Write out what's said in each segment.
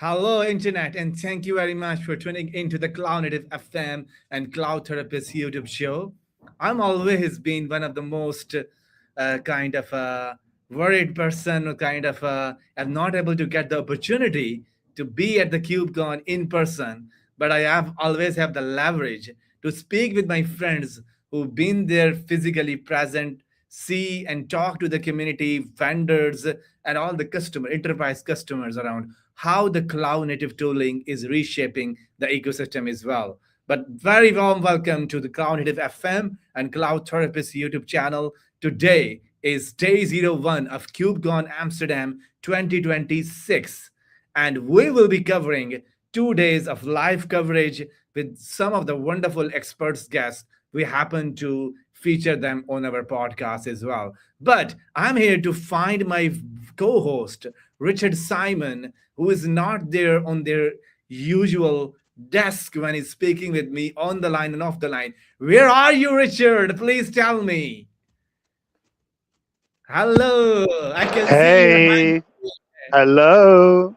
Hello, Internet, and thank you very much for tuning into the CloudNativeFM and Cloud Therapist YouTube show. I'm always been one of the most kind of worried person, who kind of am not able to get the opportunity to be at the KubeCon in person, but I have always have the leverage to speak with my friends who've been there physically present, see and talk to the community, vendors, and all the customer, enterprise customers around how the cloud native tooling is reshaping the ecosystem as well. But very warm welcome to the Cloud Native FM and Cloud Therapist YouTube channel. Today is day 01 of KubeCon Amsterdam 2026, and we will be covering 2 days of live coverage with some of the wonderful experts guests. We happen to feature them on our podcast as well. But I'm here to find my co-host Richard Simon, who is not there on their usual desk when he's speaking with me on the line and off the line. Where are you, Richard? Please tell me. Hello, I can see your hand. Hey, hello,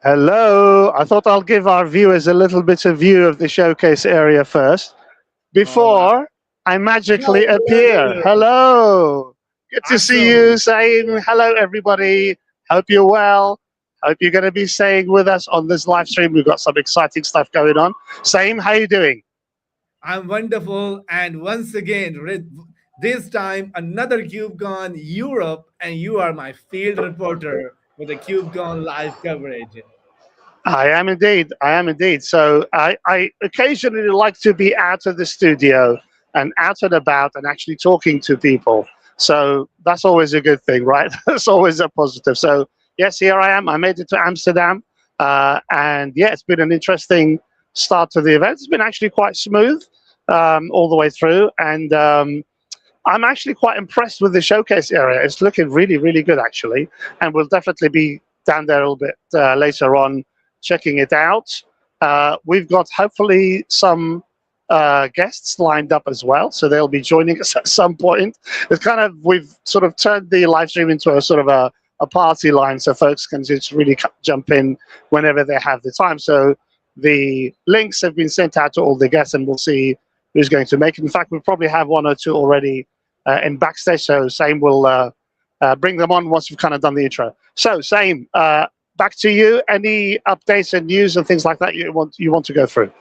hello. I thought I'll give our viewers a little bit of view of the showcase area first All right. before I magically appear. Hello. Hello, good to see Awesome. you. Saying hello, everybody. Hope you're well. Hope you're going to be staying with us on this live stream. We've got some exciting stuff going on. Same, how you doing? I'm wonderful. And once again, this time another KubeCon Europe, and you are my field reporter for the KubeCon live coverage. I am indeed. I am indeed. So I occasionally like to be out of the studio and out and about and actually talking to people. So that's always a good thing, right? That's always a positive. So yes, here I am. I made it to Amsterdam. And yeah, it's been an interesting start to the event. It's been actually quite smooth all the way through. And I'm actually quite impressed with the showcase area. It's looking really, really good, actually. And we'll definitely be down there a little bit later on checking it out. We've got hopefully some guests lined up as well, so they'll be joining us at some point. It's kind of, we've sort of turned the live stream into a sort of a party line, so folks can just really jump in whenever they have the time. So the links have been sent out to all the guests, and we'll see who's going to make it. In fact, we probably have one or two already in backstage, so same will bring them on once we've kind of done the intro. So same. Back to you. Any updates and news and things like that you want to go through?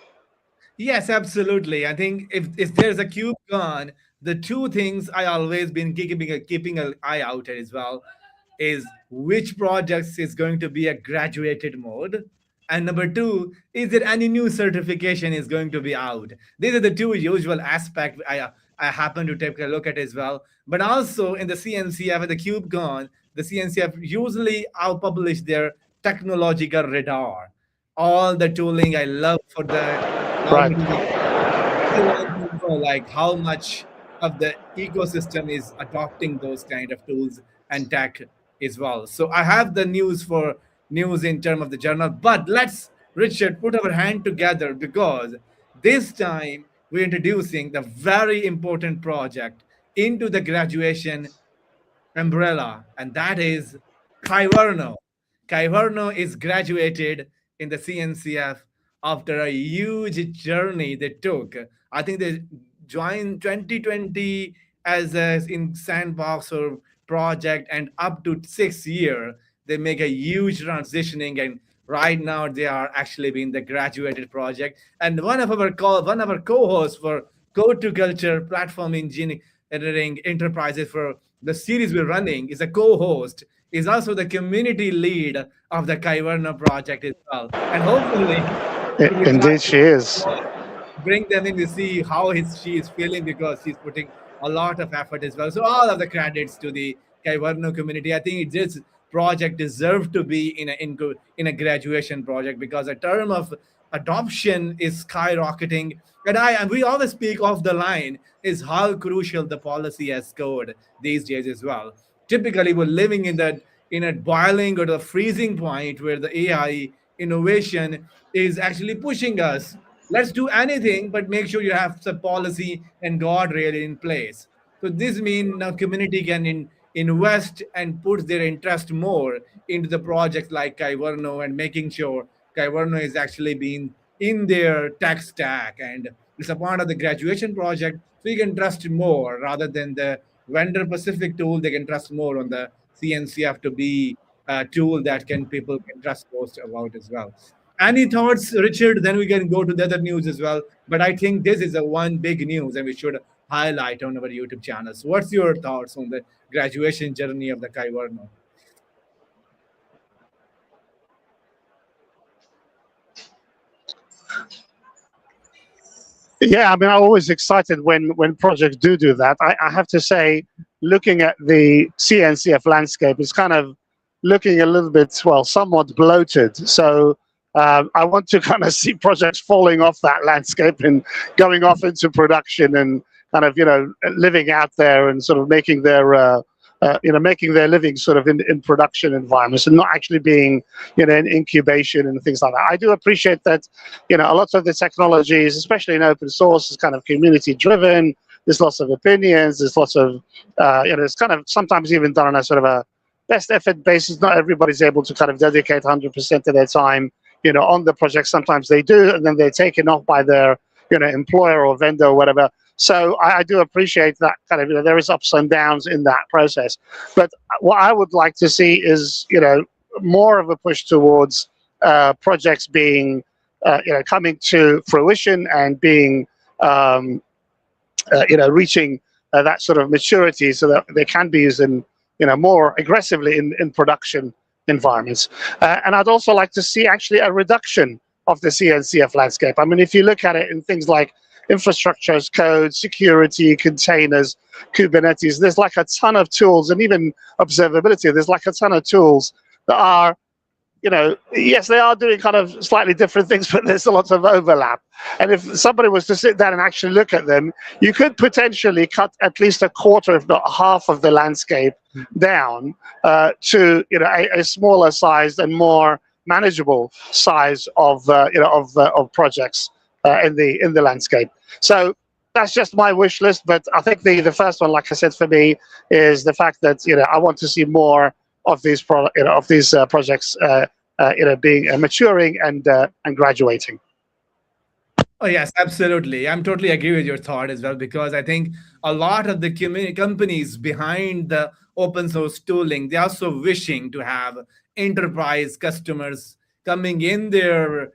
Yes, absolutely. I think if there's a KubeCon, the two things I always been keeping an eye out at as well is which projects is going to be a graduated mode, and number two, is there any new certification is going to be out. These are the two usual aspects I happen to take a look at as well. But also in the CNCF and the KubeCon, the CNCF usually out publish their technological radar, all the tooling I love for the Right. I want to know like how much of the ecosystem is adopting those kind of tools and tech as well. So I have the news in terms of the journal, but let's, Richard, put our hand together because this time we're introducing the very important project into the graduation umbrella, and that is Kyverno. Kyverno is graduated in the CNCF after a huge journey they took. I think they joined 2020 as a in sandbox or project, and up to 6 year they make a huge transitioning, and right now they are actually being the graduated project. And one of our co-hosts for Code to Culture platform engineering enterprises for the series we're running is a co-host, is also the community lead of the Kyverno project as well. And hopefully we will try Indeed, she is. to bring them in to see how she is feeling because she's putting a lot of effort as well. So all of the credits to the Kyverno community. I think this project deserves to be in a graduation project because the term of adoption is skyrocketing. And we always speak off the line is how crucial the policy as code these days as well. Typically, we're living in a boiling or the freezing point where the AI innovation is actually pushing us. Let's do anything, but make sure you have some policy and guardrail in place. So this means now community can invest and put their interest more into the projects like Kyverno and making sure Kyverno is actually being in their tech stack, and it's a part of the graduation project. So you can trust more rather than the vendor specific tool. They can trust more on the CNCF to be a tool that can people can trust most about as well. Any thoughts, Richard? Then we can go to the other news as well. But I think this is a one big news, and we should highlight on our YouTube channel. So what's your thoughts on the graduation journey of the Kyverno? Yeah, I mean, I'm always excited when projects do that. I have to say, looking at the CNCF landscape, it's kind of looking a little bit, well, somewhat bloated. So I want to kind of see projects falling off that landscape and going off into production and kind of, living out there and sort of making their living sort of in production environments and not actually being, in incubation and things like that. I do appreciate that, a lot of the technologies, especially in open source, is kind of community driven. There's lots of opinions. There's lots of, it's kind of sometimes even done on a sort of a best effort basis. Not everybody's able to kind of dedicate 100% of their time, on the project. Sometimes they do, and then they're taken off by their, employer or vendor or whatever. So I do appreciate that kind of, there is ups and downs in that process. But what I would like to see is, more of a push towards projects being, coming to fruition and being, reaching that sort of maturity so that they can be used in, more aggressively in production environments. And I'd also like to see actually a reduction of the CNCF landscape. I mean, if you look at it in things like infrastructure as code, security, containers, Kubernetes, there's like a ton of tools, and even observability, there's like a ton of tools that are, yes, they are doing kind of slightly different things, but there's a lot of overlap. And if somebody was to sit down and actually look at them, you could potentially cut at least a quarter, if not half, of the landscape down to, a smaller sized and more manageable size of projects in the landscape. So that's just my wish list. But I think the first one, like I said, for me, is the fact that I want to see more of these projects being maturing and graduating. Oh, yes, absolutely. I'm totally agree with your thought as well, because I think a lot of the companies behind the open source tooling, they're also wishing to have enterprise customers coming in their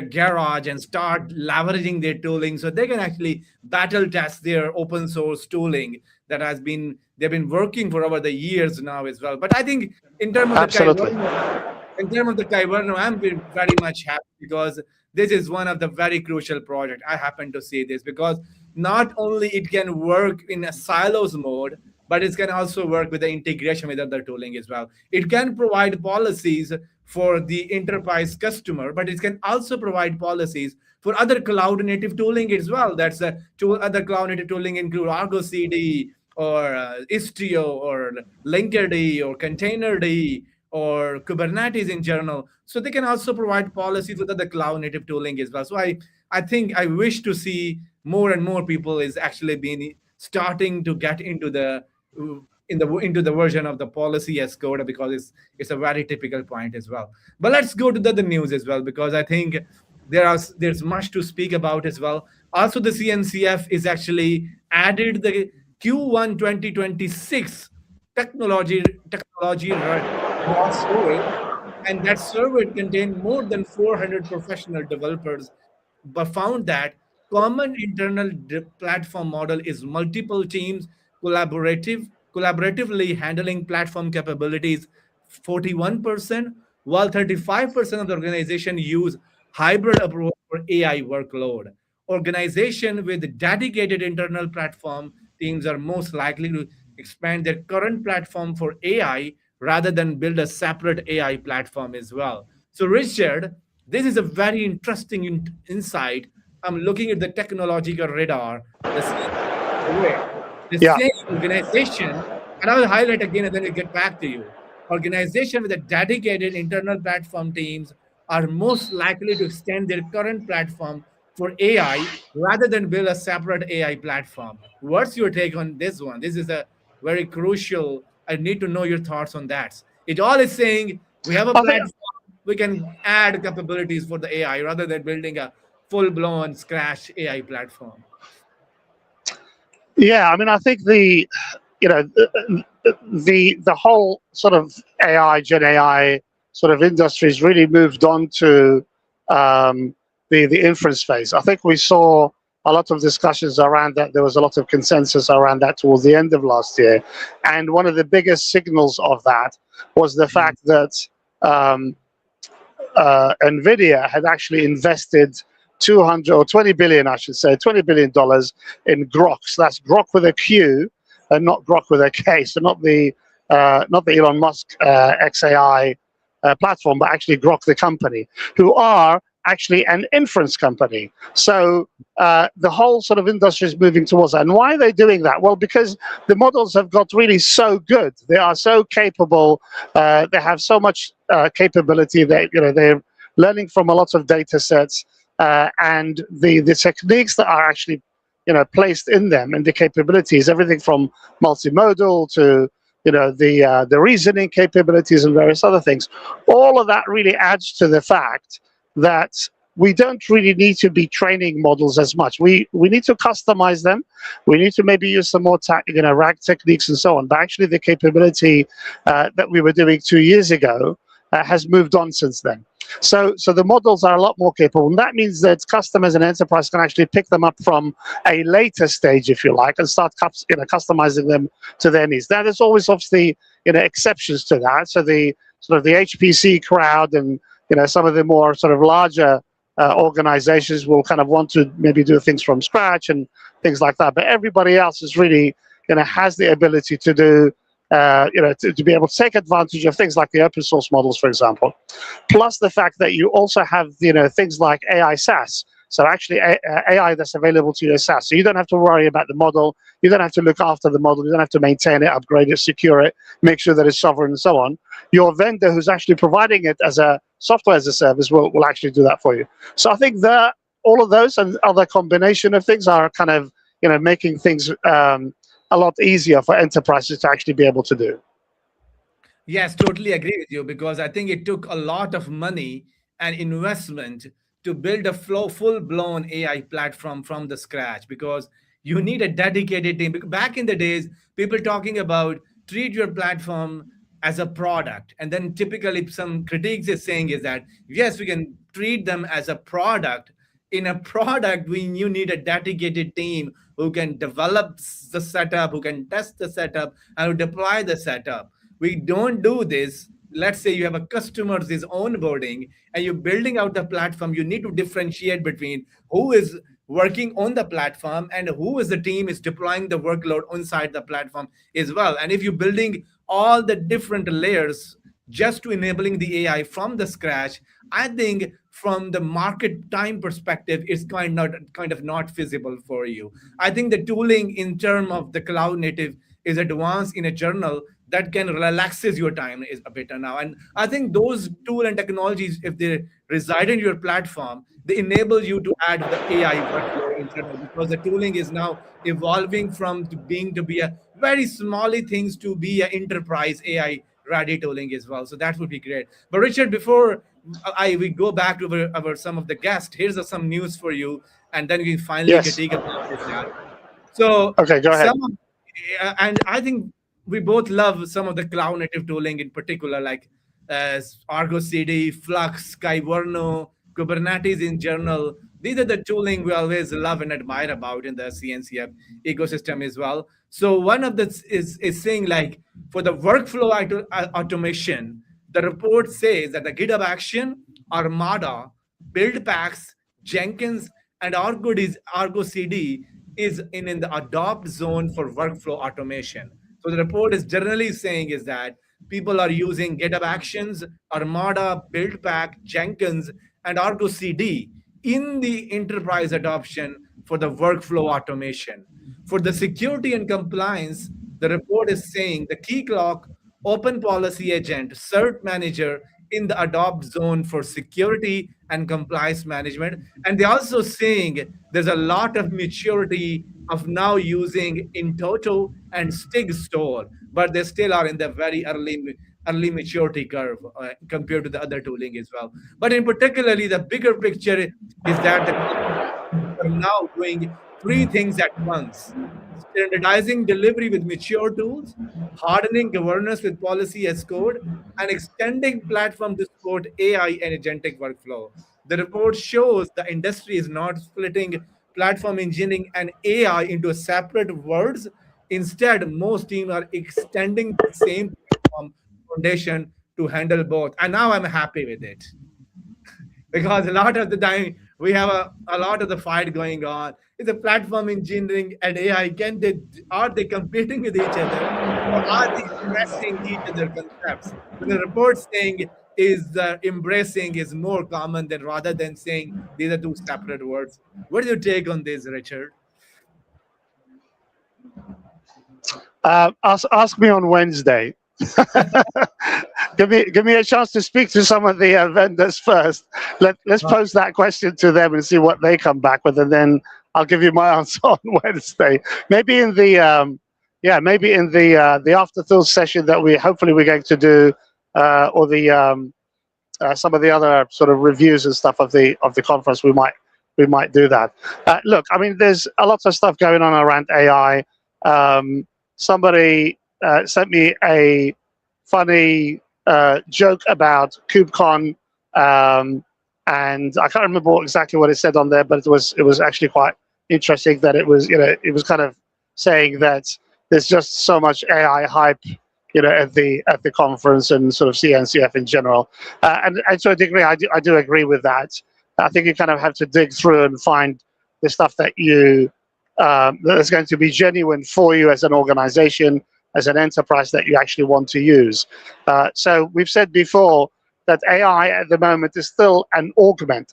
garage and start leveraging their tooling so they can actually battle test their open source tooling that they've been working for over the years now as well. But I think in terms of the Absolutely. Kyverno, I'm very much happy because this is one of the very crucial project. I happen to see this because not only it can work in a silos mode, but it can also work with the integration with other tooling as well. It can provide policies for the enterprise customer, but it can also provide policies for other cloud native tooling as well. That's a tool. Other cloud native tooling include Argo CD or Istio or Linkerd or Containerd or Kubernetes in general. So they can also provide policies with other cloud native tooling as well. So I think I wish to see more and more people is actually being starting to get into the into the version of the policy as code, because it's a very typical point as well. But let's go to the other news as well, because I think there's much to speak about as well. Also, the CNCF is actually added the Q1 2026 technology raw survey, and that survey contained more than 400 professional developers, but found that common internal platform model is multiple teams collaboratively handling platform capabilities 41%, while 35% of the organization use hybrid approach for AI workload. Organization with dedicated internal platform teams are most likely to expand their current platform for AI rather than build a separate AI platform as well. So, Richard, this is a very interesting insight. I'm looking at the technological radar, the the Yeah. same organization, and I will highlight again and then we'll get back to you. Organization with a dedicated internal platform teams are most likely to extend their current platform for AI rather than build a separate AI platform. What's your take on this one? This is a very crucial. I need to know your thoughts on that. It all is saying we have a I think platform. we can add capabilities for the AI rather than building a full-blown scratch AI platform. Yeah, I mean, I think you know, the whole sort of AI, Gen AI sort of industries really moved on to the inference phase. I think we saw a lot of discussions around that. There was a lot of consensus around that towards the end of last year, and one of the biggest signals of that was the Mm. fact that um, Nvidia had actually invested 200 or 20 billion, I should say, $20 billion in Grok. So that's Grok with a Q, and not Grok with a K. So not the Elon Musk XAI platform, but actually Grok the company, who are actually an inference company. So the whole sort of industry is moving towards that. And why are they doing that? Well, because the models have got really so good. They are so capable. They have so much capability that they're learning from a lot of data sets, and the techniques that are actually placed in them and the capabilities, everything from multimodal to the reasoning capabilities and various other things. All of that really adds to the fact that we don't really need to be training models as much. We need to customize them. We need to maybe use some more RAG techniques and so on. But actually, the capability that we were doing 2 years ago has moved on since then. So the models are a lot more capable, and that means that customers and enterprise can actually pick them up from a later stage, if you like, and start customizing them to their needs. Now, there's always obviously exceptions to that. So the sort of the HPC crowd and some of the more sort of larger organizations will kind of want to maybe do things from scratch and things like that. But everybody else is really has the ability to do to be able to take advantage of things like the open source models, for example. Plus the fact that you also have things like AI SaaS. So actually AI that's available to you as SaaS. So you don't have to worry about the model. You don't have to look after the model. You don't have to maintain it, upgrade it, secure it, make sure that it's sovereign and so on. Your vendor who's actually providing it as a software as a service will actually do that for you. So I think that all of those and other combination of things are kind of making things a lot easier for enterprises to actually be able to do. Yes, totally agree with you because I think it took a lot of money and investment to build a full-blown AI platform from the scratch because you need a dedicated team. Back in the days, people talking about treat your platform as a product, and then typically some critiques is saying is that yes, we can treat them as a product. In a product, you need a dedicated team who can develop the setup, who can test the setup, and who deploy the setup. We don't do this. Let's say you have a customer's is onboarding and you're building out the platform. You need to differentiate between who is working on the platform and who is the team is deploying the workload inside the platform as well. And if you're building all the different layers just to enabling the AI from the scratch, I think from the market time perspective, it's kind of not feasible for you. I think the tooling in terms of the cloud native is advanced in a journal that can relaxes your time is a better now. And I think those tool and technologies, if they reside in your platform, they enable you to add the AI workflow in general because the tooling is now evolving from to be a very smally things to be an enterprise AI ready tooling as well. So that would be great. But Richard, before I we go back to our some of the guests, here's some news for you, and then we finally can Yes. take about this. Yeah. So Okay, go ahead. some of, and I think we both love some of the cloud native tooling in particular, like Argo CD, Flux, Kyverno, Kubernetes in general. These are the tooling we always love and admire about in the CNCF ecosystem as well. So one of this is saying like for the workflow automation, the report says that the GitHub Action, Armada, Build Packs, Jenkins, and Argo CD is in the adopt zone for workflow automation. So the report is generally saying is that people are using GitHub Actions, Armada, Buildpack, Jenkins, and Argo CD in the enterprise adoption for the workflow automation. For the security and compliance, the report is saying the key clock, open policy agent, cert manager in the adopt zone for security and compliance management. And they're also saying there's a lot of maturity of now using in toto and stig store, but they still are in the very early early maturity curve compared to the other tooling as well. But in particularly, the bigger picture is that the companies are now doing three things at once: standardizing delivery with mature tools, hardening governance with policy as code, and extending platform to support AI and agentic workflow. The report shows the industry is not splitting platform engineering and AI into separate worlds. Instead, most teams are extending the same platform foundation to handle both. And now I'm happy with it because a lot of the time we have a lot of the fight going on. Is the platform engineering and AI, can they, are they competing with each other, or are they embracing each other concepts? But the report saying is embracing is more common than rather than saying these are two separate words. What do you take on this, Richard? Ask me on Wednesday. Give me a chance to speak to some of the vendors first. Let's pose that question to them and see what they come back with, and then I'll give you my answer on Wednesday. Maybe in the maybe in the afterthought session that we're going to do, or the some of the other sort of reviews and stuff of the conference, we might do that. Look, I mean, there's a lot of stuff going on around AI. Somebody sent me a funny joke about KubeCon, and I can't remember exactly what it said on there, but it was actually quite interesting that it was kind of saying that there's just so much AI hype, at the conference and sort of CNCF in general, and to a degree, I do agree with that. I think you kind of have to dig through and find the stuff that that is going to be genuine for you as an organization, as an enterprise that you actually want to use. So we've said before that AI at the moment is still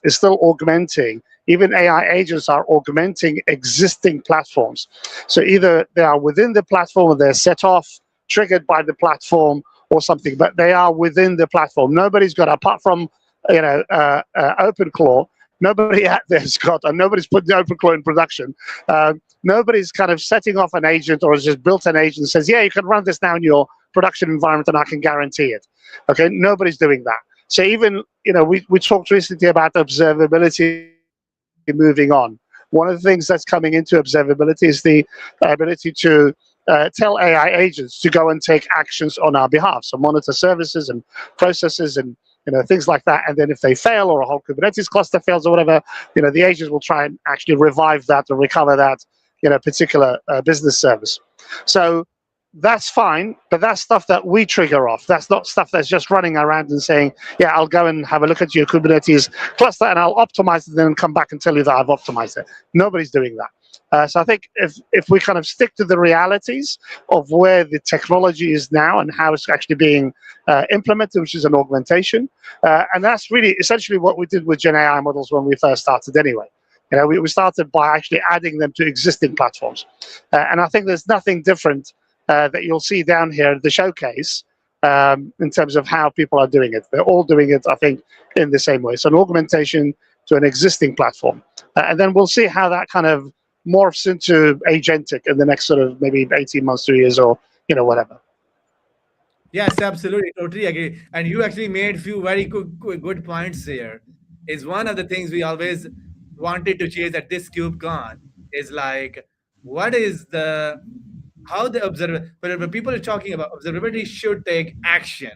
is still augmenting. Even AI agents are augmenting existing platforms. So either they are within the platform or they're set off, triggered by the platform or something, but they are within the platform. Nobody's got, apart from OpenClaw, nobody out there's got, and nobody's put the OpenClaw in production. Nobody's kind of setting off an agent or has just built an agent and says, yeah, you can run this now in your production environment and I can guarantee it. Okay, nobody's doing that. So even, we talked recently about observability moving on. One of the things that's coming into observability is the ability to tell AI agents to go and take actions on our behalf. So monitor services and processes and things like that. And then if they fail or a whole Kubernetes cluster fails or whatever, the agents will try and actually revive that or recover that, particular business service. So that's fine, but that's stuff that we trigger off. That's not stuff that's just running around and saying, yeah, I'll go and have a look at your Kubernetes cluster and I'll optimize it and then come back and tell you that I've optimized it. Nobody's doing that. So I think if we kind of stick to the realities of where the technology is now and how it's actually being implemented, which is an augmentation, and that's really essentially what we did with GenAI models when we first started anyway. We started by actually adding them to existing platforms. And I think there's nothing different that you'll see down here at the showcase in terms of how people are doing it. They're all doing it, I think, in the same way. So an augmentation to an existing platform. And then we'll see how that kind of morphs into agentic in the next sort of maybe 18 months, 2 years, or whatever. Yes, absolutely, totally agree. And you actually made few very good points here. Is one of the things we always wanted to chase at this KubeCon is like, what is the how the when people are talking about observability should take action.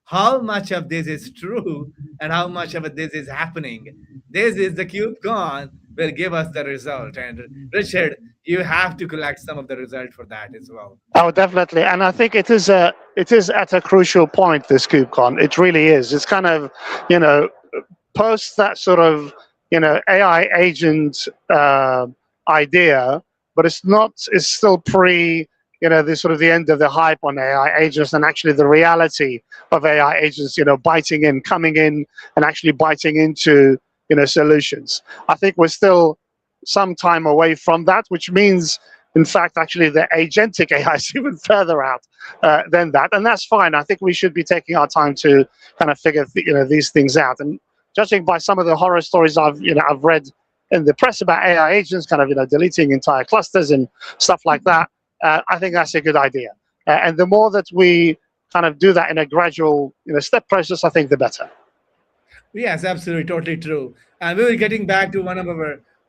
How much of this is true and how much of this is happening? This is the KubeCon will give us the result. And Richard, you have to collect some of the result for that as well. Oh, definitely. And I think it is at a crucial point, this KubeCon. It really is. It's kind of, post that sort of, AI agent idea, but it's still pre, the sort of the end of the hype on AI agents and actually the reality of AI agents, biting in, coming in and actually biting into, solutions. I think we're still some time away from that, which means, in fact, actually the agentic AI is even further out than that. And that's fine. I think we should be taking our time to kind of figure, these things out. And judging by some of the horror stories I've read in the press about AI agents kind of, deleting entire clusters and stuff like that, I think that's a good idea. And the more that we kind of do that in a gradual, step process, I think the better. Yes, absolutely, totally true. And we will getting back to one of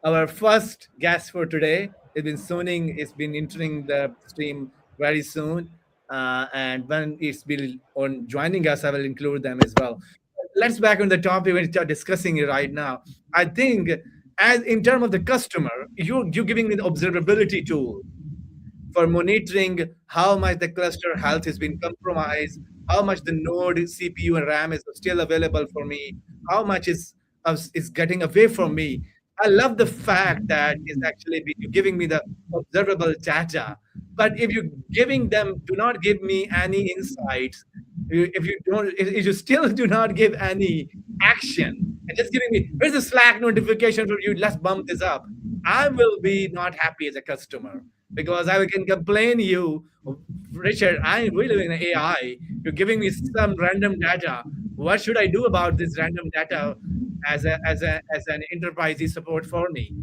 our first guests for today. It's been entering the stream very soon, and when it's been on joining us, I will include them as well. Let's back on the topic we are discussing it right now. I think, as in terms of the customer, you're giving me the observability tool for monitoring how much the cluster health has been compromised, how much the node CPU and RAM is still available for me, how much is getting away from me. I love the fact that it's actually you're giving me the observable data. But if you're giving them, do not give me any insights. If you don't, if you still do not give any action, and just giving me, here's a Slack notification for you, let's bump this up. I will be not happy as a customer because I can complain you, Richard, I'm really in AI. You're giving me some random data. What should I do about this random data as an enterprise support for me?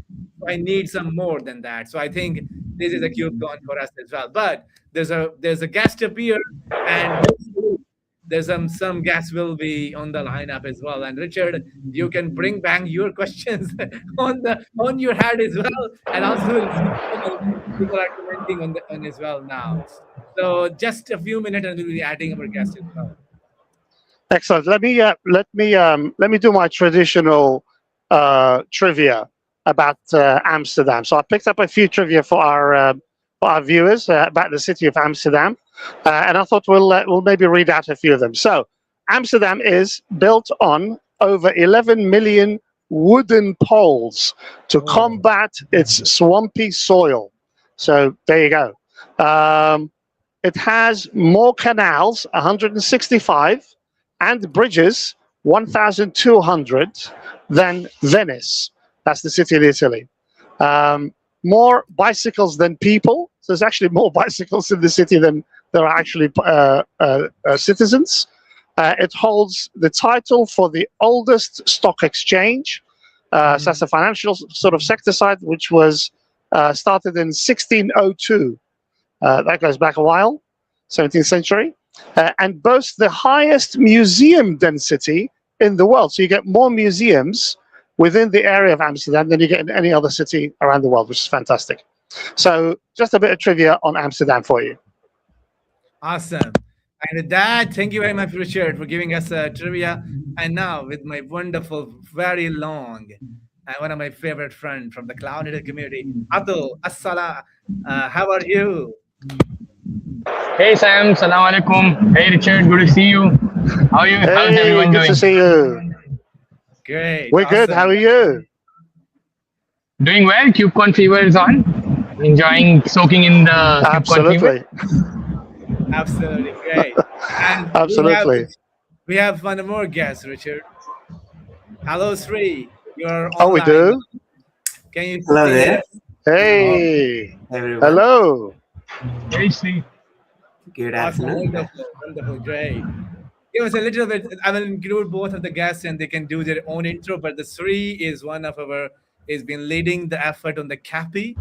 So I need some more than that. So I think this is a cube gone for us as well. But there's a guest appear, and hopefully there's some guests will be on the lineup as well. And Richard, you can bring back your questions on your head as well, and also people are commenting on as well now. So just a few minutes, and we'll be adding our guests as well. Excellent. Let me do my traditional trivia about Amsterdam. So I picked up a few trivia for our viewers about the city of Amsterdam, and I thought we'll maybe read out a few of them. So Amsterdam is built on over 11 million wooden poles to combat its swampy soil. So there you go. It has more canals, 165, and bridges, 1,200, than Venice. That's the city in Italy. More bicycles than people. So there's actually more bicycles in the city than there are actually citizens. It holds the title for the oldest stock exchange. So that's the financial sort of sector side, which was started in 1602. That goes back a while, 17th century. And boasts the highest museum density in the world. So you get more museums within the area of Amsterdam than you get in any other city around the world, which is fantastic. So just a bit of trivia on Amsterdam for you. Awesome. And with that, thank you very much, Richard, for giving us trivia. And now with my wonderful, very long, and one of my favorite friends from the Cloud Native community, Atul, Assala. How are you? Hey Sam, salam alaikum. Hey Richard, good to see you. How are you? Hey, how's everyone good doing? to see you. Great. We're good. How are you? Doing well. KubeCon fever is on. Enjoying soaking in the KubeCon fever. Absolutely great. And Absolutely. we have one more guest, Richard. Hello, Sri. You're online. Oh, we do? Can you Hello say there. Hey. Everyone. Hello. Very sweet. Good Awesome. afternoon. Wonderful, great. Give us a little bit. I will include both of the guests and they can do their own intro. But the Sri is one of our, has been leading the effort on the CAPI,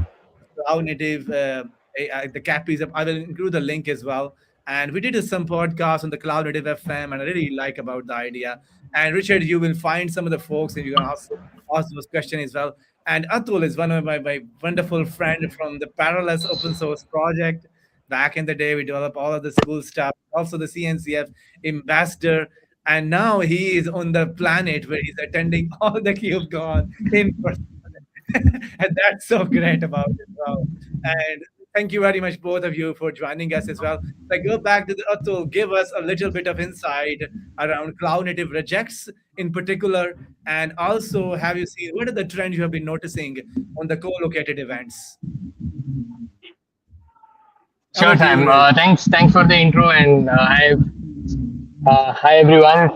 Cloud Native, the CAPIs. I will include the link as well. And we did some podcast on the Cloud Native FM, and I really like about the idea. And Richard, you will find some of the folks and you can ask those questions as well. And Atul is one of my wonderful friend from the Parallels Open Source project. Back in the day, we developed all of the school stuff, also the CNCF ambassador. And now he is on the planet where he's attending all the KubeCon in person. And that's so great about it as well. And thank you very much, both of you, for joining us as well. I go back to the Atul, give us a little bit of insight around Cloud Native rejects in particular. And also, have you seen, what are the trends you have been noticing on the co-located events? Sure, Sam. Thanks for the intro, and hi everyone.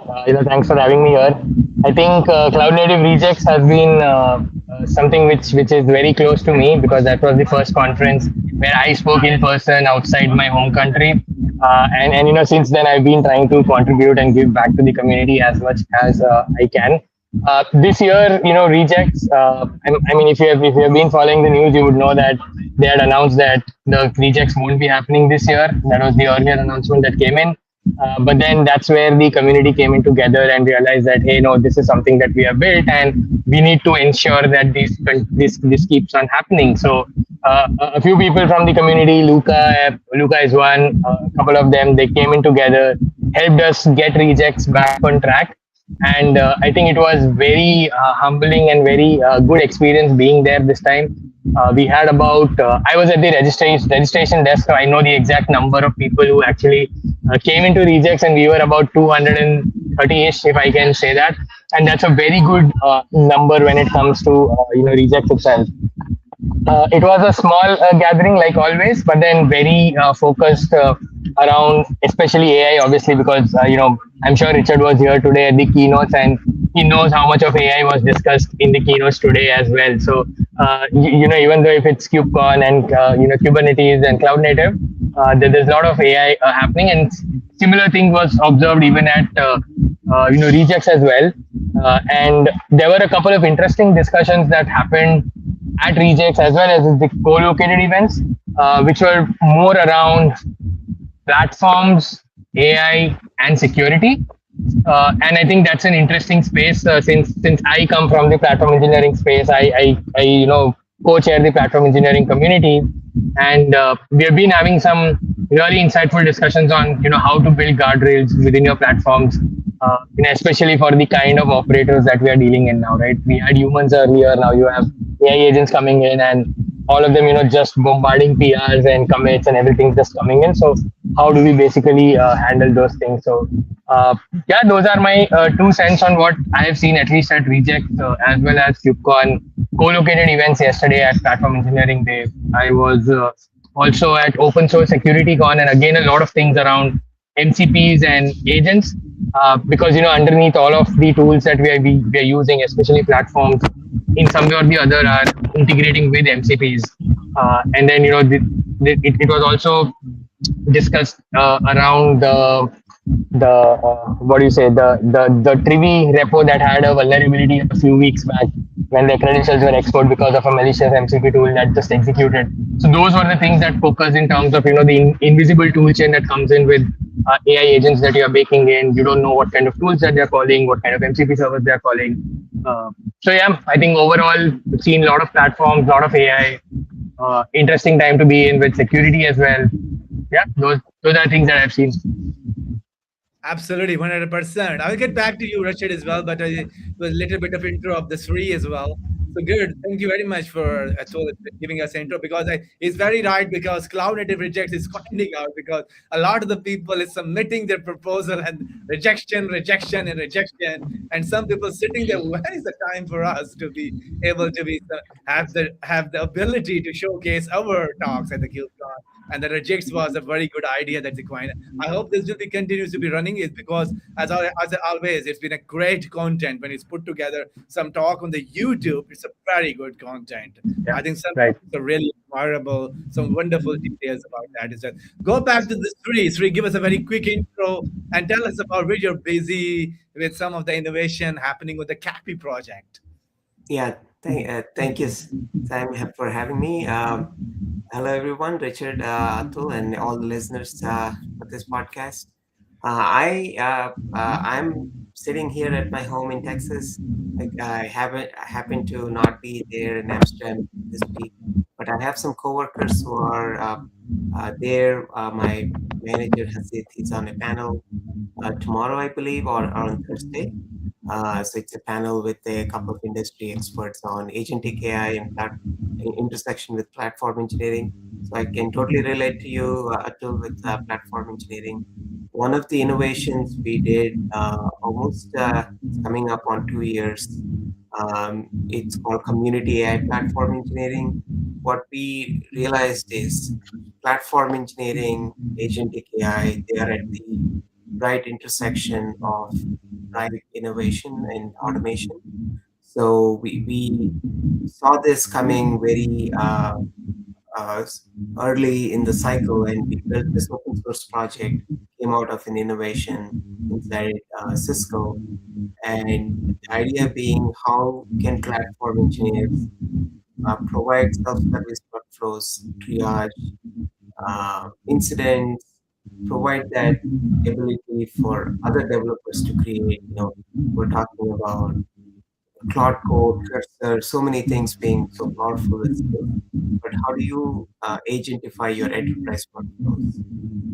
Thanks for having me here. I think Cloud Native Rejects has been something which is very close to me because that was the first conference where I spoke in person outside my home country, and since then I've been trying to contribute and give back to the community as much as I can. This year, Rejects. I mean, if you have been following the news, you would know that they had announced that the Rejects won't be happening this year. That was the earlier announcement that came in. But then that's where the community came in together and realized that, hey, no, this is something that we have built, and we need to ensure that this keeps on happening. So a few people from the community, Luca is one, a couple of them, they came in together, helped us get rejects back on track. And I think it was very humbling and very good experience being there this time. We had about I was at the registration desk, so I know the exact number of people who actually came into rejects, and we were about 230ish, if I can say that. And that's a very good number when it comes to rejects itself. It was a small gathering, like always, but then very focused around, especially AI, obviously, because I'm sure Richard was here today at the keynotes, and he knows how much of AI was discussed in the keynotes today as well. So, even though if it's KubeCon and Kubernetes and Cloud Native, there's a lot of AI happening, and similar thing was observed even at rejects as well. And there were a couple of interesting discussions that happened at rejects as well as the co-located events, which were more around platforms, AI, and security. And I think that's an interesting space, since I come from the platform engineering space. I co-chair the platform engineering community, and we have been having some really insightful discussions on how to build guardrails within your platforms, especially for the kind of operators that we are dealing in now. Right, we had humans earlier. Now you have AI agents coming in, and all of them just bombarding PRs and commits and everything just coming in. So how do we basically handle those things? So yeah, those are my 2 cents on what I have seen, at least at Reject, as well as KubeCon co-located events yesterday at Platform Engineering Day. I was also at Open Source Security Con, and again a lot of things around MCPs and agents, because underneath all of the tools that we are using, especially platforms, in some way or the other, are integrating with MCPs. And then it was also discussed around the what do you say, the Trivi repo that had a vulnerability a few weeks back, when their credentials were exposed because of a malicious MCP tool that just executed. So those were the things that focus in terms of the invisible toolchain that comes in with AI agents that you are baking in. You don't know what kind of tools that they're calling, what kind of MCP servers they're calling. So yeah, I think overall we've seen a lot of platforms, a lot of AI. Interesting time to be in with security as well. Yeah, those are things that I've seen. Absolutely, 100%. I'll get back to you, Rashid, as well, but it was a little bit of intro of the three as well. So good. Thank you very much for Atul giving us intro, because he's very right, because Cloud Native Rejects is finding out, because a lot of the people is submitting their proposal and rejection, rejection, and rejection, and some people sitting there. When is the time for us to be able to be have the ability to showcase our talks at the KubeCon? And the rejects was a very good idea that the coin. I hope this will be continues to be running, is because as always, it's been a great content when it's put together. Some talk on the YouTube, it's a very good content. Yeah, I think some right. are really admirable, some wonderful details about that. Is that go back to the three? Three, give us a very quick intro and tell us about where you're busy with some of the innovation happening with the Cappy project. Yeah, thank you, Sam, for having me. Hello, everyone, Richard, Atul, and all the listeners for this podcast. I'm sitting here at my home in Texas. I happen to not be there in Amsterdam this week, but I have some coworkers who are there. My manager Hasid, he's on a panel tomorrow, I believe, or on Thursday. So it's a panel with a couple of industry experts on agentic AI and intersection with platform engineering. So I can totally relate to you, Atul, with platform engineering. One of the innovations we did almost it's coming up on 2 years. It's called Community AI Platform Engineering. What we realized is platform engineering, agentic AI, they are at the right intersection of right innovation and automation. So we saw this coming very early in the cycle, and we built this open source project, came out of an innovation inside Cisco. And the idea being, how can platform engineers provide self-service workflows, triage incidents, provide that ability for other developers to create. We're talking about Cloud Code, Cursor, so many things being so powerful with skills. But how do you agentify your enterprise workflows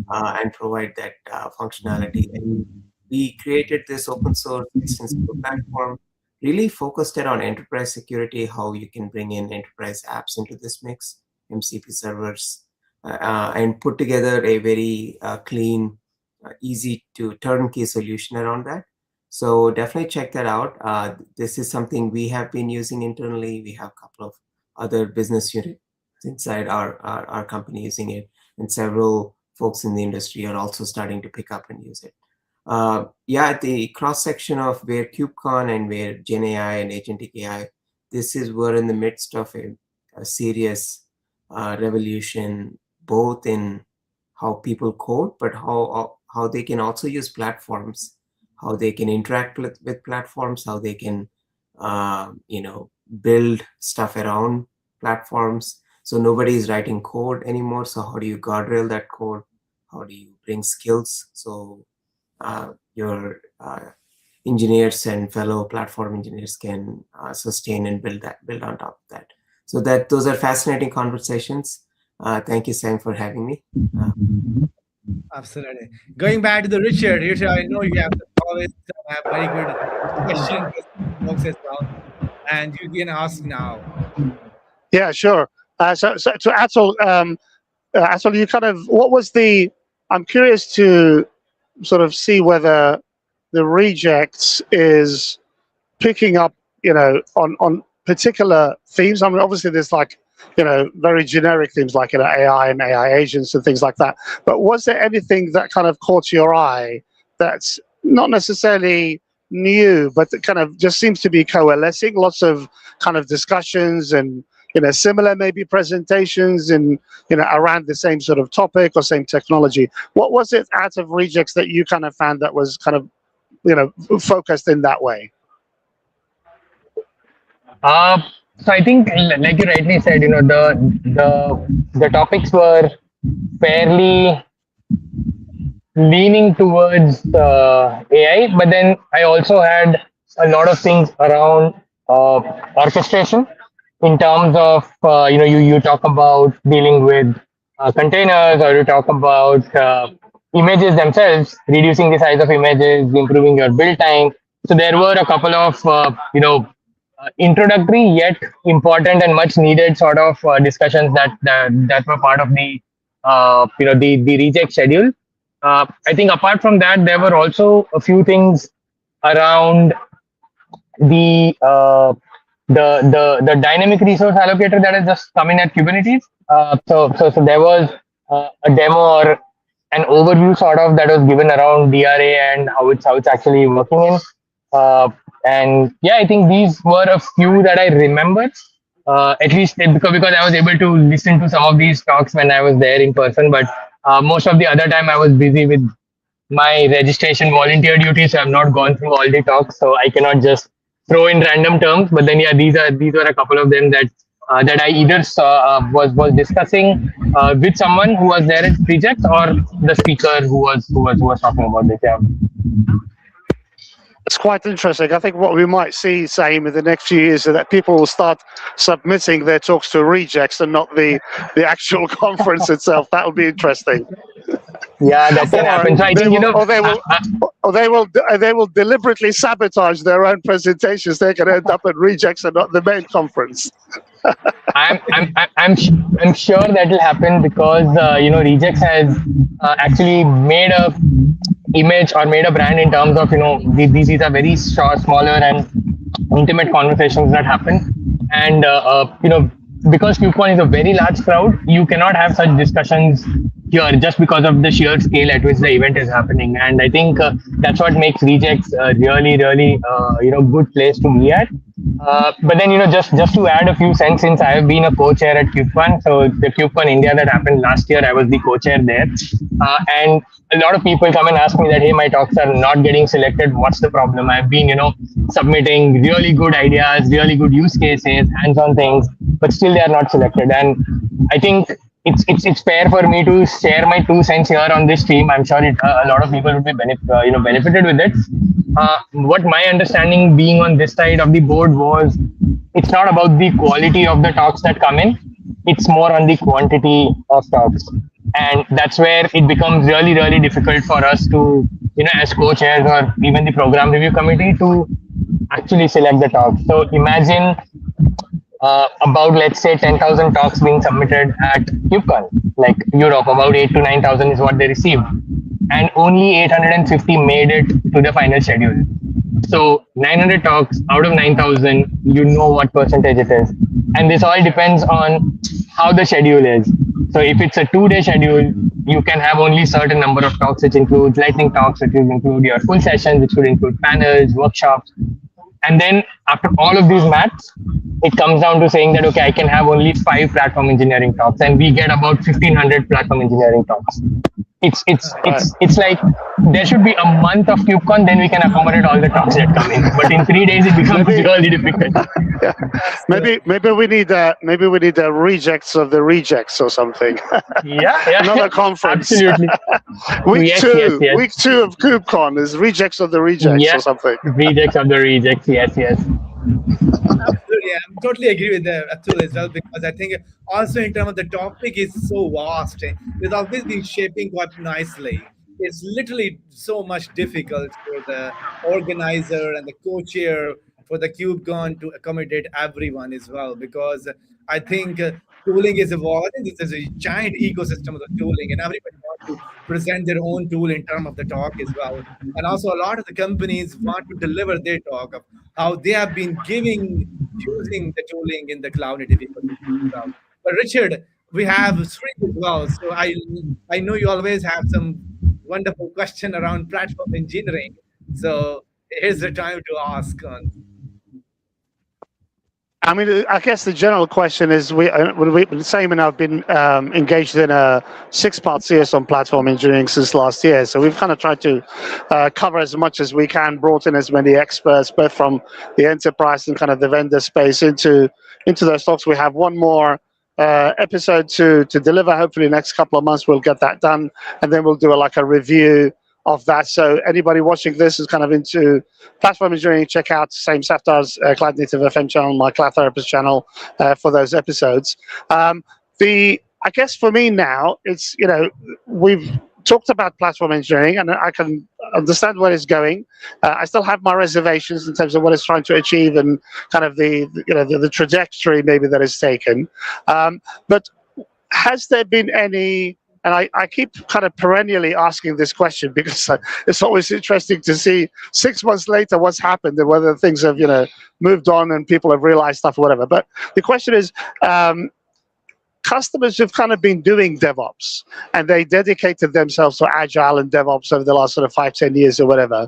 and provide that functionality? And we created this open source extensible platform, really focused it on enterprise security, how you can bring in enterprise apps into this mix, MCP servers, and put together a very clean, easy to turnkey solution around that. So definitely check that out. This is something we have been using internally. We have a couple of other business units inside our company using it, and several folks in the industry are also starting to pick up and use it. At the cross section of where KubeCon and where GenAI and Agentic AI, we're in the midst of a serious revolution, both in how people code, but how they can also use platforms, how they can interact with platforms, how they can build stuff around platforms. So nobody is writing code anymore. So how do you guardrail that code? How do you bring skills so your engineers and fellow platform engineers can sustain and build on top of that? So those are fascinating conversations. Thank you, Sam, for having me. Absolutely. Going back to the Richard, I know you have always have very good questions folks as well, and you can ask now. Yeah, sure. So to Atul, Atul, you kind of, what was the? I'm curious to sort of see whether the rejects is picking up, on particular themes. I mean, obviously there's like, very generic themes like AI and AI agents and things like that. But was there anything that kind of caught your eye that's not necessarily new, but that kind of just seems to be coalescing? Lots of kind of discussions and similar maybe presentations and around the same sort of topic or same technology. What was it out of rejects that you kind of found that was kind of focused in that way? So I think, like you rightly said, the topics were fairly leaning towards AI, but then I also had a lot of things around orchestration in terms of you talk about dealing with containers, or you talk about images themselves, reducing the size of images, improving your build time. So there were a couple of introductory yet important and much needed sort of discussions that were part of the the reject schedule. I think apart from that, there were also a few things around the dynamic resource allocator that has just come in at Kubernetes. So there was a demo or an overview sort of that was given around DRA and how it's actually working in. And yeah, I think these were a few that I remember, at least because I was able to listen to some of these talks when I was there in person. But most of the other time I was busy with my registration volunteer duties, so I've not gone through all the talks, so I cannot just throw in random terms. But then yeah, these were a couple of them that I either saw, was discussing with someone who was there at Project, or the speaker who was talking about this. Yeah. It's quite interesting. I think what we might see, Saim, in the next few years is that people will start submitting their talks to rejects and not the actual conference itself. That will be interesting. Yeah, that can happen. So I think they will deliberately sabotage their own presentations. They can end up at rejects and not the main conference. I'm sure that will happen because rejects has actually made a image or made a brand in terms of these are very short, smaller and intimate conversations that happen, and because KubeCon is a very large crowd, you cannot have such discussions here just because of the sheer scale at which the event is happening. And I think that's what makes rejects a really good place to be at. But then just to add a few cents, since I have been a co-chair at KubeCon, so the KubeCon India that happened last year, I was the co-chair there, and a lot of people come and ask me that, hey, my talks are not getting selected. What's the problem? I've been submitting really good ideas, really good use cases, hands-on things, but still they are not selected. And I think it's fair for me to share my 2 cents here on this stream. I'm sure a lot of people would be benefited with it. What my understanding being on this side of the board was, it's not about the quality of the talks that come in, it's more on the quantity of talks. And that's where it becomes really, really difficult for us to, as co-chairs or even the program review committee, to actually select the talks. So imagine about, let's say, 10,000 talks being submitted at KubeCon, like Europe, about 8 to 9,000 is what they received. And only 850 made it to the final schedule. So 900 talks out of 9,000, you know what percentage it is. And this all depends on how the schedule is. So if it's a 2-day schedule, you can have only certain number of talks, which includes lightning talks, which will include your full sessions, which would include panels, workshops. And then after all of these maths, it comes down to saying that, okay, I can have only 5 platform engineering talks, and we get about 1,500 platform engineering talks. It's like there should be a month of KubeCon, then we can accommodate all the talks that come in. But in 3 days, it becomes really difficult. Yeah. Maybe we need a rejects of the rejects or something. Yeah. Another conference. Absolutely. Week two Yes. of KubeCon is rejects of the rejects or something. Rejects of the rejects. Yes. Absolutely, I'm totally agree with Atul as well, because I think also in terms of the topic is so vast. It's always been shaping quite nicely. It's literally so much difficult for the organizer and the co-chair for the KubeCon to accommodate everyone as well, because I think tooling is evolving. This is a giant ecosystem of the tooling, and everybody wants to present their own tool in terms of the talk as well. And also, a lot of the companies want to deliver their talk of how they have been using the tooling in the cloud native ecosystem as well. But Richard, we have Sri as well. So I know you always have some wonderful question around platform engineering. So here's the time to ask on. I mean, I guess the general question is, Sam and I have been engaged in a 6-part series on platform engineering since last year. So we've kind of tried to cover as much as we can, brought in as many experts, both from the enterprise and kind of the vendor space into those talks. We have one more episode to deliver. Hopefully, next couple of months we'll get that done, and then we'll do a review of that. So anybody watching this is kind of into platform engineering, check out Same Safdar's CloudNativeFM channel, my Cloud Therapist channel, for those episodes. I guess for me now, it's, we've talked about platform engineering, and I can understand where it's going. I still have my reservations in terms of what it's trying to achieve and kind of the trajectory maybe that it's taken. But has there been any? And I keep kind of perennially asking this question, because it's always interesting to see 6 months later what's happened and whether things have, moved on and people have realized stuff or whatever. But the question is, customers who've kind of been doing DevOps and they dedicated themselves to Agile and DevOps over the last sort of 5-10 years or whatever,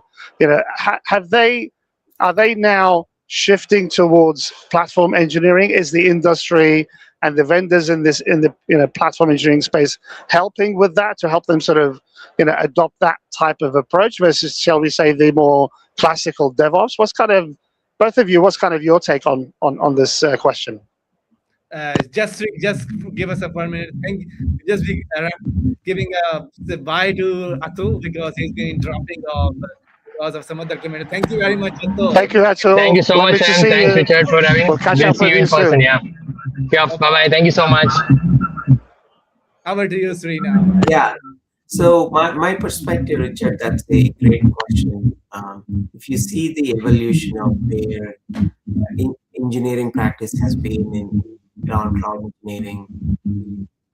are they now shifting towards platform engineering? Is the industry and the vendors in the platform engineering space helping with that, to help them sort of adopt that type of approach versus, shall we say, the more classical DevOps? What's kind of your take on this question? Just give us a 1 minute. Just be giving a bye to Atul, because he's been interrupting because of some other community. Thank you very much, Atul. Thank you, Atul. Thank you so much, and thanks, Richard, for having. We'll catch up see you in soon. person. Yeah. Bye. Thank you so much. Over to you, Sri, now. Yeah. So my perspective, Richard, that's a great question. If you see the evolution of where engineering practice has been around cloud engineering,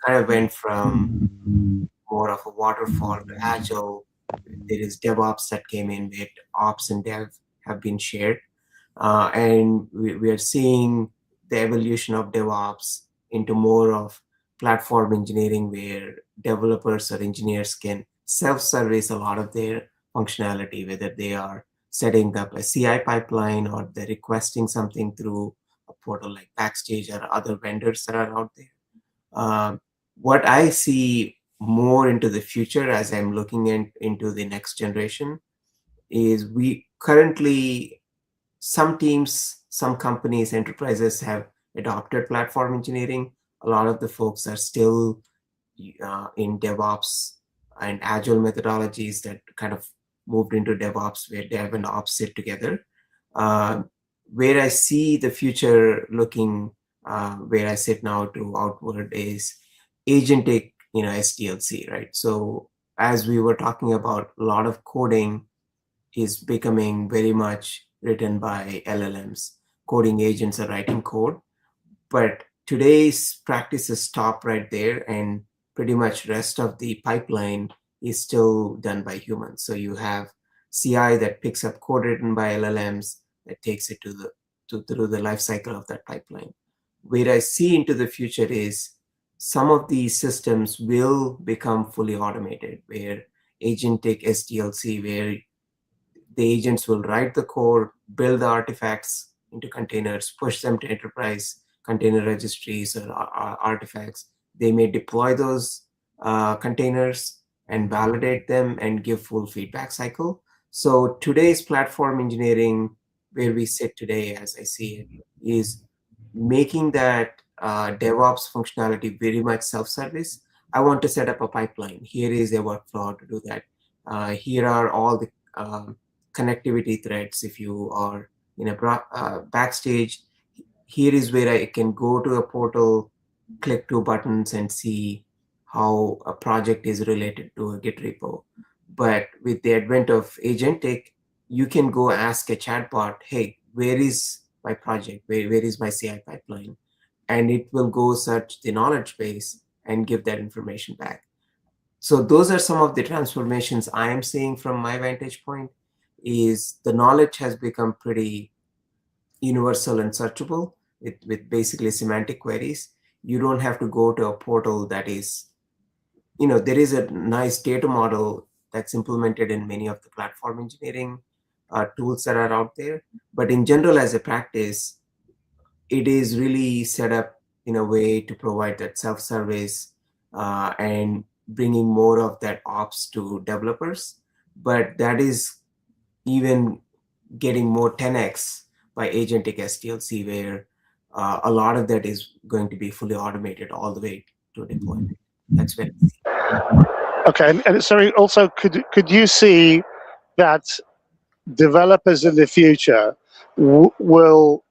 kind of went from more of a waterfall to agile. There is DevOps that came in, where ops and dev have been shared. And we are seeing the evolution of DevOps into more of platform engineering, where developers or engineers can self-service a lot of their functionality, whether they are setting up a CI pipeline or they're requesting something through a portal like Backstage or other vendors that are out there. What I see more into the future as I'm looking into the next generation is, we currently, some teams, some companies, enterprises have adopted platform engineering. A lot of the folks are still in DevOps and Agile methodologies that kind of moved into DevOps, where Dev and Ops sit together. Where I see the future looking, where I sit now to outward, is agentic, SDLC, right? So as we were talking about, a lot of coding is becoming very much written by LLMs. Coding agents are writing code, but today's practices stop right there, and pretty much rest of the pipeline is still done by humans. So you have CI that picks up code written by LLMs, that takes it through the life cycle of that pipeline. Where I see into the future is some of these systems will become fully automated, where agentic SDLC, where the agents will write the code, build the artifacts into containers, push them to enterprise container registries or artifacts. They may deploy those containers and validate them and give full feedback cycle. So today's platform engineering, where we sit today, as I see it, is making that DevOps functionality very much self-service. I want to set up a pipeline. Here is a workflow to do that. Here are all the connectivity threads. If you are in a backstage, here is where I can go to a portal, click two buttons, and see how a project is related to a Git repo. But with the advent of agentic, you can go ask a chatbot, hey, where is my project? Where is my CI pipeline? And it will go search the knowledge base and give that information back. So those are some of the transformations I am seeing from my vantage point. Is the knowledge has become pretty universal and searchable with basically semantic queries. You don't have to go to a portal that is, there is a nice data model that's implemented in many of the platform engineering tools that are out there. But in general, as a practice, it is really set up in a way to provide that self-service and bringing more of that ops to developers. But that is even getting more 10x by agentic SDLC, where a lot of that is going to be fully automated all the way to deployment. That's where I see. Okay, and sorry, also, could you see that developers in the future will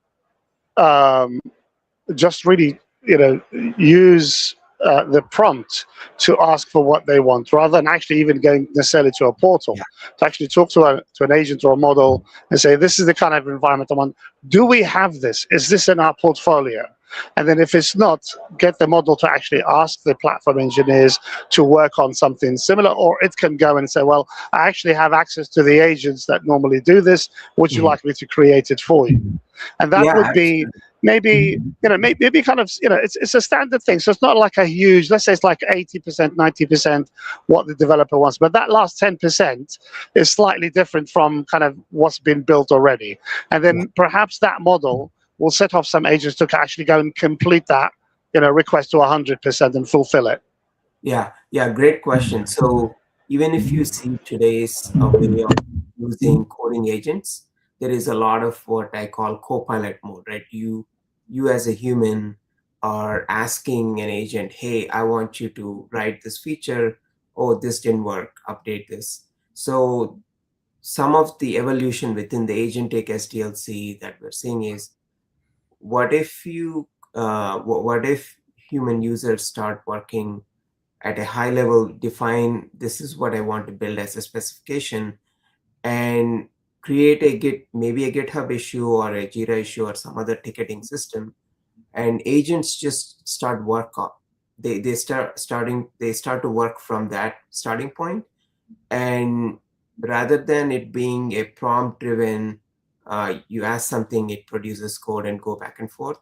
just really, use the prompt to ask for what they want, rather than actually even going necessarily to a portal, to actually talk to an agent or a model and say, this is the kind of environment I want. Do we have this? Is this in our portfolio? And then if it's not, get the model to actually ask the platform engineers to work on something similar, or it can go and say, well, I actually have access to the agents that normally do this. Would you like me to create it for you? And that would be maybe, maybe kind of, it's a standard thing. So it's not like a huge, let's say it's like 80%, 90% what the developer wants. But that last 10% is slightly different from kind of what's been built already. And then perhaps that model will set off some agents to actually go and complete that, request to 100% and fulfill it. Yeah, great question. So even if you see today's way of using coding agents, there is a lot of what I call co-pilot mode, right? You as a human are asking an agent, hey, I want you to write this feature. Oh, this didn't work, update this. So some of the evolution within the agentic SDLC that we're seeing is, what if human users start working at a high level, define this is what I want to build as a specification, and create maybe a GitHub issue or a Jira issue or some other ticketing system, and agents just start work on. They start to work from that starting point, and rather than it being a prompt driven, you ask something, it produces code and go back and forth.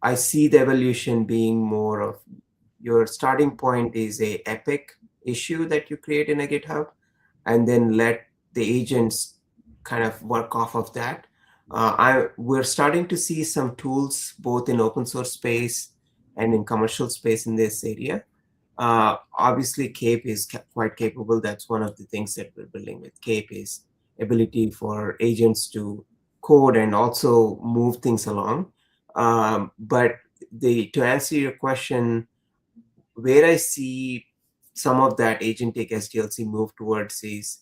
I see the evolution being more of, your starting point is a epic issue that you create in a GitHub, and then let the agents kind of work off of that. We're starting to see some tools both in open source space and in commercial space in this area. Obviously, Cape is quite capable. That's one of the things that we're building with Cape, is ability for agents to code and also move things along. But to answer your question, where I see some of that agentic SDLC move towards is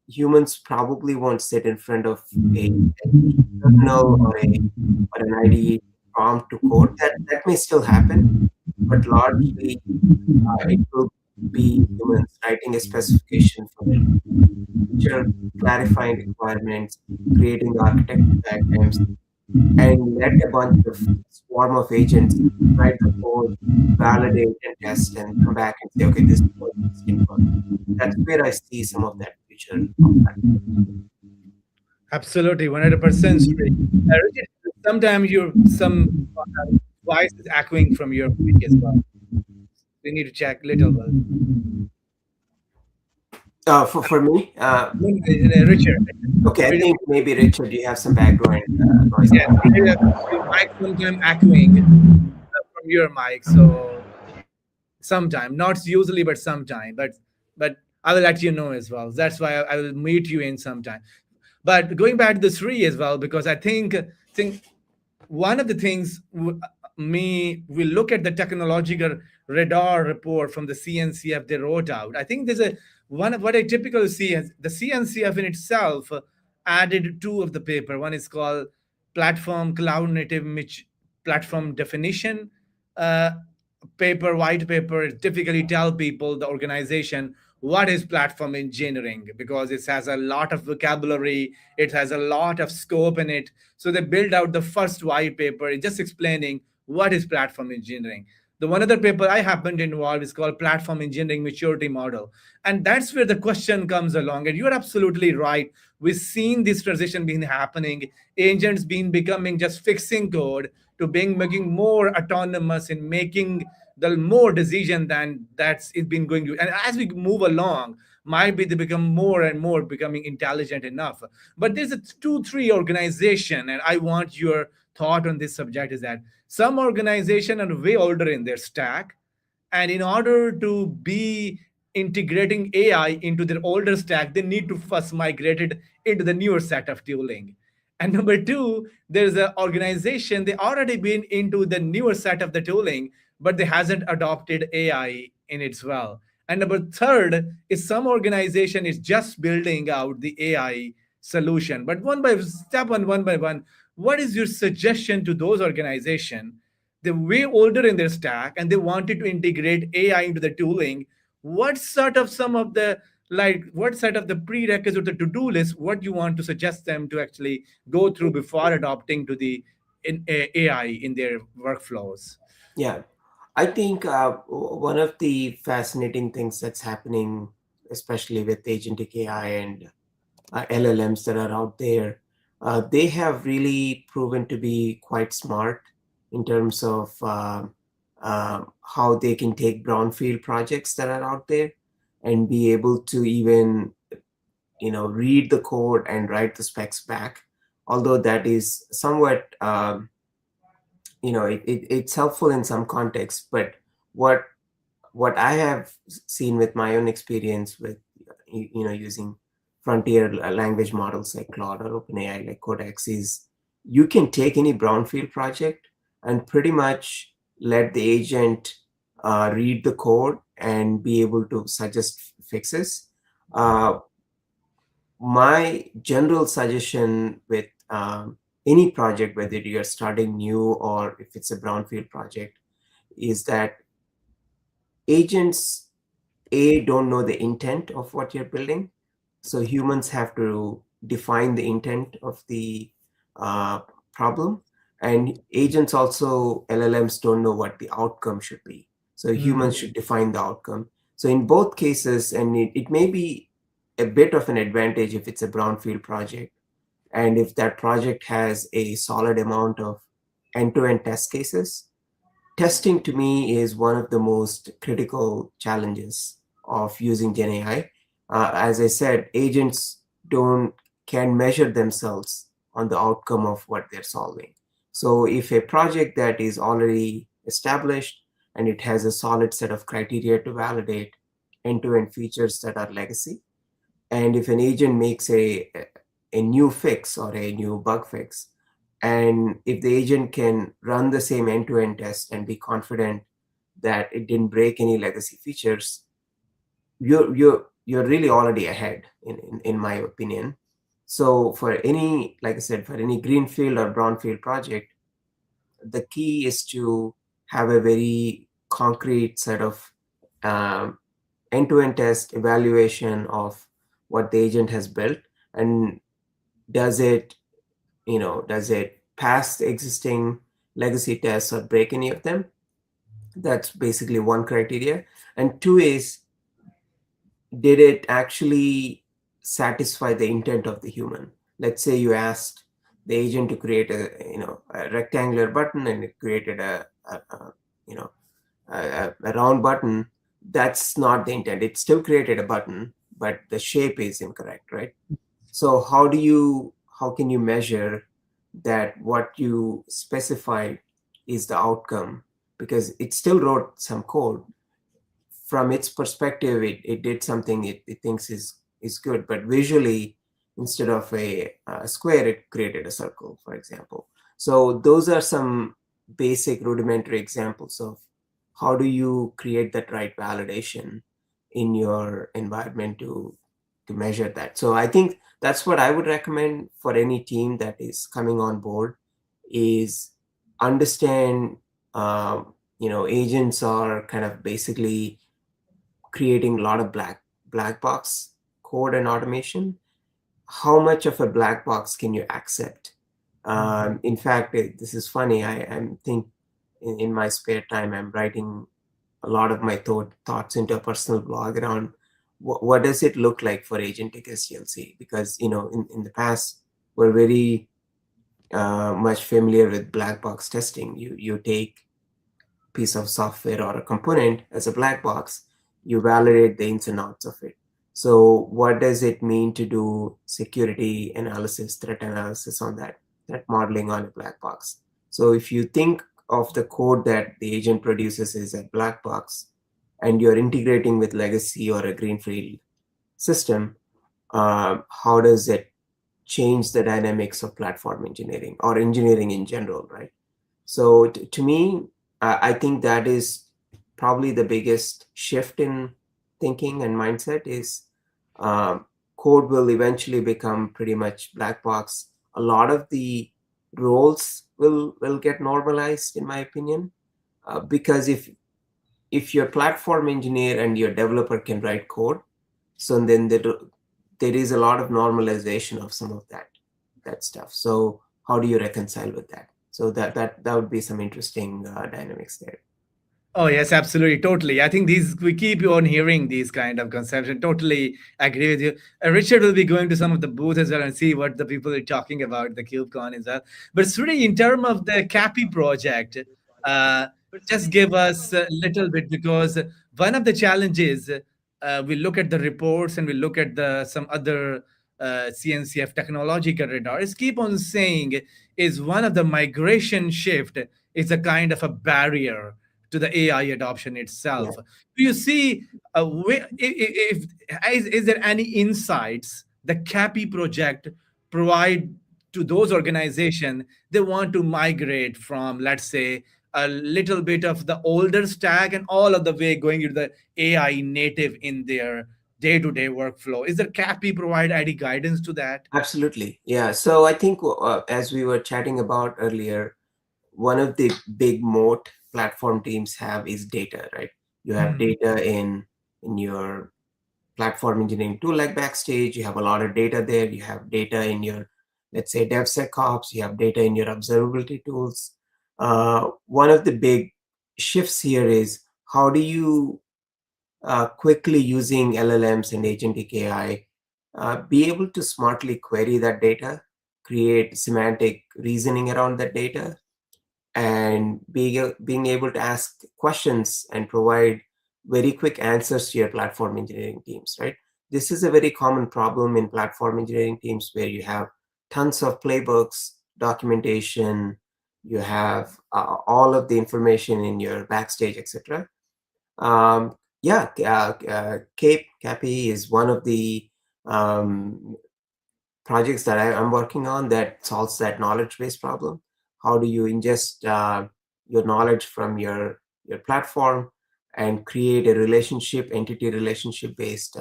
humans probably won't sit in front of a terminal or an IDE prompt to code. That may still happen, but largely it will be humans writing a specification for it, feature clarifying requirements, creating architecture diagrams, and let a bunch of swarm of agents write the code, validate and test, and come back and say, okay, this is what it's in for. That's where I see some of that future of that. Absolutely, 100% straight. Richard, sometimes some voice is echoing from your mic as well. We need to check little bit. For me, Richard. okay, I think maybe Richard, you have some background noise. Yeah, your mic sometimes echoing from your mic, so sometime, not usually, but sometime. But I will let you know as well. That's why I will meet you in sometime. But going back to the three as well, because I think one of the things we look at the technological radar report from the CNCF they wrote out. I think there's a one of what I typically see as the CNCF in itself added two of the paper. One is called platform cloud native platform definition uh, paper, white paper. It typically tell people, the organization, what is platform engineering, because it has a lot of vocabulary, it has a lot of scope in it. So they build out the first white paper just explaining what is platform engineering. The one other paper I happen to involve is called platform engineering maturity model, and that's where the question comes along. And you're absolutely right, we've seen this transition being happening, agents being becoming just fixing code to being making more autonomous in making the more decision than that's it been going to. And as we move along, might be they become more and more becoming intelligent enough. But there's a 2 3 organization, and I want your thought on this subject, is that some organization are way older in their stack, and in order to be integrating AI into their older stack, they need to first migrate it into the newer set of tooling. And number two, there's an organization, they already been into the newer set of the tooling, but they hasn't adopted AI in its well. And number third is some organization is just building out the AI solution. But one by one, what is your suggestion to those organizations? They're way older in their stack and they wanted to integrate AI into the tooling. What sort of some of the what sort of the prerequisites or the to-do list, what you want to suggest them to actually go through before adopting to the AI in their workflows? Yeah, I think one of the fascinating things that's happening, especially with agentic AI and LLMs that are out there, they have really proven to be quite smart in terms of how they can take brownfield projects that are out there and be able to even read the code and write the specs back. Although that is somewhat it's helpful in some contexts, but what I have seen with my own experience with using frontier language models like Claude or OpenAI like Codex is you can take any brownfield project and pretty much let the agent read the code and be able to suggest fixes. My general suggestion with any project, whether you're starting new or if it's a brownfield project, is that agents don't know the intent of what you're building, so humans have to define the intent of the problem, and agents also, LLMs, don't know what the outcome should be, so humans should define the outcome. So in both cases, and it may be a bit of an advantage if it's a brownfield project, and if that project has a solid amount of end-to-end test cases. Testing to me is one of the most critical challenges of using GenAI. As I said, agents can measure themselves on the outcome of what they're solving. So if a project that is already established and it has a solid set of criteria to validate end-to-end features that are legacy, and if an agent makes a new fix or a new bug fix, and if the agent can run the same end-to-end test and be confident that it didn't break any legacy features, you're really already ahead in my opinion. So for any, like I said, for any greenfield or brownfield project, the key is to have a very concrete set of um, end-to-end test evaluation of what the agent has built, and does it does it pass the existing legacy tests or break any of them. That's basically one criteria. And two is, did it actually satisfy the intent of the human? Let's say you asked the agent to create a rectangular button, and it created you know a round button. That's not the intent. It still created a button, but the shape is incorrect, right? So how can you measure that what you specified is the outcome? Because it still wrote some code. From its perspective, it did something it thinks is good, but visually, instead of a square, it created a circle, for example. So those are some basic rudimentary examples of how do you create that right validation in your environment to measure that. So I think that's what I would recommend for any team that is coming on board, is understand agents are kind of basically creating a lot of black box code and automation. How much of a black box can you accept? In fact, this is funny. I think in my spare time, I'm writing a lot of my thoughts into a personal blog around what does it look like for agentic SDLC? Because in the past, we're very much familiar with black box testing. You take piece of software or a component as a black box, you validate the ins and outs of it. So what does it mean to do security analysis, threat analysis on that modeling on a black box? So if you think of the code that the agent produces as a black box, and you're integrating with legacy or a greenfield system, how does it change the dynamics of platform engineering or engineering in general, right? So to me, I think that is probably the biggest shift in thinking and mindset is code will eventually become pretty much black box. A lot of the roles will get normalized, in my opinion, because if your platform engineer and your developer can write code, so then there is a lot of normalization of some of that stuff. So how do you reconcile with that? So that would be some interesting dynamics there. Oh yes, absolutely, totally. I think these we keep on hearing these kind of concepts, and totally agree with you. Richard will be going to some of the booths as well and see what the people are talking about the KubeCon as well. But Sri, in terms of the Cappy project, uh, just give us a little bit, because one of the challenges, we look at the reports and we look at the some other CNCF technological radar is keep on saying is one of the migration shift is a kind of a barrier to the AI adoption Yeah. itself. Do you see if is there any insights the CAPI project provide to those organizations they want to migrate from, let's say, a little bit of the older stack and all of the way going into the AI native in their day-to-day workflow? Is there CAPI provide any guidance to that? Absolutely. Yeah. So I think as we were chatting about earlier, one of the big moat platform teams have is data, right? You have data in your platform engineering tool like Backstage. You have a lot of data there. You have data in your, let's say, DevSecOps. You have data in your observability tools. One of the big shifts here is how do you quickly, using LLMs and agentic AI, be able to smartly query that data, create semantic reasoning around that data, and being able to ask questions and provide very quick answers to your platform engineering teams, right? This is a very common problem in platform engineering teams where you have tons of playbooks, documentation, you have all of the information in your Backstage, etc. Yeah, CAPI is one of the projects that I'm working on that solves that knowledge base problem. How do you ingest your knowledge from your your platform and create a relationship, entity relationship based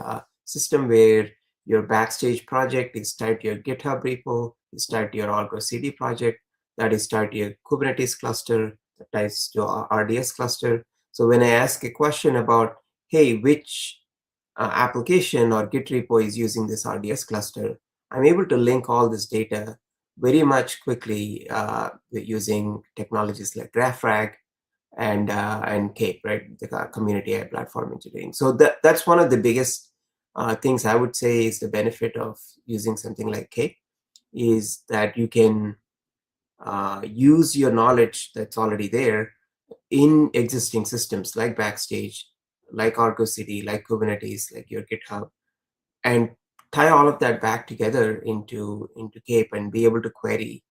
system where your Backstage project is tied to your GitHub repo, is tied to your Argo CD project, that is tied to your Kubernetes cluster, that ties to our RDS cluster. So when I ask a question about, hey, which application or Git repo is using this RDS cluster, I'm able to link all this data very much quickly using technologies like GraphRag and Cape, right? The community AI platform engineering. So that's one of the biggest things I would say is the benefit of using something like Cape, is that you can use your knowledge that's already there in existing systems like Backstage, like Argo CD, like Kubernetes, like your GitHub, and tie all of that back together into Cape and be able to query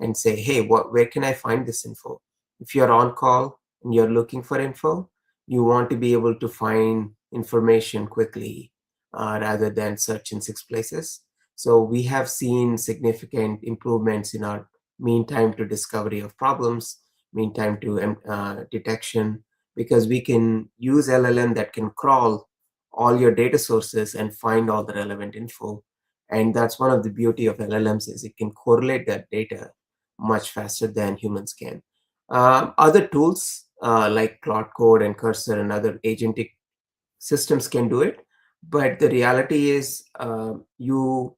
and say, hey, where can I find this info? If you're on call and you're looking for info, you want to be able to find information quickly rather than search in 6 places. So we have seen significant improvements in our mean time to discovery of problems, mean time to detection, because we can use LLM that can crawl all your data sources and find all the relevant info. And that's one of the beauty of LLMs, is it can correlate that data much faster than humans can. Other tools like Claude Code and Cursor and other agentic systems can do it, but the reality is you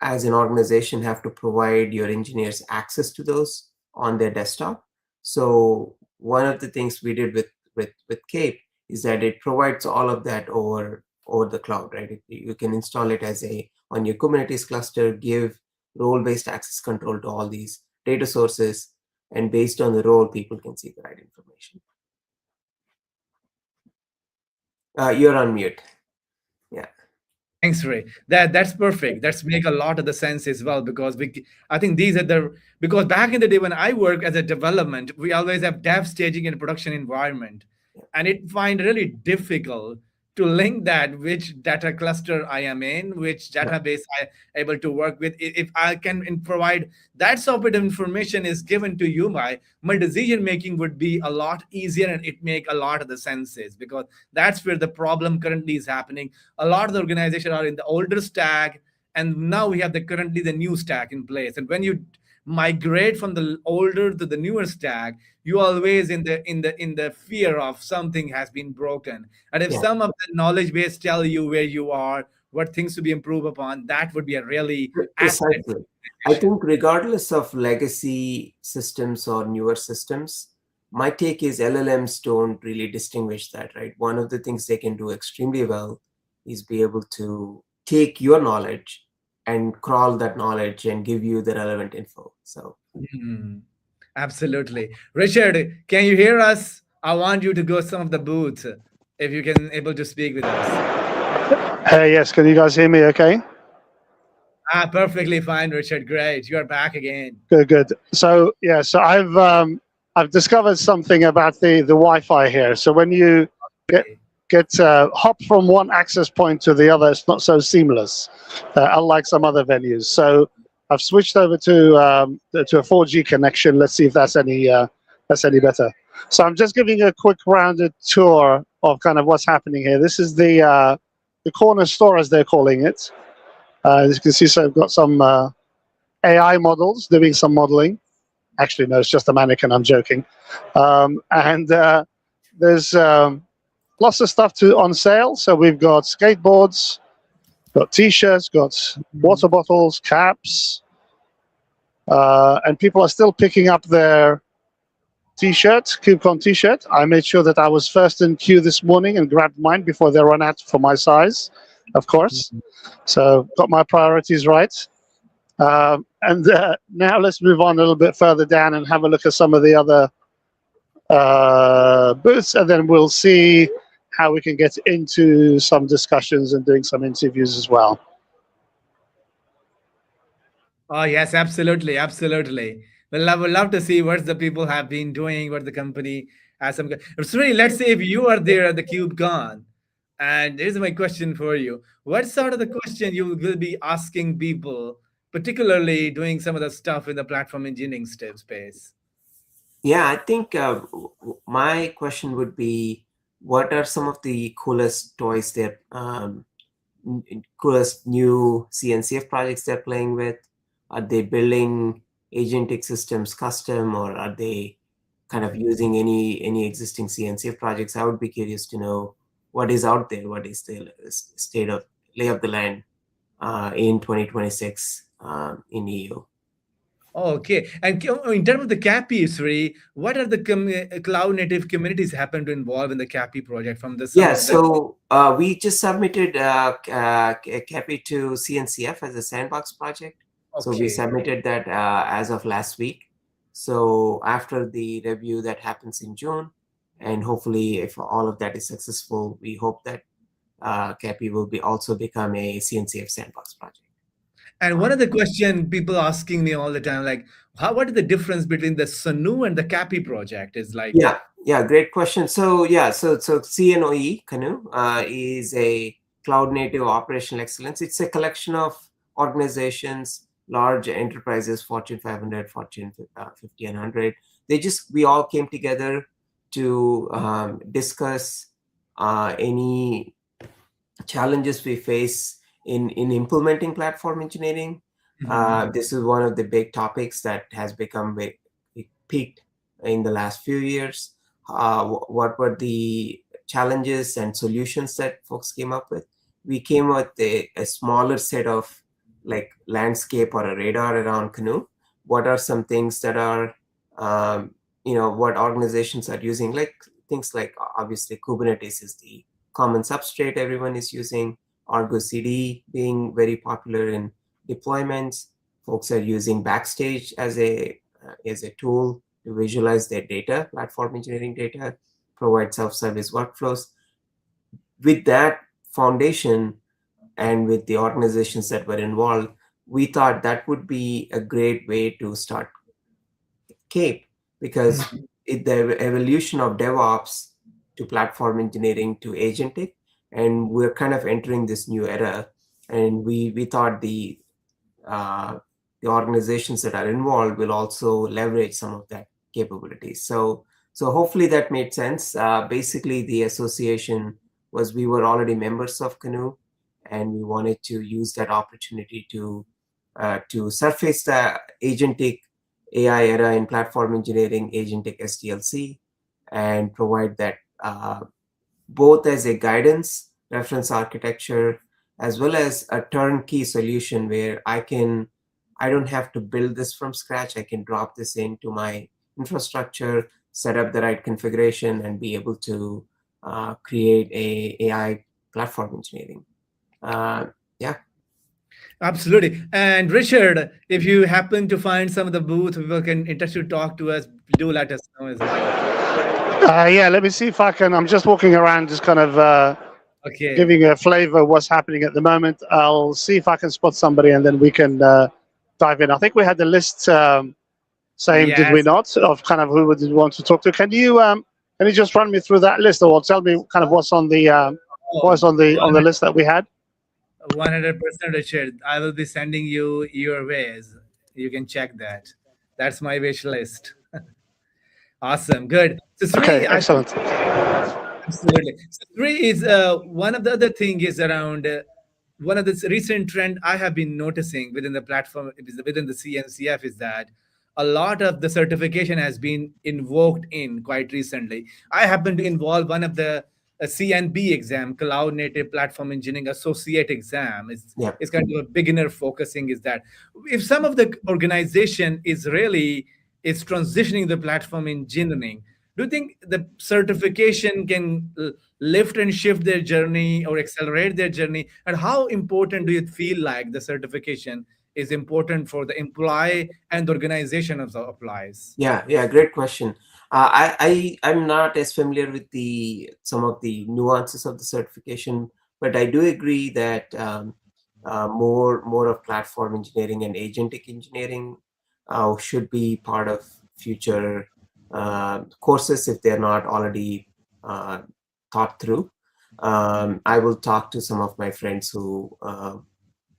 as an organization have to provide your engineers access to those on their desktop. So one of the things we did with Cape is that it provides all of that over the cloud, right? You can install it as on your Kubernetes cluster, give role-based access control to all these data sources, and based on the role, people can see the right information. You're on mute. Yeah. Thanks, Ray. That's perfect. That's make a lot of the sense as well, because I think these are the, because back in the day when I worked as a development, we always have dev staging in production environment, and it find really difficult to link that which data cluster I am in, which database I able to work with. If I can provide that sort of information is given to you, my decision making would be a lot easier, and it make a lot of the senses, because that's where the problem currently is happening. A lot of the organizations are in the older stack, and now we have currently the new stack in place. And when you migrate from the older to the newer stack, you always in the fear of something has been broken. And if some of the knowledge base tell you where you are, what things to be improved upon, that would be a really asset. Precisely. I think regardless of legacy systems or newer systems, my take is LLMs don't really distinguish that, right? One of the things they can do extremely well is be able to take your knowledge and crawl that knowledge and give you the relevant info. So Absolutely. Richard, can you hear us? I want you to go some of the booths if you can able to speak with us. Hey, yes, can you guys hear me okay? Perfectly fine, Richard. Great. You are back again. Good. So yeah, so I've discovered something about the Wi-Fi here. So when you get hop from one access point to the other, it's not so seamless, unlike some other venues. So I've switched over to a 4G connection. Let's see if that's any better. So I'm just giving a quick rounded tour of kind of what's happening here. This is the corner store, as they're calling it. As you can see, so I've got some AI models doing some modeling. Actually, no, it's just a mannequin. I'm joking. And there's lots of stuff on sale. So we've got skateboards, got T-shirts, got water bottles, caps, and people are still picking up their T-shirt, KubeCon T-shirt. I made sure that I was first in queue this morning and grabbed mine before they run out for my size, of course. So got my priorities right. And now let's move on a little bit further down and have a look at some of the other booths, and then we'll see how we can get into some discussions and doing some interviews as well. Oh yes, absolutely, absolutely. Well, I would love to see what the people have been doing, what the company has some. So really, let's say if you are there at the KubeCon, and here's my question for you: what sort of the question you will be asking people, particularly doing some of the stuff in the platform engineering space? Yeah, I think my question would be, what are some of the coolest toys that coolest new CNCF projects they're playing with? Are they building agentic systems custom, or are they kind of using any existing CNCF projects? I would be curious to know what is out there, what is the state of lay of the land in 2026 in EU. Okay. And in terms of the CAPI, Sri, what are the cloud native communities happen to involve in the CAPI project from the some Yeah, of the so we just submitted CAPI to CNCF as a sandbox project. So we okay. submitted that as of last week. So after the review that happens in June, and hopefully if all of that is successful, we hope that CAPI will be also become a CNCF sandbox project. And one of the question people asking me all the time, like, what is the difference between the Sanu and the CAPI project? Is like, Yeah, great question. So yeah, so CNOE Canoe is a cloud native operational excellence. It's a collection of organizations, large enterprises, Fortune 500, Fortune 50 and 100. We all came together to discuss any challenges we face in implementing platform engineering. mhm. This is one of the big topics that has become peaked in the last few years. What were the challenges and solutions that folks came up with? We came up with a smaller set of like landscape or a radar around Canoe. What are some things that are, what organizations are using? Like things like obviously Kubernetes is the common substrate everyone is using. Argo CD being very popular in deployments. Folks are using Backstage as a tool to visualize their data, platform engineering data, provide self-service workflows. With that foundation and with the organizations that were involved, we thought that would be a great way to start CAPE, because Mhm. the evolution of DevOps to platform engineering to agentic, and we're kind of entering this new era. And we thought uh, the organizations that are involved will also leverage some of that capabilities. So hopefully that made sense. Basically, the association was we were already members of Canoe, and we wanted to use that opportunity to surface the agentic AI era in platform engineering, agentic SDLC, and provide that both as a guidance, reference architecture, as well as a turnkey solution where I don't have to build this from scratch. I can drop this into my infrastructure, set up the right configuration, and be able to create a AI platform engineering. Yeah. Absolutely. And Richard, if you happen to find some of the booth people can interested to talk to us, do let us know as well. Yeah, let me see if I can. I'm just walking around, just kind of Okay. giving a flavor of what's happening at the moment. I'll see if I can spot somebody, and then we can dive in. I think we had the list same, did we Yes. not, of kind of who would you want to talk to? Can you just run me through that list, or tell me kind of what's Oh, on the list that we had? 100% Richard. I will be sending you your ways. You can check that. That's my wish list. Awesome. Good. So Okay, Sri, excellent. absolutely. So three is one of the other thing is around one of the recent trend I have been noticing within the platform within the CNCF is that a lot of the certification has been invoked in quite recently. I happen to involve one of the CNB exam, Cloud Native Platform Engineering Associate exam. Yeah. Is kind of a beginner focusing is that if some of the organization is really is transitioning the platform engineering, do you think the certification can lift and shift their journey or accelerate their journey? And how important do you feel like the certification is important for the employee and the organization of the employees? Yeah, great question. I'm not as familiar with the some of the nuances of the certification, but I do agree that more of platform engineering and agentic engineering should be part of future courses if they're not already uh, thought through. I will talk to some of my friends who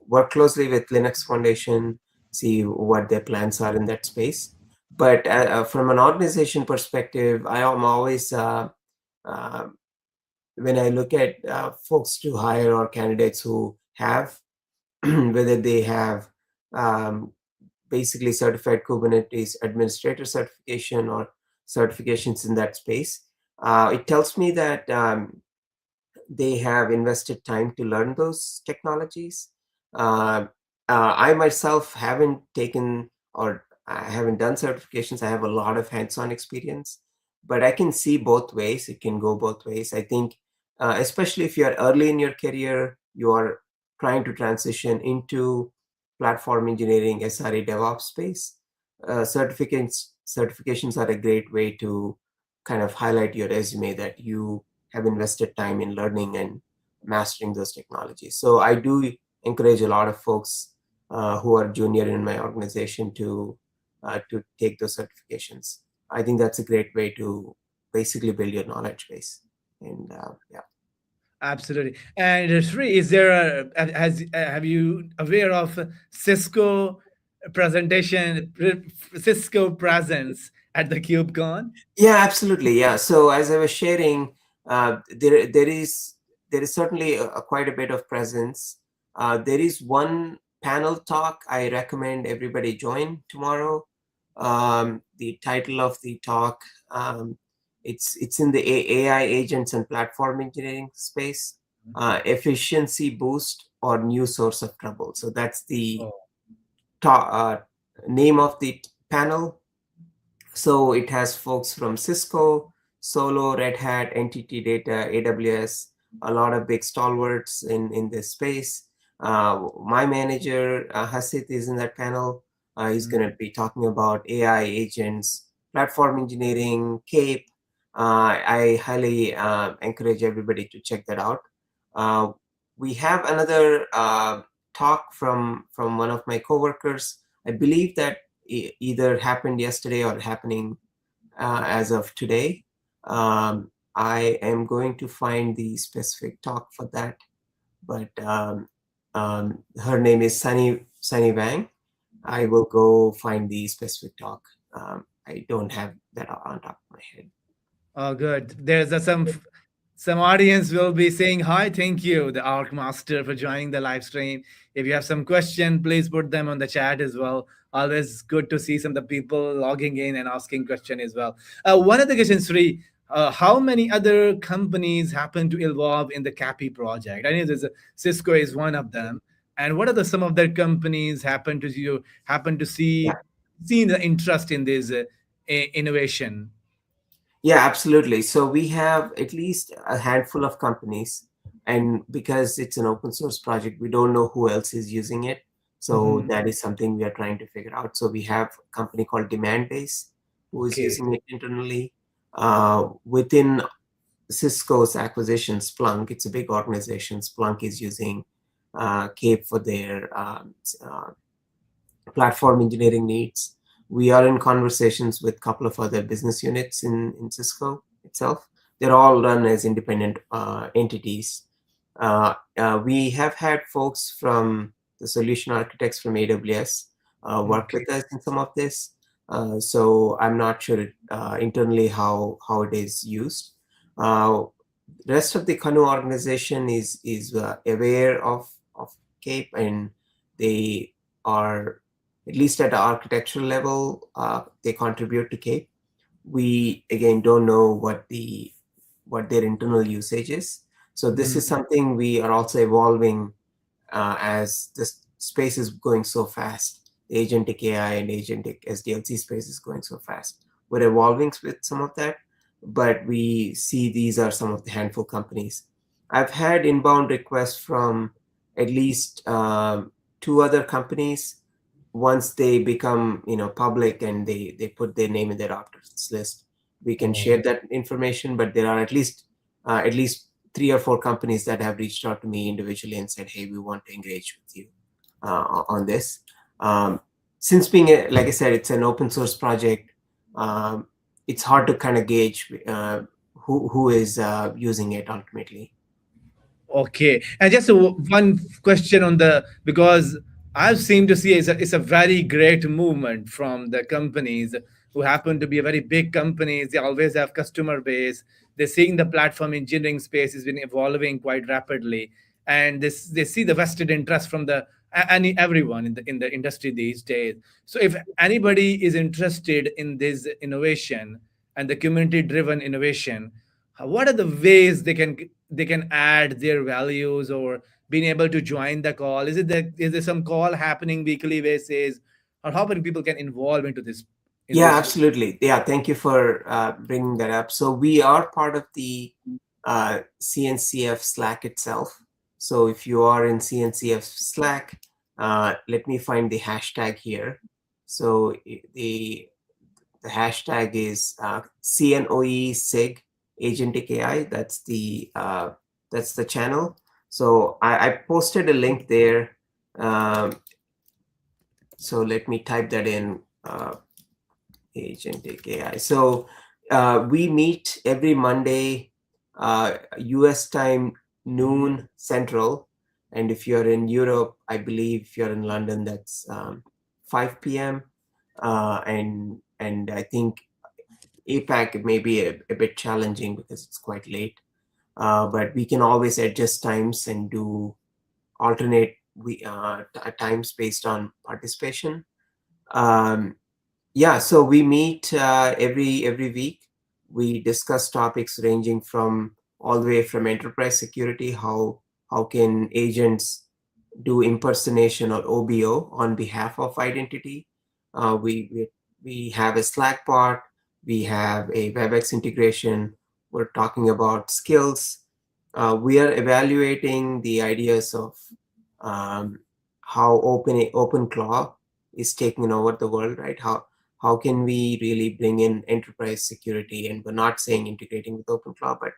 work closely with Linux Foundation, see what their plans are in that space. But from an organization perspective, I am always uh, when I look at folks to hire or candidates who have whether they have um, basically certified Kubernetes administrator certification or certifications in that space, it tells me that they have invested time to learn those technologies. Uh, I myself haven't taken or I haven't done certifications. I have a lot of hands-on experience, but I can see both ways. It can go both ways. I think, especially if you are early in your career, you are trying to transition into platform engineering, SRE, DevOps space. Certifications are a great way to kind of highlight your resume that you have invested time in learning and mastering those technologies. So I do encourage a lot of folks who are junior in my organization to take those certifications. I think that's a great way to basically build your knowledge base. And yeah. Absolutely. And Sri, is there has have you aware of Cisco presentation, Cisco presence at the KubeCon? Yeah, absolutely. Yeah. So as I was sharing, there is certainly quite a bit of presence. There is one panel talk I recommend everybody join tomorrow. The title of the talk, um, it's in the AI agents and platform engineering space, efficiency boost or new source of trouble. So that's the Oh, name of the panel. So it has folks from Cisco, Solo, Red Hat, NTT Data, AWS, a lot of big stalwarts in this space. My manager, Hasit, is in that panel. He's going to be talking about AI agents, platform engineering, CAPE. I highly encourage everybody to check that out. Uh, we have another talk from one of my coworkers. I believe that either happened yesterday or happening as of today. I am going to find the specific talk for that, but her name is Sunny Wang. I will go find the specific talk. I don't have that on top of my head. oh, good. There's some audience will be saying hi. Thank you, the Arc Master, for joining the live stream. If you have some question, please put them on the chat as well. Always good to see some of the people logging in and asking question as well. One of the questions, Sri, how many other companies happen to evolve in the CAPI project? I know Cisco is one of them. And what are the some of their companies happen to Yeah. see the interest in this innovation? Yeah, absolutely. So we have at least a handful of companies, and because it's an open source project, we don't know who else is using it. So Mhm. that is something we are trying to figure out. So we have a company called Demandbase who is Okay. using it internally. Within Cisco's acquisition, Splunk, it's a big organization. Splunk is using Cape for their platform engineering needs. We are in conversations with a couple of other business units in Cisco itself. They're all run as independent entities. We have had folks from the solution architects from AWS work Okay. with us in some of this. So I'm not sure internally how it is used. Rest of the Kanu organization is aware of Cape, and they are, at least at the architectural level, they contribute to Cape. We again don't know what their internal usage is. So this is Mhm. something we are also evolving as this space is going so fast. The agentic AI and agentic SDLC space is going so fast. We're evolving with some of that, but we see these are some of the handful companies. I've had inbound requests from at least two other companies. Once they become public and they put their name in their options list, we can Oh. share that information. But there are at least 3 or 4 companies that have reached out to me individually and said, hey, we want to engage with you on this. Since being like I said, it's an open source project, um, it's hard to kind of gauge who is using it ultimately. Okay, and just one question on the, because I've seemed to see it's a very great movement from the companies who happen to be a very big companies. They always have customer base. They're seeing the platform engineering space has been evolving quite rapidly, and this they see the vested interest from the any everyone in the industry these days. So if anybody is interested in this innovation and the community driven innovation, what are the ways they can add their values or being able to join the call? Is it that is there some call happening weekly basis, or how many people can involve into this Yeah, innovation? absolutely. Yeah, thank you for bringing that up. So we are part of the CNCF Slack itself. So if you are in CNCF Slack, let me find the hashtag here. So the hashtag is CNOE SIG Agentic AI. That's the channel. So I posted a link there. Um, so let me type that in. Agentic AI. So we meet every Monday, US time, noon Central. And if you're in Europe, I believe if you're in London, that's 5 p.m. And I think APAC may be a bit challenging because it's quite late. But we can always adjust times and do alternate times based on participation. Um, yeah, so we meet every week. We discuss topics ranging from all the way from enterprise security, how can agents do impersonation or OBO on behalf of identity. We have a Slack bot, we have a WebEx integration. We're talking about skills. We are evaluating the ideas of um, how OpenClaw is taking over the world, right? How can we really bring in enterprise security? And we're not saying integrating with OpenClaw, but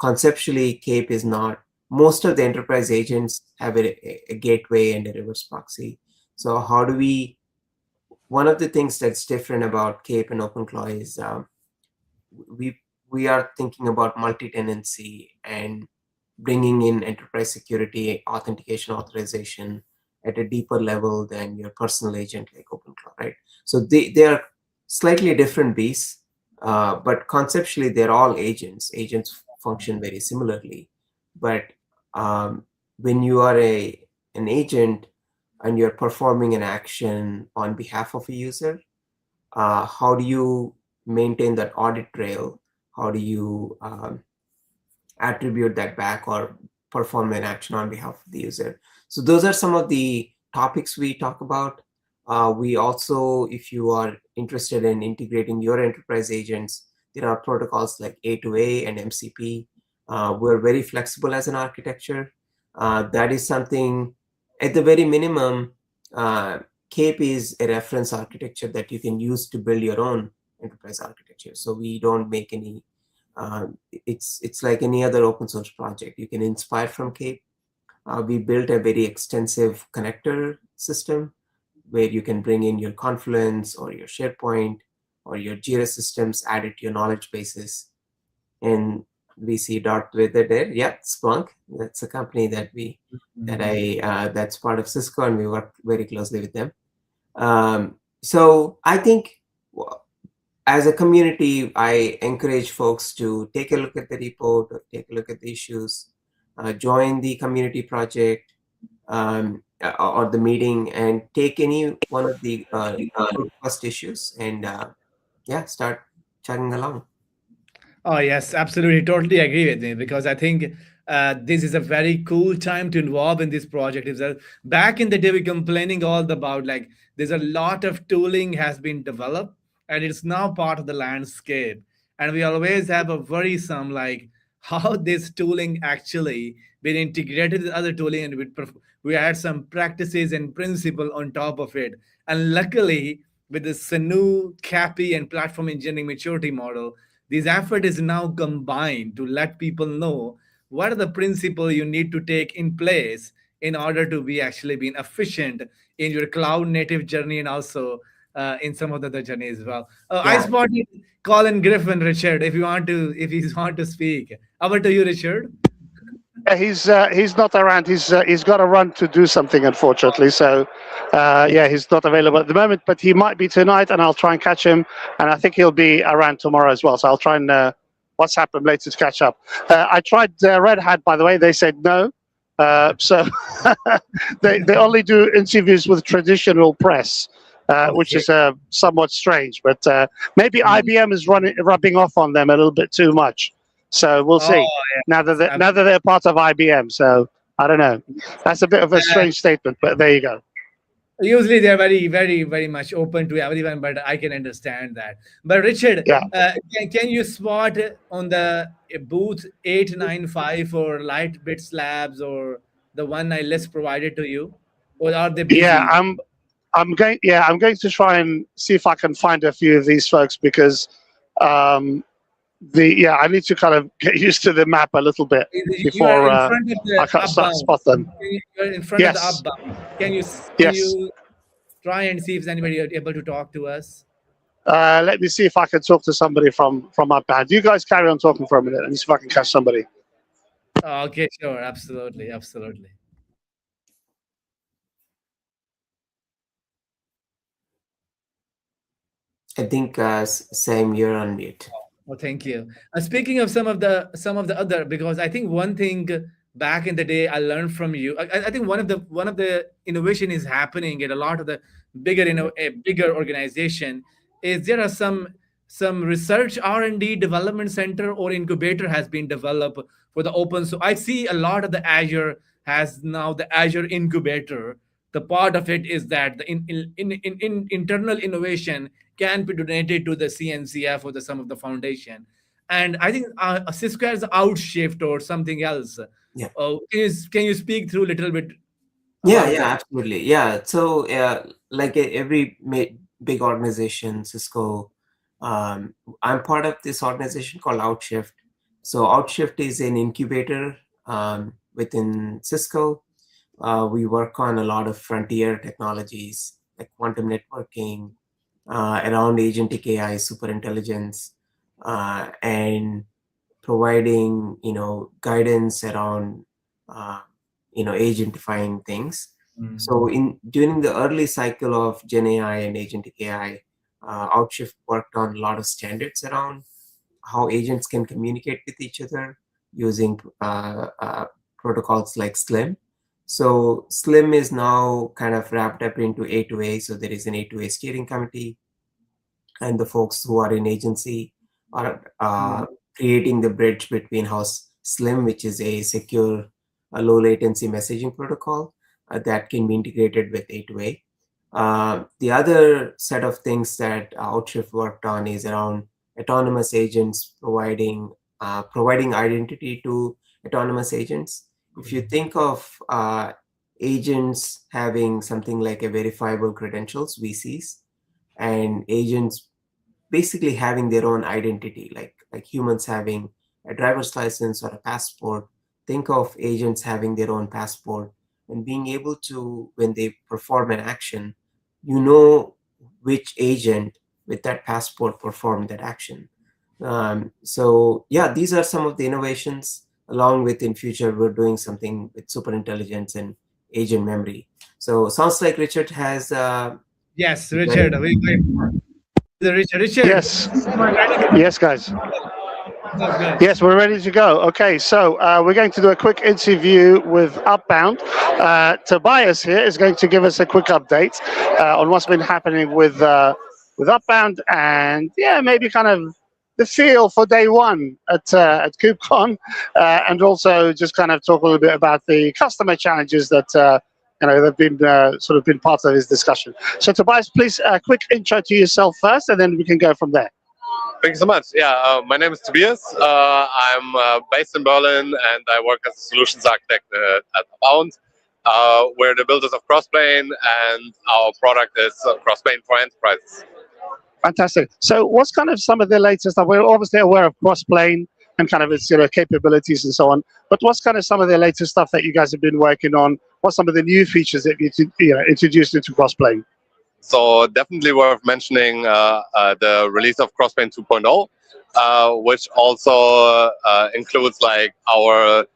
conceptually, CAPE is not. Most of the enterprise agents have a gateway and a reverse proxy. So how do we? One of the things that's different about CAPE and OpenClaw is we we are thinking about multi-tenancy and bringing in enterprise security, authentication, authorization at a deeper level than your personal agent like OpenClaw, right? So they are slightly different beasts, but conceptually they're all agents. Agents function very similarly, but um, when you are an agent and you're performing an action on behalf of a user, how do you maintain that audit trail? How do you attribute that back or perform an action on behalf of the user? So those are some of the topics we talk about. We also, if you are interested in integrating your enterprise agents, there are protocols like A2A and MCP. We're very flexible as an architecture. That is something, at the very minimum, CAPE is a reference architecture that you can use to build your own enterprise architecture. So we don't make any it's like any other open source project. You can inspire from CAPE. We built a very extensive connector system where you can bring in your Confluence or your SharePoint or your Jira systems, add it to your knowledge bases. And we see Dart with it there. Yeah, Splunk. That's a company that that's part of Cisco, and we work very closely with them. So I think as a community, I encourage folks to take a look at the report, or take a look at the issues, join the community project or the meeting, and take any one of the first issues and start chugging along. Oh, yes, absolutely. Totally agree with me because I think this is a very cool time to involve in this project. Is that back in the day, we complaining all about like there's a lot of tooling has been developed and it's now part of the landscape. And we always have a worrisome like how this tooling actually been integrated with other tooling and we had some practices and principle on top of it. And luckily, with the SANU, CAPI, and platform engineering maturity model, this effort is now combined to let people know what are the principles you need to take in place in order to be actually being efficient in your cloud native journey and also in some of the other journey as well. I Yeah, spotted Colin Griffin, Richard. If you want to, if you want to speak, over to you, Richard. He's not around. He's got to run to do something, unfortunately. So, yeah, he's not available at the moment. But he might be tonight, and I'll try and catch him. And I think he'll be around tomorrow as well. So I'll try and WhatsApp him later to catch up. I tried Red Hat, by the way. They said no. So they only do interviews with traditional press, which is somewhat strange. But maybe IBM is rubbing off on them a little bit too much. So we'll see. Yeah. Now that they're part of IBM, so I don't know. That's a bit of a strange statement, but there you go. Usually they're very, very, very much open to everyone, but I can understand that. But Richard, Yeah. can you spot on the booth 895 for Lightbits Labs or the one I list provided to you, or are they busy? Yeah, I'm going. Yeah, I'm going to try and see if I can find a few of these folks because I need to kind of get used to the map a little bit You are before in front of I the can start upbound. spot them. You're in front of the Yes. upbound. Can Yes. you try and see if anybody is able to talk to us? Let me see if I can talk to somebody from my band. You guys carry on talking for a minute. Let me see if I can catch somebody. Okay, sure, absolutely, absolutely. I think Sam, you're on mute. Well, thank you. Speaking of some of the other, because I think one thing back in the day I learned from you. I think one of the innovation is happening at a lot of the bigger organization is there are some research R&D development center or incubator has been developed for the open. So I see a lot of the Azure has now the Azure incubator. The part of it is that the in internal innovation can be donated to the CNCF or some of the foundation. And I think Cisco has Outshift or something else. Yeah. Can you speak through a little bit Yeah, about that? absolutely. Yeah. So, like every big organization, Cisco, I'm part of this organization called Outshift. So, Outshift is an incubator within Cisco. We work on a lot of frontier technologies like quantum networking, around agentic AI, superintelligence, and providing guidance around agentifying things. So during the early cycle of GenAI and agentic AI, Outshift worked on a lot of standards around how agents can communicate with each other using protocols like SLIM. So SLIM is now kind of wrapped up into A2A. So there is an A2A steering committee, and the folks who are in agency are creating the bridge between how SLIM, which is a secure, low latency messaging protocol that can be integrated with A2A. The other set of things that Outshift worked on is around autonomous agents providing identity to autonomous agents. If you think of agents having something like a verifiable credentials, VCs, and agents basically having their own identity, like humans having a driver's license or a passport. Think of agents having their own passport and being able to, when they perform an action, you know which agent with that passport performed that action. So yeah, these are some of the innovations. Along with, in future, we're doing something with superintelligence and agent memory. So sounds like Richard has. Yes, Richard. Richard. Yes. Yes, guys. Oh, good. Yes, we're ready to go. Okay, so we're going to do a quick interview with Upbound. Tobias here is going to give us a quick update on what's been happening with Upbound and maybe kind of the feel for day one at KubeCon, and also just kind of talk a little bit about the customer challenges that they've been sort of been part of his discussion. So Tobias, please a quick intro to yourself first, and then we can go from there. Thank you so much. Yeah, my name is Tobias. I'm based in Berlin, and I work as a solutions architect at Abound. We're the builders of Crossplane, and our product is Crossplane for enterprises. Fantastic. So what's kind of some of the latest stuff? We're obviously aware of Crossplane and kind of its capabilities and so on, but what's kind of some of the latest stuff that you guys have been working on? What's some of the new features that you introduced into Crossplane? So definitely worth mentioning the release of Crossplane 2.0, which also includes like our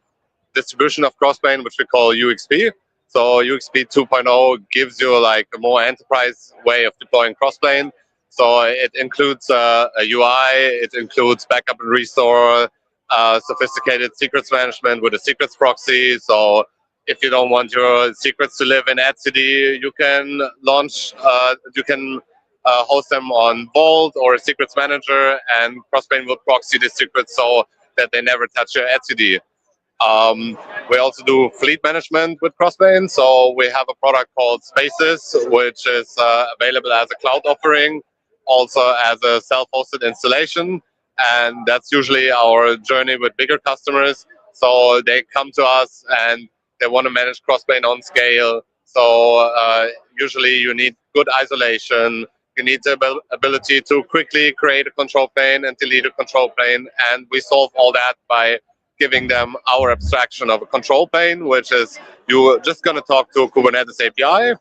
distribution of Crossplane, which we call UXP. So UXP 2.0 gives you like a more enterprise way of deploying Crossplane. So it includes a UI, it includes backup and restore, sophisticated secrets management with a secrets proxy. So if you don't want your secrets to live in etcd, you can host them on Vault or a secrets manager, and Crossplane will proxy the secrets so that they never touch your etcd. We also do fleet management with Crossplane. So we have a product called Spaces, which is available as a cloud offering, also as a self-hosted installation. And that's usually our journey with bigger customers. So they come to us and they want to manage Crossplane on scale. So usually you need good isolation. You need the ability to quickly create a control plane and delete a control plane. And we solve all that by giving them our abstraction of a control plane, which is you're just going to talk to a Kubernetes API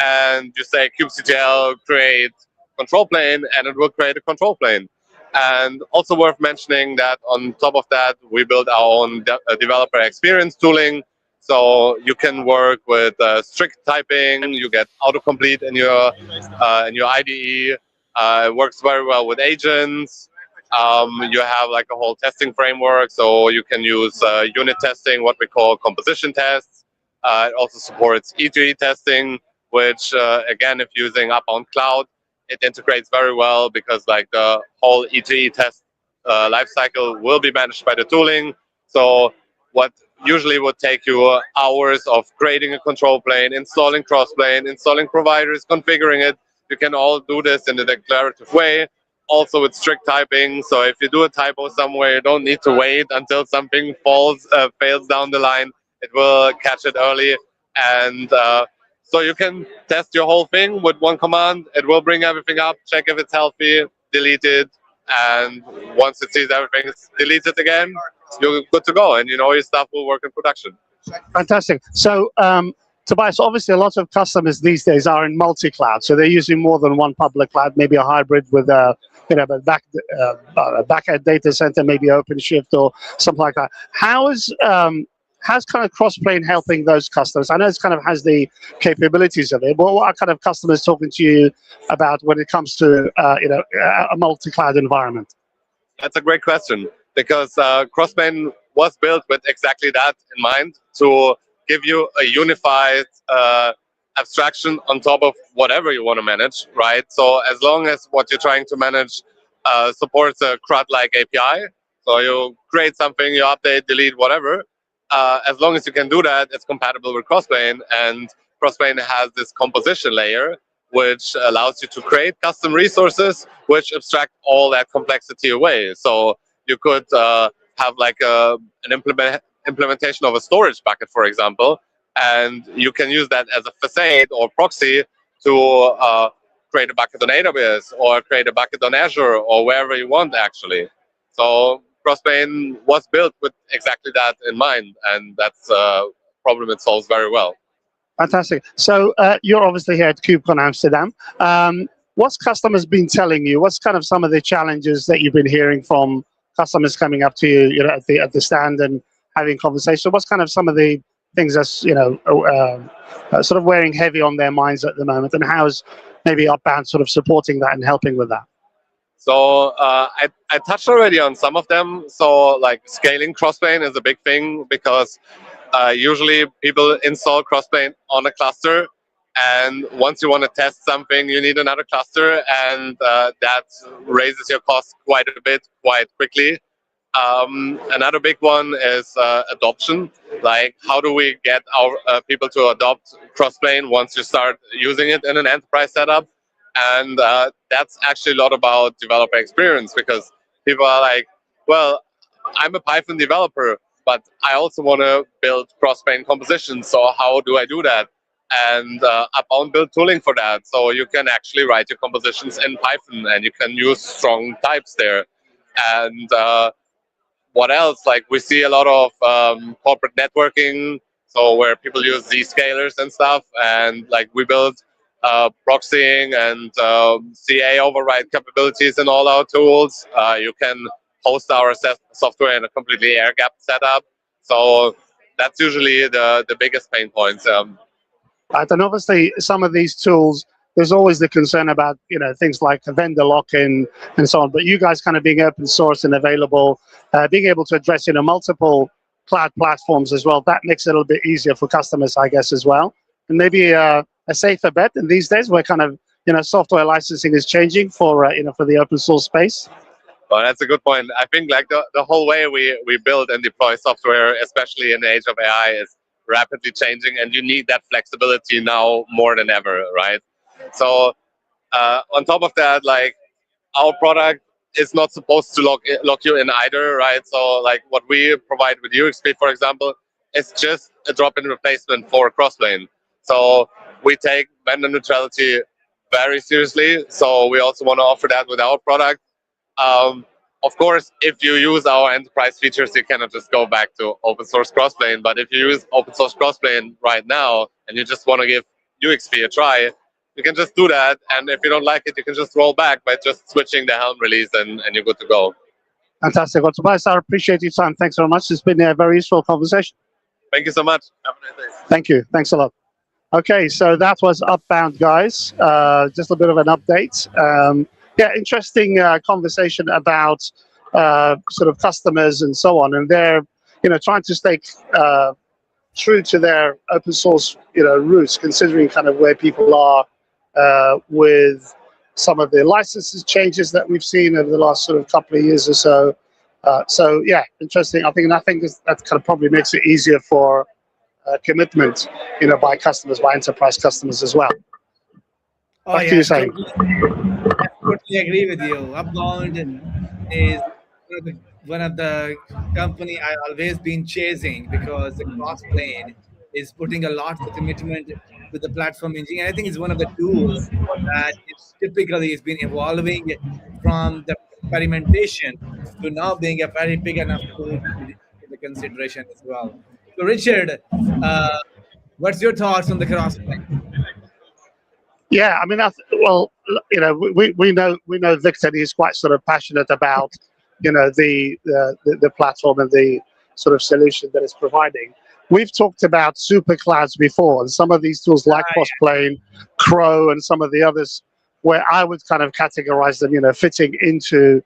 and you say kubectl create control plane, and it will create a control plane. And also worth mentioning that on top of that, we build our own developer experience tooling. So you can work with strict typing. You get autocomplete in your IDE. It works very well with agents. You have like a whole testing framework, so you can use unit testing, what we call composition tests. It also supports E2E testing, which again, if using Upbound Cloud, it integrates very well because like the whole E2E test lifecycle will be managed by the tooling. So what usually would take you hours of creating a control plane, installing Crossplane, installing providers, configuring it, you can all do this in a declarative way. Also with strict typing, so if you do a typo somewhere, you don't need to wait until something fails down the line. It will catch it early, and so you can test your whole thing with one command. It will bring everything up, check if it's healthy, delete it, and once it sees everything, delete it again. You're good to go, and you know your stuff will work in production. Fantastic. So, Tobias, obviously a lot of customers these days are in multi-cloud, so they're using more than one public cloud, maybe a hybrid with a back-end data center, maybe OpenShift or something like that. How's kind of Crossplane helping those customers? I know it kind of has the capabilities of it, but what are kind of customers talking to you about when it comes to a multi-cloud environment? That's a great question, because Crossplane was built with exactly that in mind, to give you a unified abstraction on top of whatever you want to manage, right? So as long as what you're trying to manage supports a CRUD-like API, so you create something, you update, delete, whatever, as long as you can do that, it's compatible with Crossplane. And Crossplane has this composition layer, which allows you to create custom resources, which abstract all that complexity away. So you could have like an implementation of a storage bucket, for example, and you can use that as a facade or proxy to create a bucket on AWS or create a bucket on Azure or wherever you want, actually. So Crossplane was built with exactly that in mind, and that's a problem it solves very well. Fantastic. So you're obviously here at KubeCon Amsterdam. What's customers been telling you? What's kind of some of the challenges that you've been hearing from customers coming up to you, at the stand and having conversation? What's kind of some of the things that's sort of wearing heavy on their minds at the moment, and how's maybe Upbound sort of supporting that and helping with that? So I touched already on some of them. So like scaling Crossplane is a big thing, because usually people install Crossplane on a cluster, and once you want to test something, you need another cluster, and that raises your cost quite a bit, quite quickly. Another big one is adoption. Like, how do we get our people to adopt Crossplane once you start using it in an enterprise setup? And that's actually a lot about developer experience, because people are like, well, I'm a Python developer, but I also want to build Crossplane compositions. So how do I do that? And Upbound built tooling for that. So you can actually write your compositions in Python, and you can use strong types there. And what else? Like, we see a lot of corporate networking, so where people use Zscalers and stuff, and like we build proxying and CA override capabilities in all our tools. You can host our software in a completely air-gapped setup. So that's usually the biggest pain points. Right? And obviously, some of these tools, there's always the concern about things like vendor lock-in and so on. But you guys kind of being open source and available, being able to address multiple cloud platforms as well, that makes it a little bit easier for customers, I guess, as well. And maybe a safer bet in these days, where kind of software licensing is changing for for the open source space. Well, that's a good point. I think like the whole way we build and deploy software, especially in the age of AI, is rapidly changing, and you need that flexibility now more than ever, right? So on top of that, like our product is not supposed to lock you in either, right? So like what we provide with UXP, for example, is just a drop-in replacement for Crossplane. So we take vendor neutrality very seriously. So we also want to offer that with our product. Of course, if you use our enterprise features, you cannot just go back to open source Crossplane. But if you use open source Crossplane right now and you just want to give UXP a try, you can just do that. And if you don't like it, you can just roll back by just switching the Helm release, and you're good to go. Fantastic. Well, Tobias, I appreciate your time. Thanks very much. It's been a very useful conversation. Thank you so much. Have a nice day. Thank you. Thanks a lot. Okay, so that was Upbound, guys. Just a bit of an update. Yeah, interesting conversation about sort of customers and so on, and they're trying to stay true to their open source roots, considering kind of where people are with some of the licenses changes that we've seen over the last sort of couple of years or so. So yeah, interesting. I think that kind of probably makes it easier for commitment, by customers, by enterprise customers as well. Oh Back to you, Sam. I totally agree with you. Upbound is one of the company I always been chasing, because the Crossplane is putting a lot of commitment to the platform engineering. I think it's one of the tools that is typically has been evolving from the experimentation to now being a very big enough tool to take into consideration as well. So Richard, uh, what's your thoughts on the Crossplane? Yeah, I mean, well, we know Victor. He's quite sort of passionate about the platform and the sort of solution that it's providing. We've talked about super clouds before, and some of these tools like Crossplane, Crow, and some of the others, where I would kind of categorize them, fitting into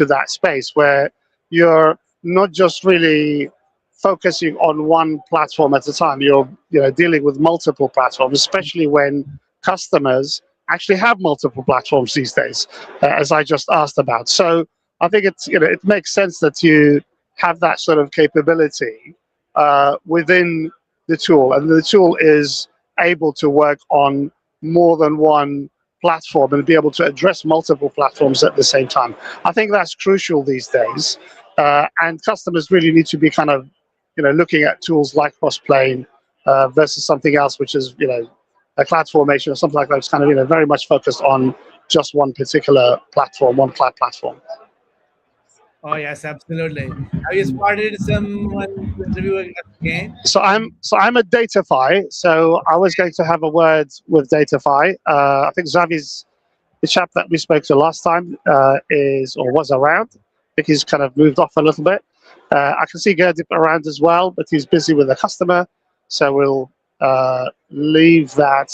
that space where you're not just really focusing on one platform at a time. You're dealing with multiple platforms, especially when customers actually have multiple platforms these days, as I just asked about. So I think it makes sense that you have that sort of capability within the tool, and the tool is able to work on more than one platform and be able to address multiple platforms at the same time. I think that's crucial these days, and customers really need to be kind of looking at tools like Crossplane versus something else, which is a cloud formation or something like that. It's kind of very much focused on just one particular platform, one cloud platform. Oh yes, absolutely. Have you spotted someone to interview again? So I'm at Datafy. So I was going to have a word with Datafy. I think Xavi's the chap that we spoke to last time was around. I think he's kind of moved off a little bit. I can see Gerdip around as well, but he's busy with a customer. So we'll leave that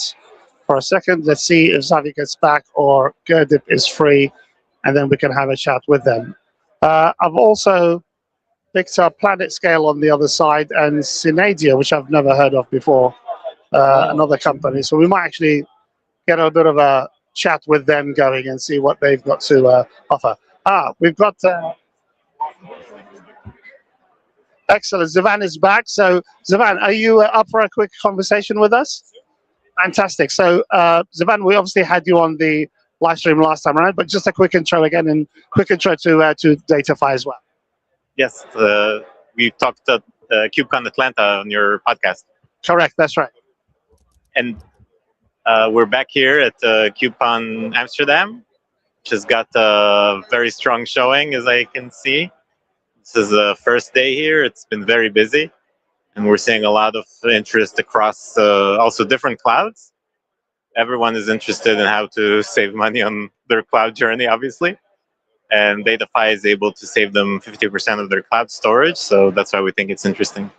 for a second. Let's see if Xavi gets back or Gerdip is free, and then we can have a chat with them. I've also picked up Planet Scale on the other side and Synadia, which I've never heard of before, another company. So we might actually get a bit of a chat with them going and see what they've got to offer. We've got excellent. Zevan is back. So Zevan, are you up for a quick conversation with us? Fantastic. So Zevan, we obviously had you on the live stream last time around, but just a quick intro again, and quick intro to Datafy as well. Yes, we talked at KubeCon Atlanta on your podcast. Correct, that's right. And we're back here at KubeCon Amsterdam, which has got a very strong showing, as I can see. This is the first day here. It's been very busy, and we're seeing a lot of interest across also different clouds. Everyone is interested in how to save money on their cloud journey, obviously. And Datafy is able to save them 50% of their cloud storage, so that's why we think it's interesting.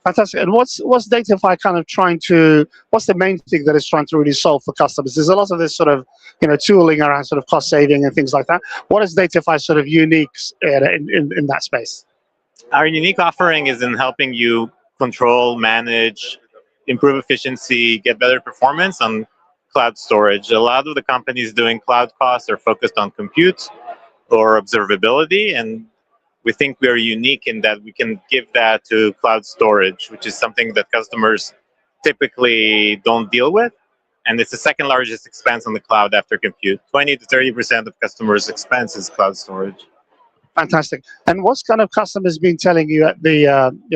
Fantastic. And what's Datify kind of trying to? What's the main thing that it's trying to really solve for customers? There's a lot of this sort of tooling around sort of cost saving and things like that. What is Datify sort of unique in that space? Our unique offering is in helping you control, manage, improve efficiency, get better performance on cloud storage. A lot of the companies doing cloud costs are focused on compute or observability, and we think we are unique in that we can give that to cloud storage, which is something that customers typically don't deal with. And it's the second largest expense on the cloud after compute. 20 to 30% of customers' expense is cloud storage. Fantastic. And what's kind of customers been telling you at the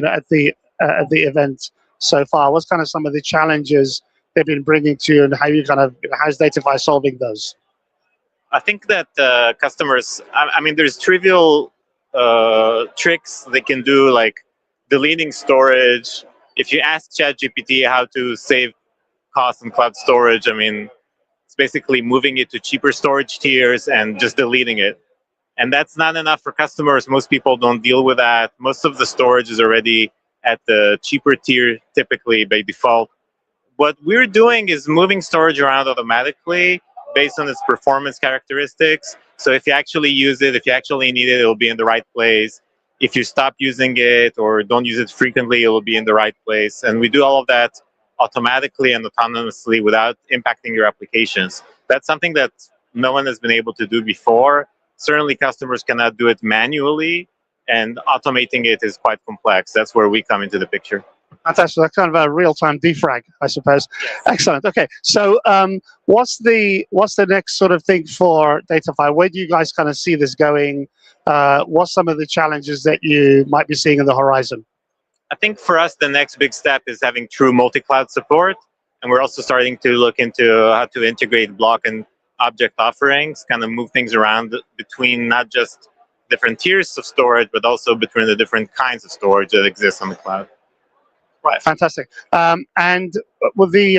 at the event so far? What's kind of some of the challenges they've been bringing to you, and how you kind of how's Datify solving those? I think that customers, I mean, there's trivial tricks they can do, like deleting storage. If you ask ChatGPT how to save costs in cloud storage, I mean, it's basically moving it to cheaper storage tiers and just deleting it. And that's not enough for customers. Most people don't deal with that. Most of the storage is already at the cheaper tier, typically by default. What we're doing is moving storage around automatically based on its performance characteristics. So if you actually use it, if you actually need it, it'll be in the right place. If you stop using it or don't use it frequently, it will be in the right place. And we do all of that automatically and autonomously without impacting your applications. That's something that no one has been able to do before. Certainly customers cannot do it manually, and automating it is quite complex. That's where we come into the picture. Fantastic. That's kind of a real-time defrag, I suppose. Yes. Excellent. Okay, so what's the next sort of thing for Datify? Where do you guys kind of see this going? What's some of the challenges that you might be seeing in the horizon? I think for us, the next big step is having true multi-cloud support, and we're also starting to look into how to integrate block and object offerings, kind of move things around between not just different tiers of storage, but also between the different kinds of storage that exist on the cloud. Right, fantastic. And with the,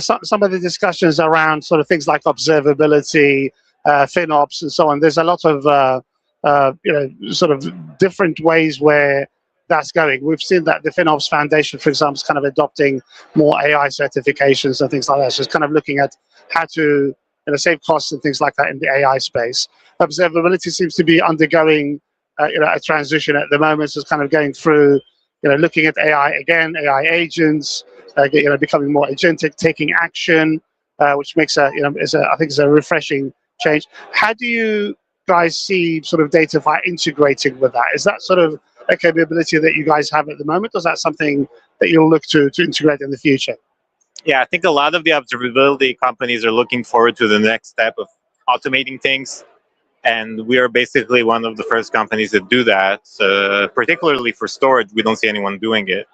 some of the discussions around sort of things like observability, FinOps, and so on, there's a lot of, sort of different ways where that's going. We've seen that the FinOps Foundation, for example, is kind of adopting more AI certifications and things like that. So it's kind of looking at how to save costs and things like that in the AI space. Observability seems to be undergoing a transition at the moment. So it's kind of going through, looking at AI again, AI agents, becoming more agentic, taking action, which makes I think is a refreshing change. How do you guys see sort of Datify integrating with that? Is that sort of a capability that you guys have at the moment, or is that something that you'll look to integrate in the future? Yeah, I think a lot of the observability companies are looking forward to the next step of automating things. And we are basically one of the first companies that do that. Particularly for storage, we don't see anyone doing it.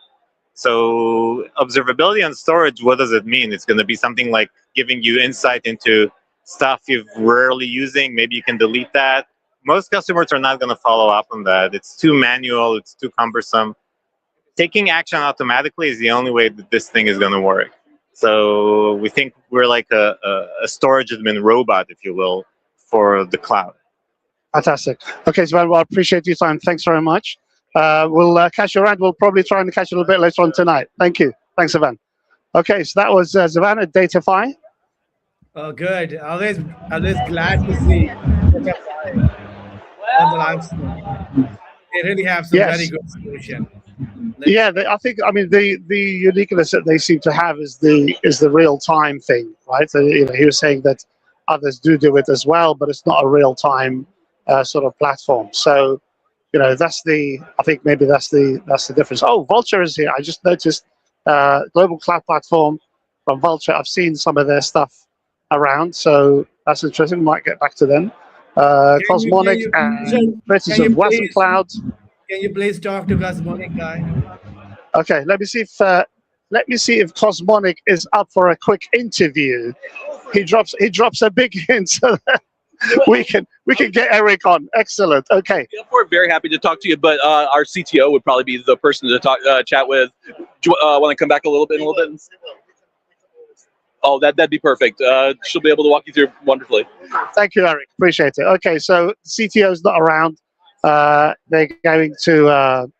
So observability on storage, what does it mean? It's going to be something like giving you insight into stuff you're rarely using. Maybe you can delete that. Most customers are not going to follow up on that. It's too manual. It's too cumbersome. Taking action automatically is the only way that this thing is going to work. So we think we're like a storage admin robot, if you will, for the cloud. Fantastic. Okay, Zvan, well, I appreciate your time. Thanks very much. We'll catch you around. We'll probably try and catch you a little bit later on tonight. Thank you. Thanks, Zvan. Okay, so that was Zvan at Datify. Oh, good. Always glad to see Datify on the live stream. They really have some very good solution. I think the uniqueness that they seem to have is the real time thing, right? So, he was saying that others do it as well, but it's not a real time sort of platform. So, that's I think maybe that's the difference. Oh, Vultr is here. I just noticed global cloud platform from Vultr. I've seen some of their stuff around, so that's interesting. We might get back to them. Cosmonic and British of Watson Cloud. Can you please talk to Cosmonic guy? Okay, let me see if Cosmonic is up for a quick interview. He drops a big hint so that we can get Eric on. Excellent. Okay. Yeah, we're very happy to talk to you, but our CTO would probably be the person to chat with. Do you want to come back a little bit? Oh, that'd be perfect. She'll be able to walk you through wonderfully. Thank you, Eric. Appreciate it. Okay, so CTO's not around. They're going to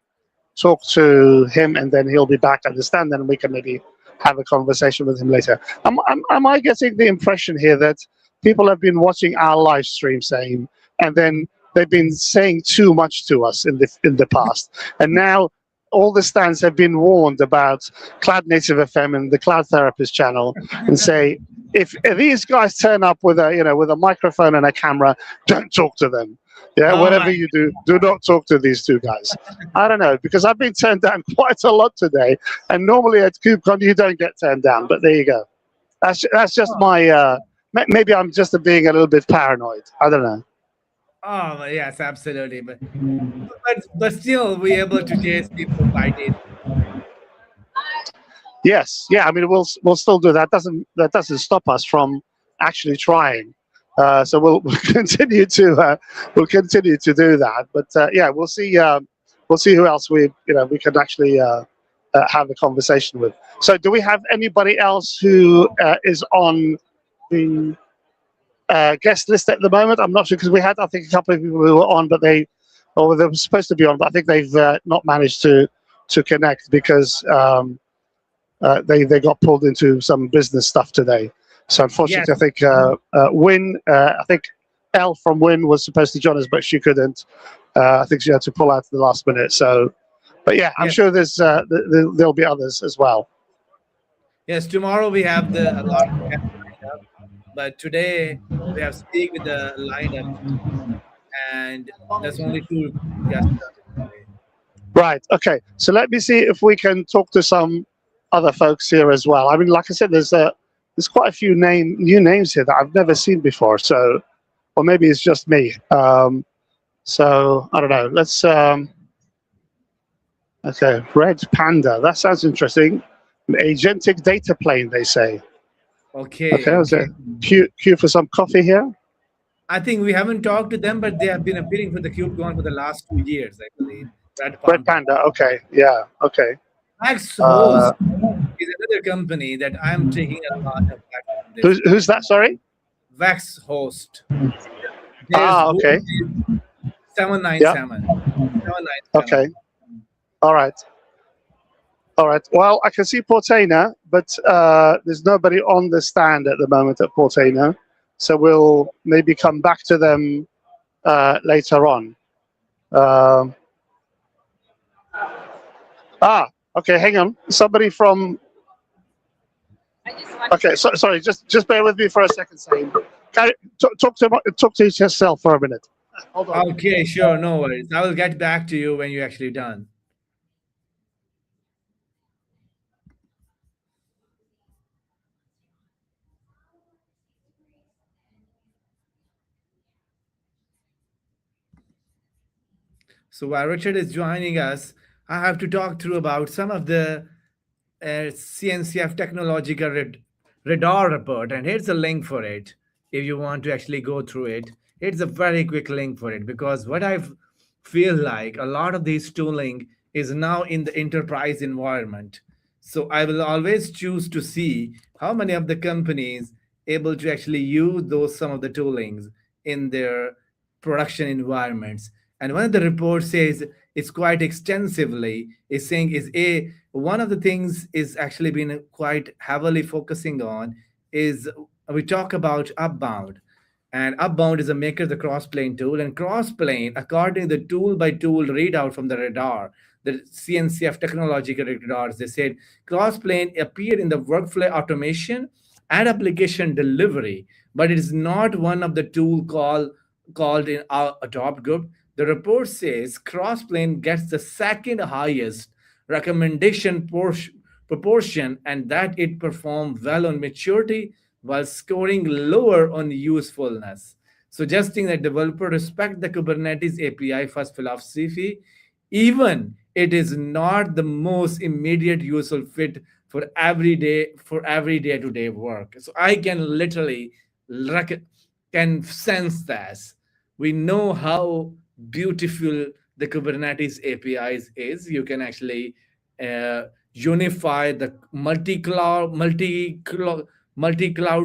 talk to him, and then he'll be back, understand, then we can maybe have a conversation with him later. Am I getting the impression here that people have been watching our live stream, saying, and then they've been saying too much to us in the past, and now all the stands have been warned about Cloud Native FM and the Cloud Therapist channel, and say, if these guys turn up with a microphone and a camera, don't talk to them. Yeah, Oh whatever my, you do not talk to these two guys. I don't know, because I've been turned down quite a lot today, and normally at KubeCon you don't get turned down. But there you go. That's just oh, my. Maybe I'm just being a little bit paranoid. I don't know. oh, yes, absolutely. But still, we able to chase people 5 days. Yes, yeah. I mean, we'll still do that. Doesn't stop us from actually trying. So we'll continue to do that. But yeah, we'll see who else we can actually have a conversation with. So do we have anybody else who is on the guest list at the moment? I'm not sure, because we had, I think, a couple of people who were on, but they were supposed to be on, but I think they've not managed to connect because they got pulled into some business stuff today. So Yes, unfortunately, I think Win, I think Elle from Win was supposed to join us, but she couldn't. I think she had to pull out at the last minute. So, but yeah, I'm yes, sure there'll be others as well. yes. Tomorrow we have a lot of guests lined up, but today we have speak with the lineup, and there's only two guests today. Right. Okay. So let me see if we can talk to some other folks here as well. I mean, like I said, there's quite a few new names here that I've never seen before. So, or maybe it's just me. So I don't know. Let's. Okay, Red Panda. That sounds interesting. An agentic data plane, they say. Okay, Okay, was okay. it queue for some coffee here? I think we haven't talked to them, but they have been appearing for the KubeCon for the last 2 years, I believe. Red Red Panda. Panda. Okay, yeah. Okay. Max Uh, Host is another company that I'm taking a lot of back from this. who's that? Sorry. Wax Host. There's Ah, host okay. is Yeah. 797. 797. Okay. All right. All right. Well, I can see Portainer, but there's nobody on the stand at the moment at Portainer. So we'll maybe come back to them later on. Um, okay. Hang on. Somebody from. Okay. Sorry. Just bear with me for a second, Saeed. Talk to yourself for a minute. Hold on. Okay, sure, no worries. I will get back to you when you're actually done. So while Richard is joining us, I have to talk through about some of the CNCF technological radar report, and here's a link for it. If you want to actually go through it, it's a very quick link for it, because what I feel like a lot of this tooling is now in the enterprise environment. So I will always choose to see how many of the companies able to actually use those some of the toolings in their production environments. And one of the reports says it's quite extensively is saying is a one of the things is actually been quite heavily focusing on is we talk about Upbound, and Upbound is a maker of the crossplane tool, and crossplane according to the tool by tool readout from the radar, the CNCF technological radars, they said crossplane appeared in the workflow automation and application delivery, but it is not one of the tool called in our adopt group. The report says crossplane gets the second highest recommendation proportion, and that it performed well on maturity while scoring lower on usefulness, suggesting that developers respect the Kubernetes API first philosophy, even it is not the most immediate useful fit for every day-to-day work. So I can literally can sense this. We know how beautiful the Kubernetes APIs is. You can actually uh, unify the multi-cloud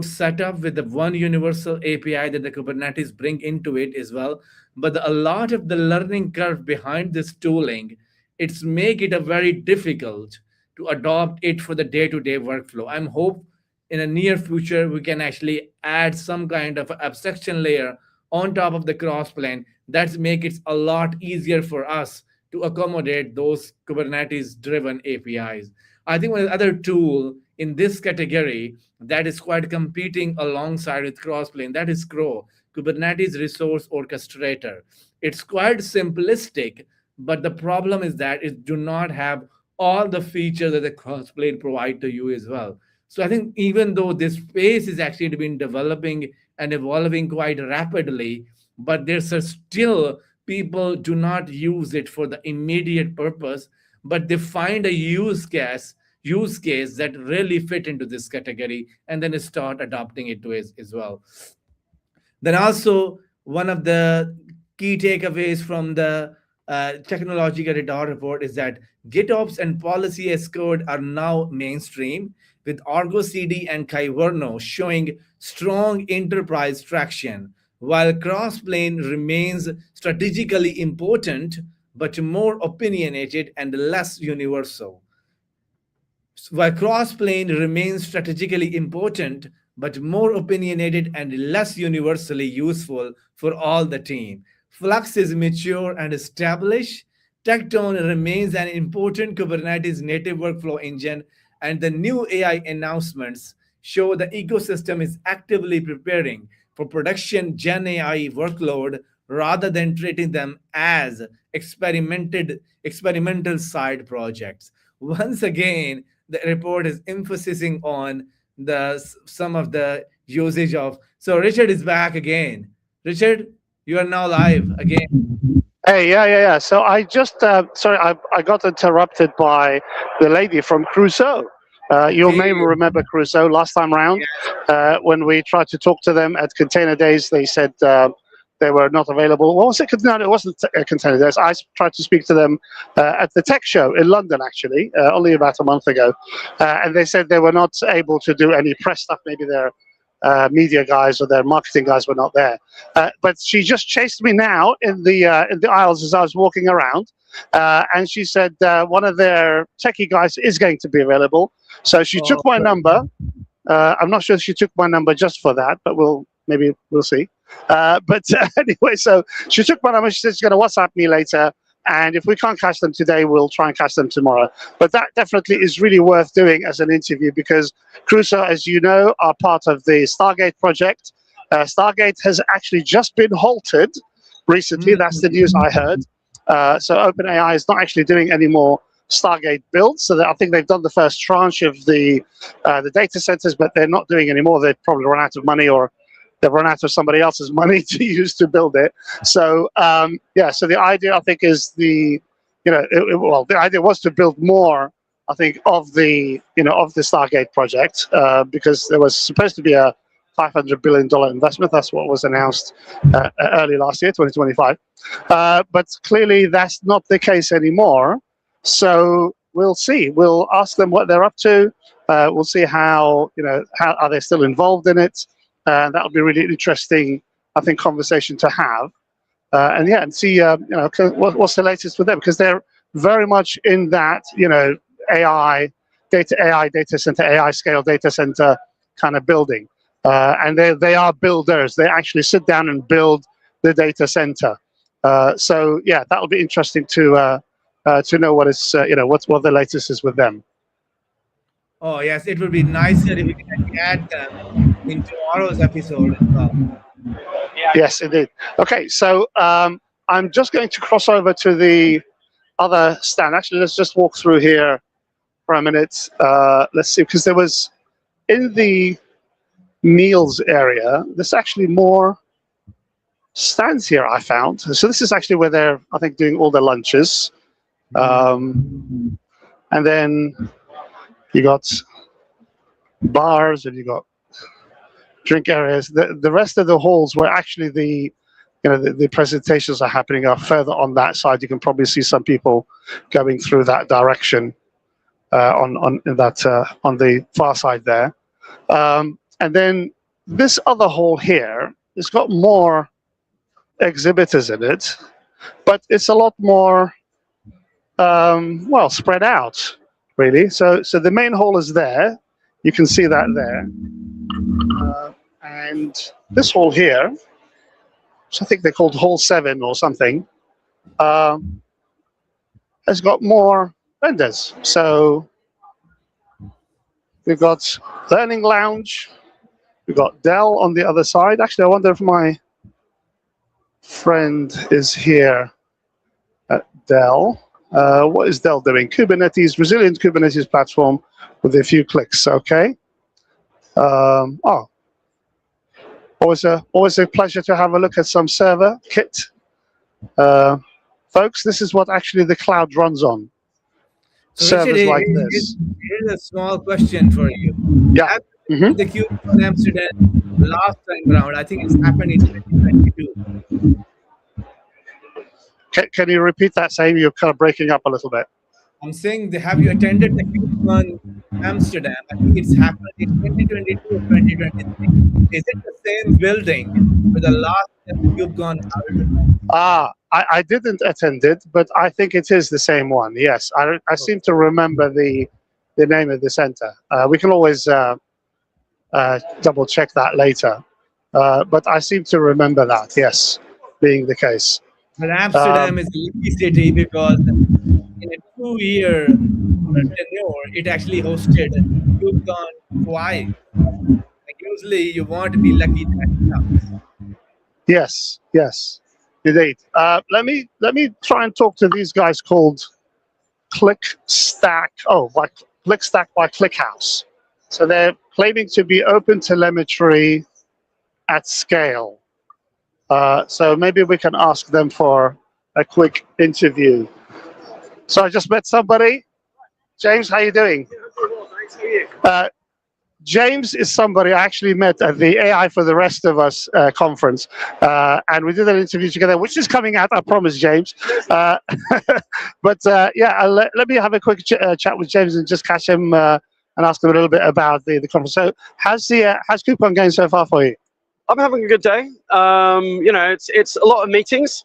setup with the one universal API that the Kubernetes bring into it as well. But a lot of the learning curve behind this tooling it's make it a very difficult to adopt it for the day-to-day workflow. I'm hope in a near future we can actually add some kind of abstraction layer on top of the cross plane that make it a lot easier for us to accommodate those Kubernetes driven APIs. I think one other tool in this category that is quite competing alongside with Crossplane, that is CRO, Kubernetes Resource Orchestrator. It's quite simplistic, but the problem is that it do not have all the features that the Crossplane provide to you as well. So I think even though this space is actually been developing and evolving quite rapidly, but there's still people do not use it for the immediate purpose, but they find a use case that really fit into this category and then start adopting it to as well. Then also one of the key takeaways from the technological radar report is that GitOps and policy as code are now mainstream, with Argo CD and Kyverno showing strong enterprise traction, while Crossplane remains strategically important but more opinionated and less universal. While cross-plane remains strategically important, but more opinionated and less universally useful for all the team. Flux is mature and established. Tecton remains an important Kubernetes native workflow engine, and the new AI announcements show the ecosystem is actively preparing for production Gen AI workload rather than treating them as experimental side projects. Once again, the report is emphasizing on the some of the usage of. So Richard is back again. Richard, you are now live again. Hey, yeah. So I just, sorry, I got interrupted by the lady from Crusoe. You may Okay. remember Crusoe last time round. Yes. When we tried to talk to them at Container Days, they said they were not available. What was it? No, it wasn't Container Days. Tried to speak to them at the tech show in London, actually, only about a month ago. And they said they were not able to do any press stuff. Maybe their media guys or their marketing guys were not there. But she just chased me now in the aisles as I was walking around. And she said one of their techie guys is going to be available. So she took my number. I'm not sure if she took my number just for that, but maybe we'll see. But anyway, so she took my number. She said she's going to WhatsApp me later. And if we can't catch them today, we'll try and catch them tomorrow. But that definitely is really worth doing as an interview because Crusoe, as you know, are part of the Stargate project. Stargate has actually just been halted recently. That's the news I heard. So OpenAI is not actually doing any more Stargate builds. So I think they've done the first tranche of the data centers, but they're not doing any more. They've probably run out of money or they've run out of somebody else's money to use to build it. So so the idea I think is the idea was to build more, I think, of the Stargate project because there was supposed to be a $500 billion investment. That's what was announced early last year, 2025. But clearly that's not the case anymore. So we'll see. We'll ask them what they're up to. We'll see how are they still involved in it. That'll be really interesting, I think, conversation to have. And see what's the latest with them because they're very much in that AI data center, AI scale data center kind of building. And they are builders. They actually sit down and build the data center. So that'll be interesting to know what is what the latest is with them. Oh yes, it would be nicer if we can add them in tomorrow's episode as well. Yes, indeed. Okay, so I'm just going to cross over to the other stand. Actually, let's just walk through here for a minute. Let's see, because there was in the meals area, there's actually more stands here I found. So this is actually where they're, I think, doing all their lunches. And then you got bars and you got drink areas. The rest of the halls where actually the presentations are happening are further on that side. You can probably see some people going through that direction on the far side there. And then this other hall here has got more exhibitors in it, but it's a lot more well, spread out, really. So the main hall is there. You can see that there. And this hall here, which I think they called Hall 7 or something, has got more vendors. So we've got Learning Lounge. We've got Dell on the other side. Actually, I wonder if my friend is here at Dell. What is Dell doing? Kubernetes, resilient Kubernetes platform with a few clicks. Okay. Always a pleasure to have a look at some server kit. Folks, this is what actually the cloud runs on. So Richard, Servers like this. here's a small question for you. Yeah. The KubeCon Amsterdam last time around, I think it's happened in 2022. Can you repeat that, Sam? You're kind of breaking up a little bit. I'm saying, have you attended the KubeCon Amsterdam? I think it's happened in 2022 or 2023. Is it the same building for the last KubeCon? I didn't attend it, but I think it is the same one. Yes, I seem to remember the name of the center. We can always double check that later. But I seem to remember that, yes, being the case. But Amsterdam is a lucky city because in a 2-year tenure, it actually hosted KubeCon twice. Like usually, you want to be lucky that it comes. Yes, indeed. Let me try and talk to these guys called ClickStack. ClickStack by ClickHouse. So they're claiming to be open telemetry at scale. So maybe we can ask them for a quick interview. So I just met somebody. James, how you doing? James is somebody I actually met at the AI for the Rest of Us conference, and we did an interview together, which is coming out, I promise, James. But yeah, let me have a quick chat with James and just catch him and ask him a little bit about the conference. So how's KubeCon going so far for you? I'm having a good day. You know, it's a lot of meetings.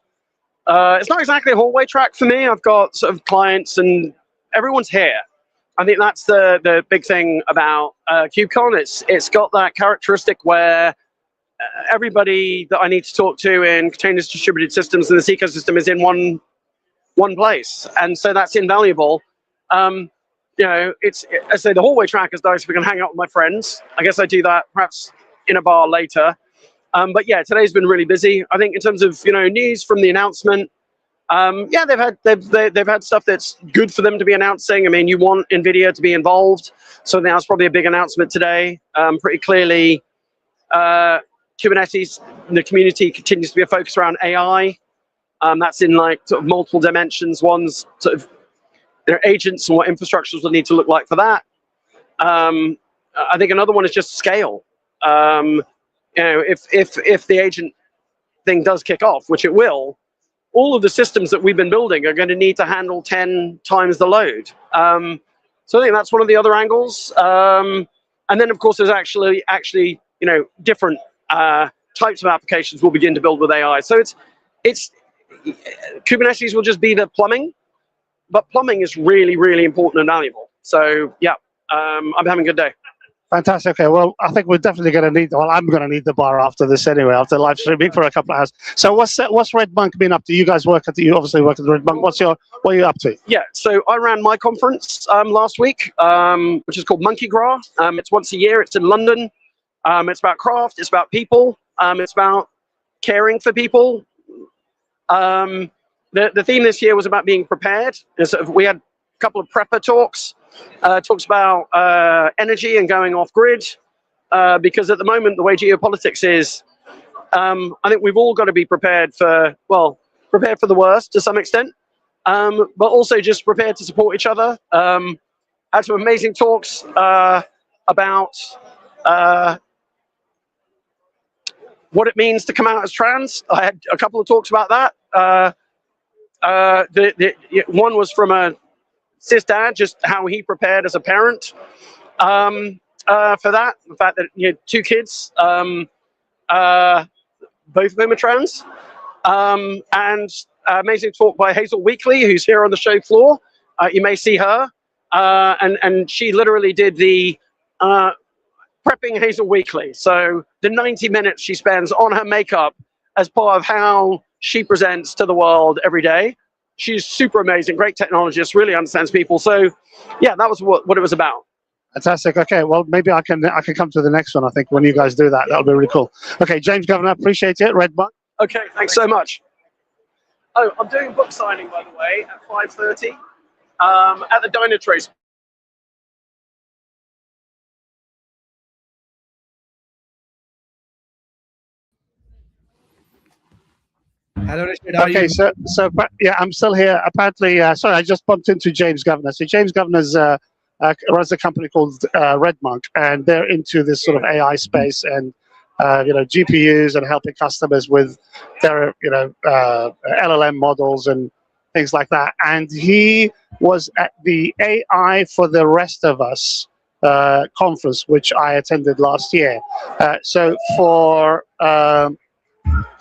It's not exactly a hallway track for me. I've got sort of clients and everyone's here. I think that's the big thing about KubeCon. It's got that characteristic where everybody that I need to talk to in containers, distributed systems, and this ecosystem is in one place, and so that's invaluable. You know, I say the hallway track is nice. We can hang out with my friends. I guess I do that perhaps in a bar later. But yeah, today's been really busy. I think in terms of news from the announcement. Yeah, they've had stuff that's good for them to be announcing. I mean, you want NVIDIA to be involved, so I think that's probably a big announcement today. Pretty clearly, Kubernetes, the community continues to be a focus around AI. That's in like sort of multiple dimensions. One's sort of agents and what infrastructures will need to look like for that. I think another one is just scale. If the agent thing does kick off, which it will, all of the systems that we've been building are going to need to handle 10 times the load. So I think that's one of the other angles. And then, of course, there's actually different types of applications we'll begin to build with AI. So it's Kubernetes will just be the plumbing, but plumbing is really, really important and valuable. So yeah, I'm having a good day. Fantastic. Okay, well, I think we're definitely going to need. Well, I'm going to need the bar after this anyway, after live streaming for a couple of hours. So, what's Red Monk been up to? You guys you obviously work at the Red Monk. What are you up to? Yeah, so I ran my conference last week, which is called Monkey Gra. It's once a year. It's in London. It's about craft. It's about people. It's about caring for people. The theme this year was about being prepared. We had a couple of prepper talks. Talks about energy and going off grid, because at the moment the way geopolitics is, I think we've all got to be prepared for the worst to some extent, but also just prepared to support each other. Had some amazing talks about what it means to come out as trans. I had a couple of talks about that. One was from a cis dad, just how he prepared as a parent for that. The fact that he had 2 kids, both of them are trans, and amazing talk by Hazel Weekly, who's here on the show floor. You may see her. And she literally did the prepping Hazel Weekly. So the 90 minutes she spends on her makeup as part of how she presents to the world every day. She's super amazing, great technologist, really understands people. So yeah, that was what it was about. Fantastic. Okay, well, maybe I can come to the next one. I think when you guys do that, that'll be really cool. Okay, James Governor, appreciate it. Red Monk. Okay, thanks so much. Oh, I'm doing a book signing, by the way, at 5:30 at the Dynatrace. Hello, Rashid. How are Okay, you? so yeah, I'm still here. Apparently, sorry, I just bumped into James Governor. So James Governor's runs a company called Red Monk, and they're into this sort of AI space and GPUs and helping customers with their LLM models and things like that. And he was at the AI for the Rest of Us conference, which I attended last year. So for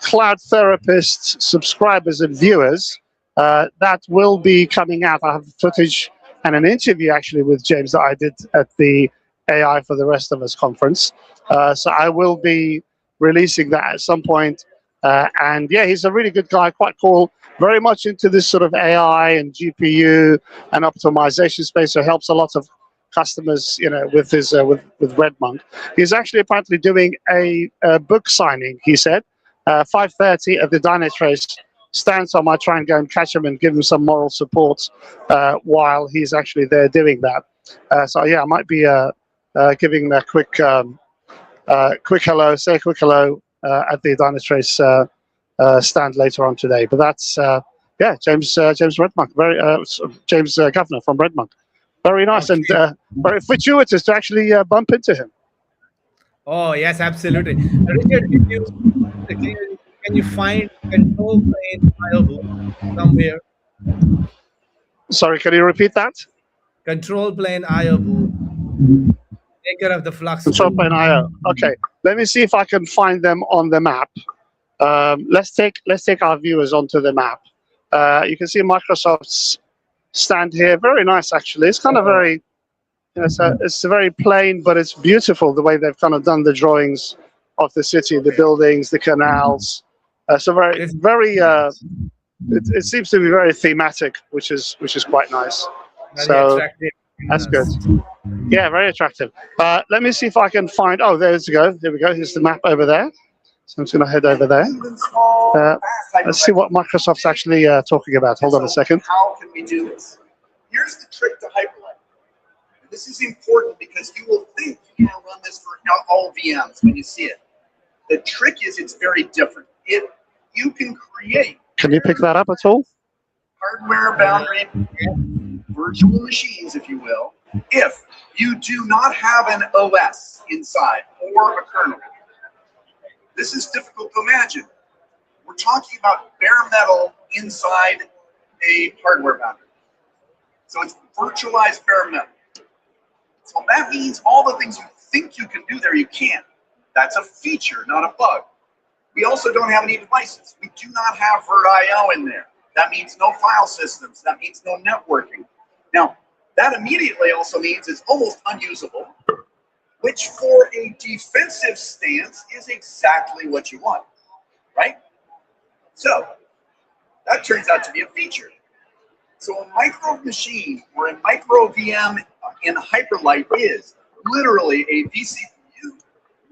Cloud Therapist subscribers and viewers, that will be coming out. I have footage and an interview actually with James that I did at the AI for the Rest of Us conference. So I will be releasing that at some point. And yeah, he's a really good guy, quite cool, very much into this sort of AI and GPU and optimization space. So helps a lot of customers, with his with Red Monk. He's actually apparently doing a book signing, he said. 5:30 at the Dynatrace stand, so I might try and go and catch him and give him some moral support while he's actually there doing that. So yeah, I might be giving him a quick hello, say a quick hello at the Dynatrace stand later on today. But that's James Redmonk, James Governor from Redmonk. Very nice and very fortuitous to actually bump into him. Oh, yes, absolutely. Richard, can you find control plane IO somewhere? Sorry, can you repeat that? Control plane IO maker of the Flux. Control plane IO. Okay, let me see if I can find them on the map. Let's take our viewers onto the map. You can see Microsoft's stand here. Very nice, actually. It's kind of very, it's very plain, but it's beautiful the way they've kind of done the drawings of the city, the buildings, the canals. So very. It seems to be very thematic, which is quite nice. So that's good. Yeah, very attractive. Let me see if I can find. Oh, there we go. There we go. Here's the map over there. So I'm just going to head over there. Let's see what Microsoft's actually talking about. Hold on a second. How can we do this? Here's the trick to Hyperlight. This is important because you will think you can run this for all VMs when you see it. The trick is it's very different. You can create. Can you pick that up at all? Hardware boundary virtual machines, if you will, if you do not have an OS inside or a kernel. This is difficult to imagine. We're talking about bare metal inside a hardware boundary. So it's virtualized bare metal. So that means all the things you think you can do there, you can't. That's a feature, not a bug. We also don't have any devices. We do not have VirtIO in there. That means no file systems. That means no networking. Now, that immediately also means it's almost unusable, which for a defensive stance is exactly what you want, right? So that turns out to be a feature. So a micro machine or a micro VM in Hyperlight is literally a vCPU.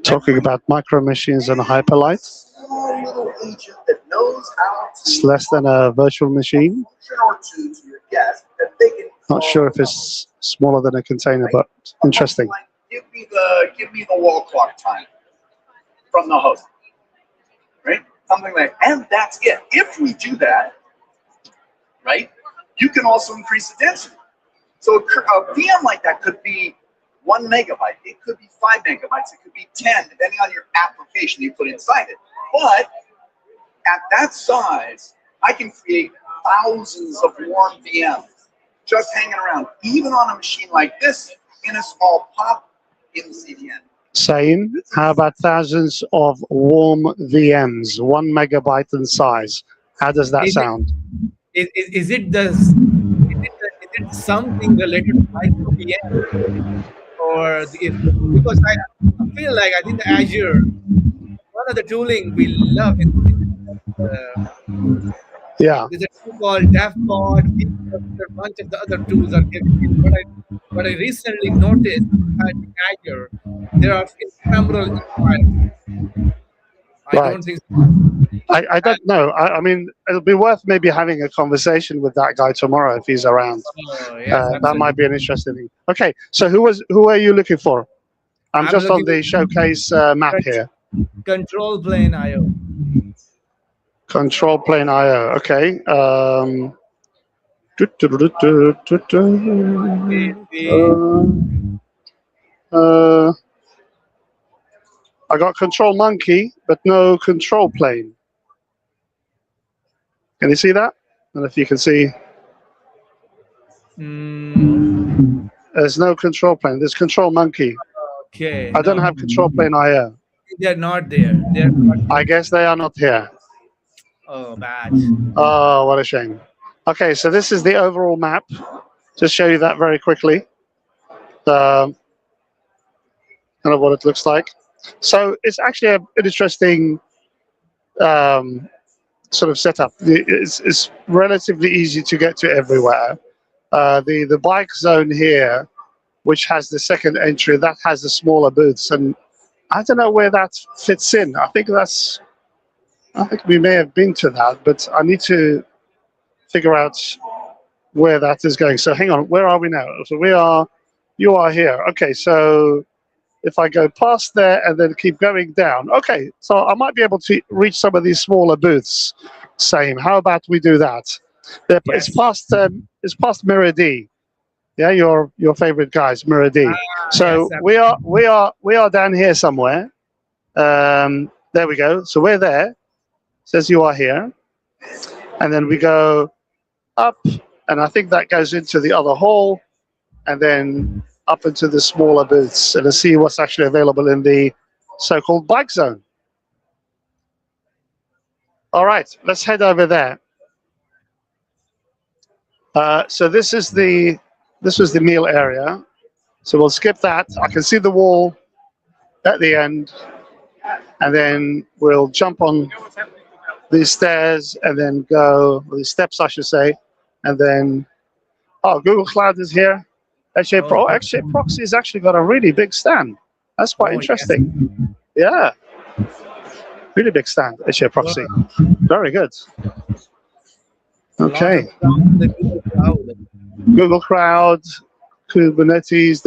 Talking about micro machines and Hyperlight. Small little agent that knows how to. It's less than a virtual machine. Or two to your guest that they can. Not sure if it's smaller than a container, but interesting. Like, give me the wall clock time from the host, right? Something like, and that's it. If we do that, right, you can also increase the density. So a VM like that could be 1 megabyte. It could be 5 megabytes. It could be 10, depending on your application you put inside it. But at that size, I can create thousands of warm VMs just hanging around, even on a machine like this in a small pop in the CDN. Same. How about thousands of warm VMs, 1 megabyte in size? How does that Is it sound? is it something related to IQVM or because I feel like I think the Azure one of the tooling we love Yeah. there's a tool called DevPod, a bunch of the other tools are giving it. What I recently noticed at Azure, there are ephemeral environments. I Right. don't think so. I don't know. I mean, it'll be worth maybe having a conversation with that guy tomorrow if he's around. Oh, yes, That might be absolutely. an interesting thing. Okay, so who are you looking for? I'm I'm just on looking the showcase map at here. control plane IO. Control plane IO. Okay. Uh, I got control monkey, but no control plane. Can you see that? I don't know if you can see. There's no control plane. There's control monkey. Okay, I don't no, have control plane IO. they're not there. They're not I guess they are not here. Oh, bad. Oh, what a shame. Okay, so this is the overall map. Just show you that very quickly. Kind of what it looks like. So it's actually an interesting sort of setup. It's relatively easy to get to everywhere. The bike zone here, which has the second entry, that has the smaller booths, and I don't know where that fits in. I think we may have been to that, but I need to figure out where that is going. So hang on, where are we now? So you are here. Okay, so if I go past there and then keep going down, okay, so I might be able to reach some of these smaller booths. Same. How about we do that? Yes. It's past Mirror D. Yeah, your favorite guys, Mirror D. So yes, we are down here somewhere. There we go. So we're there. It says you are here, and then we go up, and I think that goes into the other hall, and then up into the smaller booths, and to see what's actually available in the so-called bike zone. All right, let's head over there. So this was the meal area. So we'll skip that. I can see the wall at the end, and then we'll jump on these stairs and then go, or these steps, I should say, and then, oh, Google Cloud is here. Actually, Proxy has actually got a really big stand. That's quite interesting. Yeah, really big stand, HA Proxy. Very good. Okay. Google Cloud, Kubernetes,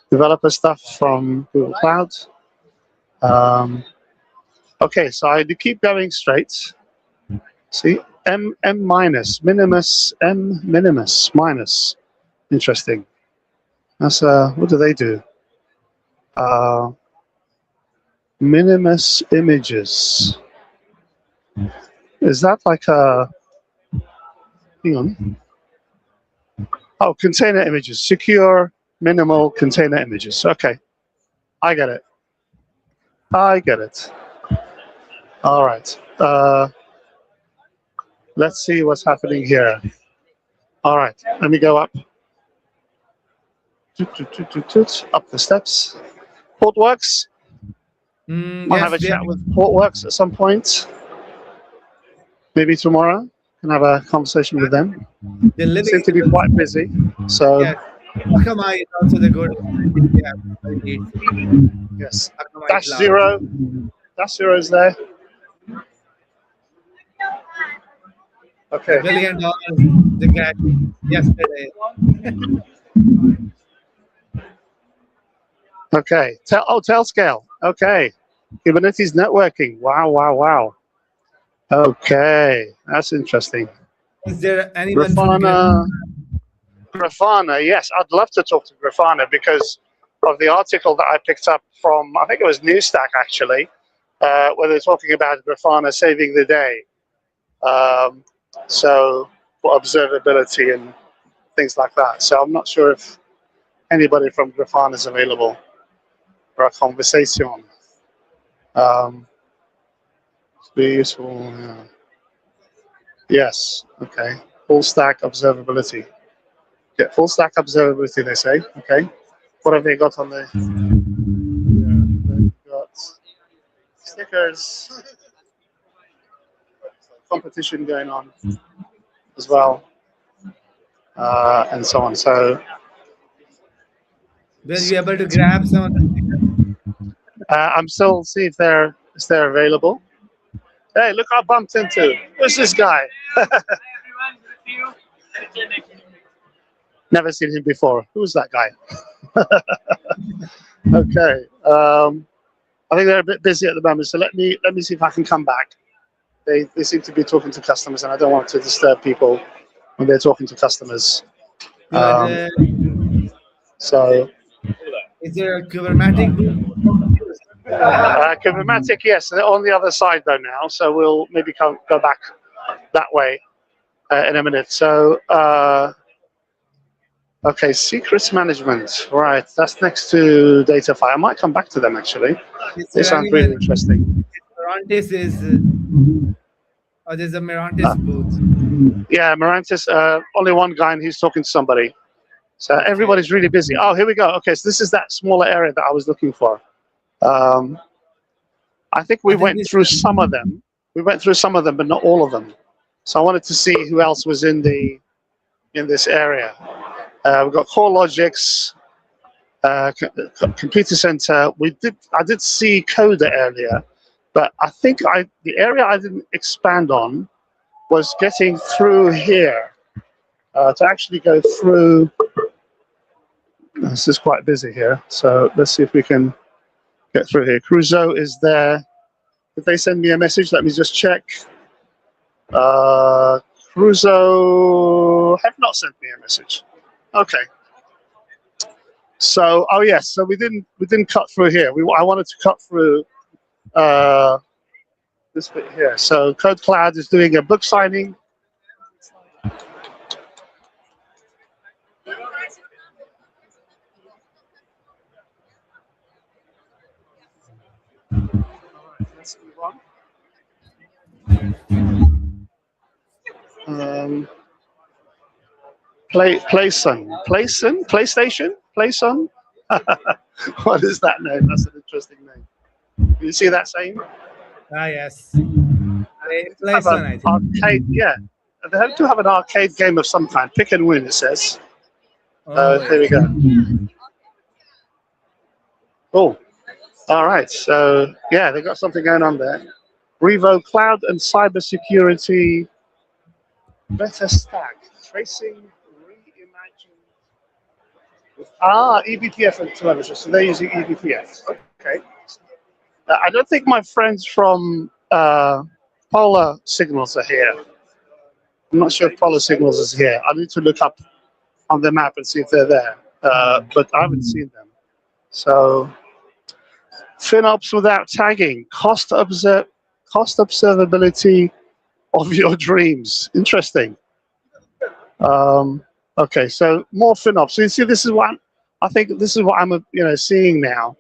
developer stuff from Google Cloud. Okay, so I keep going straight. See, M minus, minimus, M minimus, minus. Interesting. That's what do they do? Minimus images. Is that like a? Hang on. Oh, container images. Secure, minimal container images. Okay, I get it. I get it. All right. Let's see what's happening here. All right, let me go up. Up the steps. Portworx. I'll have a chat with Portworx at some point. Maybe tomorrow. Can have a conversation with them. They seem to be quite busy. So. Yeah. Akamai is also the good. Yes. Dash zero. Dash zero is there. Okay. $1 billion the guy yesterday. Okay. Tailscale. Okay. Kubernetes networking. Wow, wow, wow. Okay. That's interesting. Is there anyone from Grafana, yes. I'd love to talk to Grafana because of the article that I picked up from, I think it was Newstack actually, where they're talking about Grafana saving the day. So for observability and things like that. So I'm not sure if anybody from Grafana is available for a conversation. Be useful. Yeah. Yes. Okay. Full stack observability. Yeah, full stack observability, they say. Okay. What have they got on there? They've got stickers, competition going on as well, and so on. So Will you be able to grab some of the I'm still see if they're available. Hey, look, I bumped into. Who's this guy? Never seen him before. Who's that guy? Okay. I think they're a bit busy at the moment, so let me see if I can come back. They seem to be talking to customers, and I don't want to disturb people when they're talking to customers. good? So Is there a Kubernetes booth? Kubernetes, yes, they're on the other side though now, so we'll maybe go back that way in a minute. So okay, secrets management, right? That's next to DataFi. I might come back to them actually. They sound really interesting. Mirantis is, oh, there's a Mirantis booth. Yeah, Mirantis, only one guy, and he's talking to somebody. So everybody's really busy. Oh, here we go. Okay, so this is that smaller area that I was looking for. I think we went through some of them. We went through some of them, but not all of them. So I wanted to see who else was in this area. We've got CoreLogix, Computer Center. I did see Coda earlier, but I think the area I didn't expand on was getting through here. To actually go through, this is quite busy here, so let's see if we can get through here. Crusoe is there. Did they send me a message? Let me just check. Crusoe have not sent me a message. Okay. So, oh yes, so we didn't cut through here. I wanted to cut through this bit here. So Code Cloud is doing a book signing. Let's move on. PlayStation? What is that name? That's an interesting name. You see that saying? Ah, yes. PlayStation, I think. Arcade, yeah. They have to have an arcade game of some kind. Pick and win, it says. There we go. Oh. All right, so yeah, they got something going on there. Revo Cloud and Cybersecurity, Better Stack, Tracing, Reimagined. eBPF and television, so they're using eBPF. Okay. I don't think my friends from Polar Signals are here. I'm not sure if Polar Signals is here. I need to look up on the map and see if they're there, but I haven't seen them. So. FinOps without tagging, cost observability of your dreams. Interesting. Okay, so more FinOps. So you see, this is what I'm seeing now.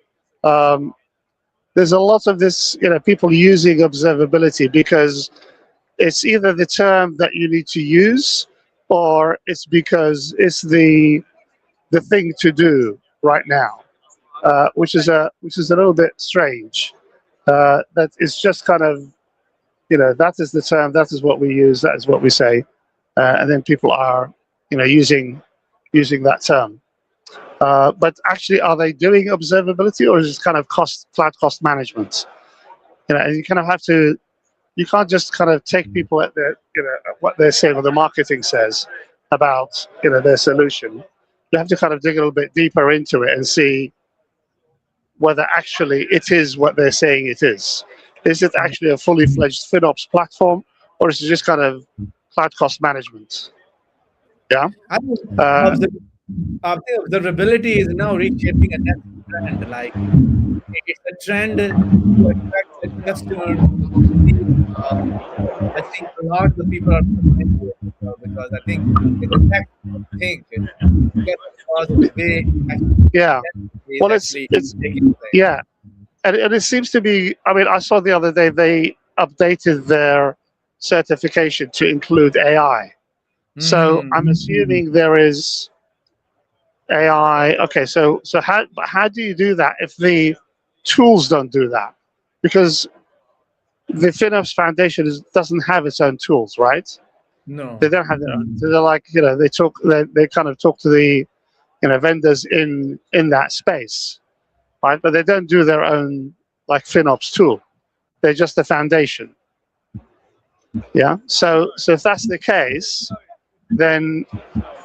There's a lot of this, people using observability because it's either the term that you need to use, or it's because it's the thing to do right now. Which is a little bit strange. That is just kind of, that is the term, that is what we use, that is what we say, and then people are, using that term. But actually, are they doing observability, or is it kind of cloud cost management? And you kind of have to, you can't just kind of take people at their, what they're saying or the marketing says about, their solution. You have to kind of dig a little bit deeper into it and see whether actually it is what they're saying it is. Is it actually a fully fledged FinOps platform, or is it just kind of cloud cost management? Yeah. I think observability is now reshaping a next trend. Like, it's a trend to attract the customers. I think a lot of people are into it because I think it's a next thing. Get a positive way. Yeah. Well, it's yeah, and it seems to be. I mean, I saw the other day they updated their certification to include AI. So I'm assuming there is AI. Okay, so how do you do that if the tools don't do that? Because the FinOps Foundation doesn't have its own tools, right? No. They don't have their own. So they're like, they kind of talk to the, vendors in that space, right? But they don't do their own like FinOps tool. They're just a foundation. Yeah. So if that's the case, then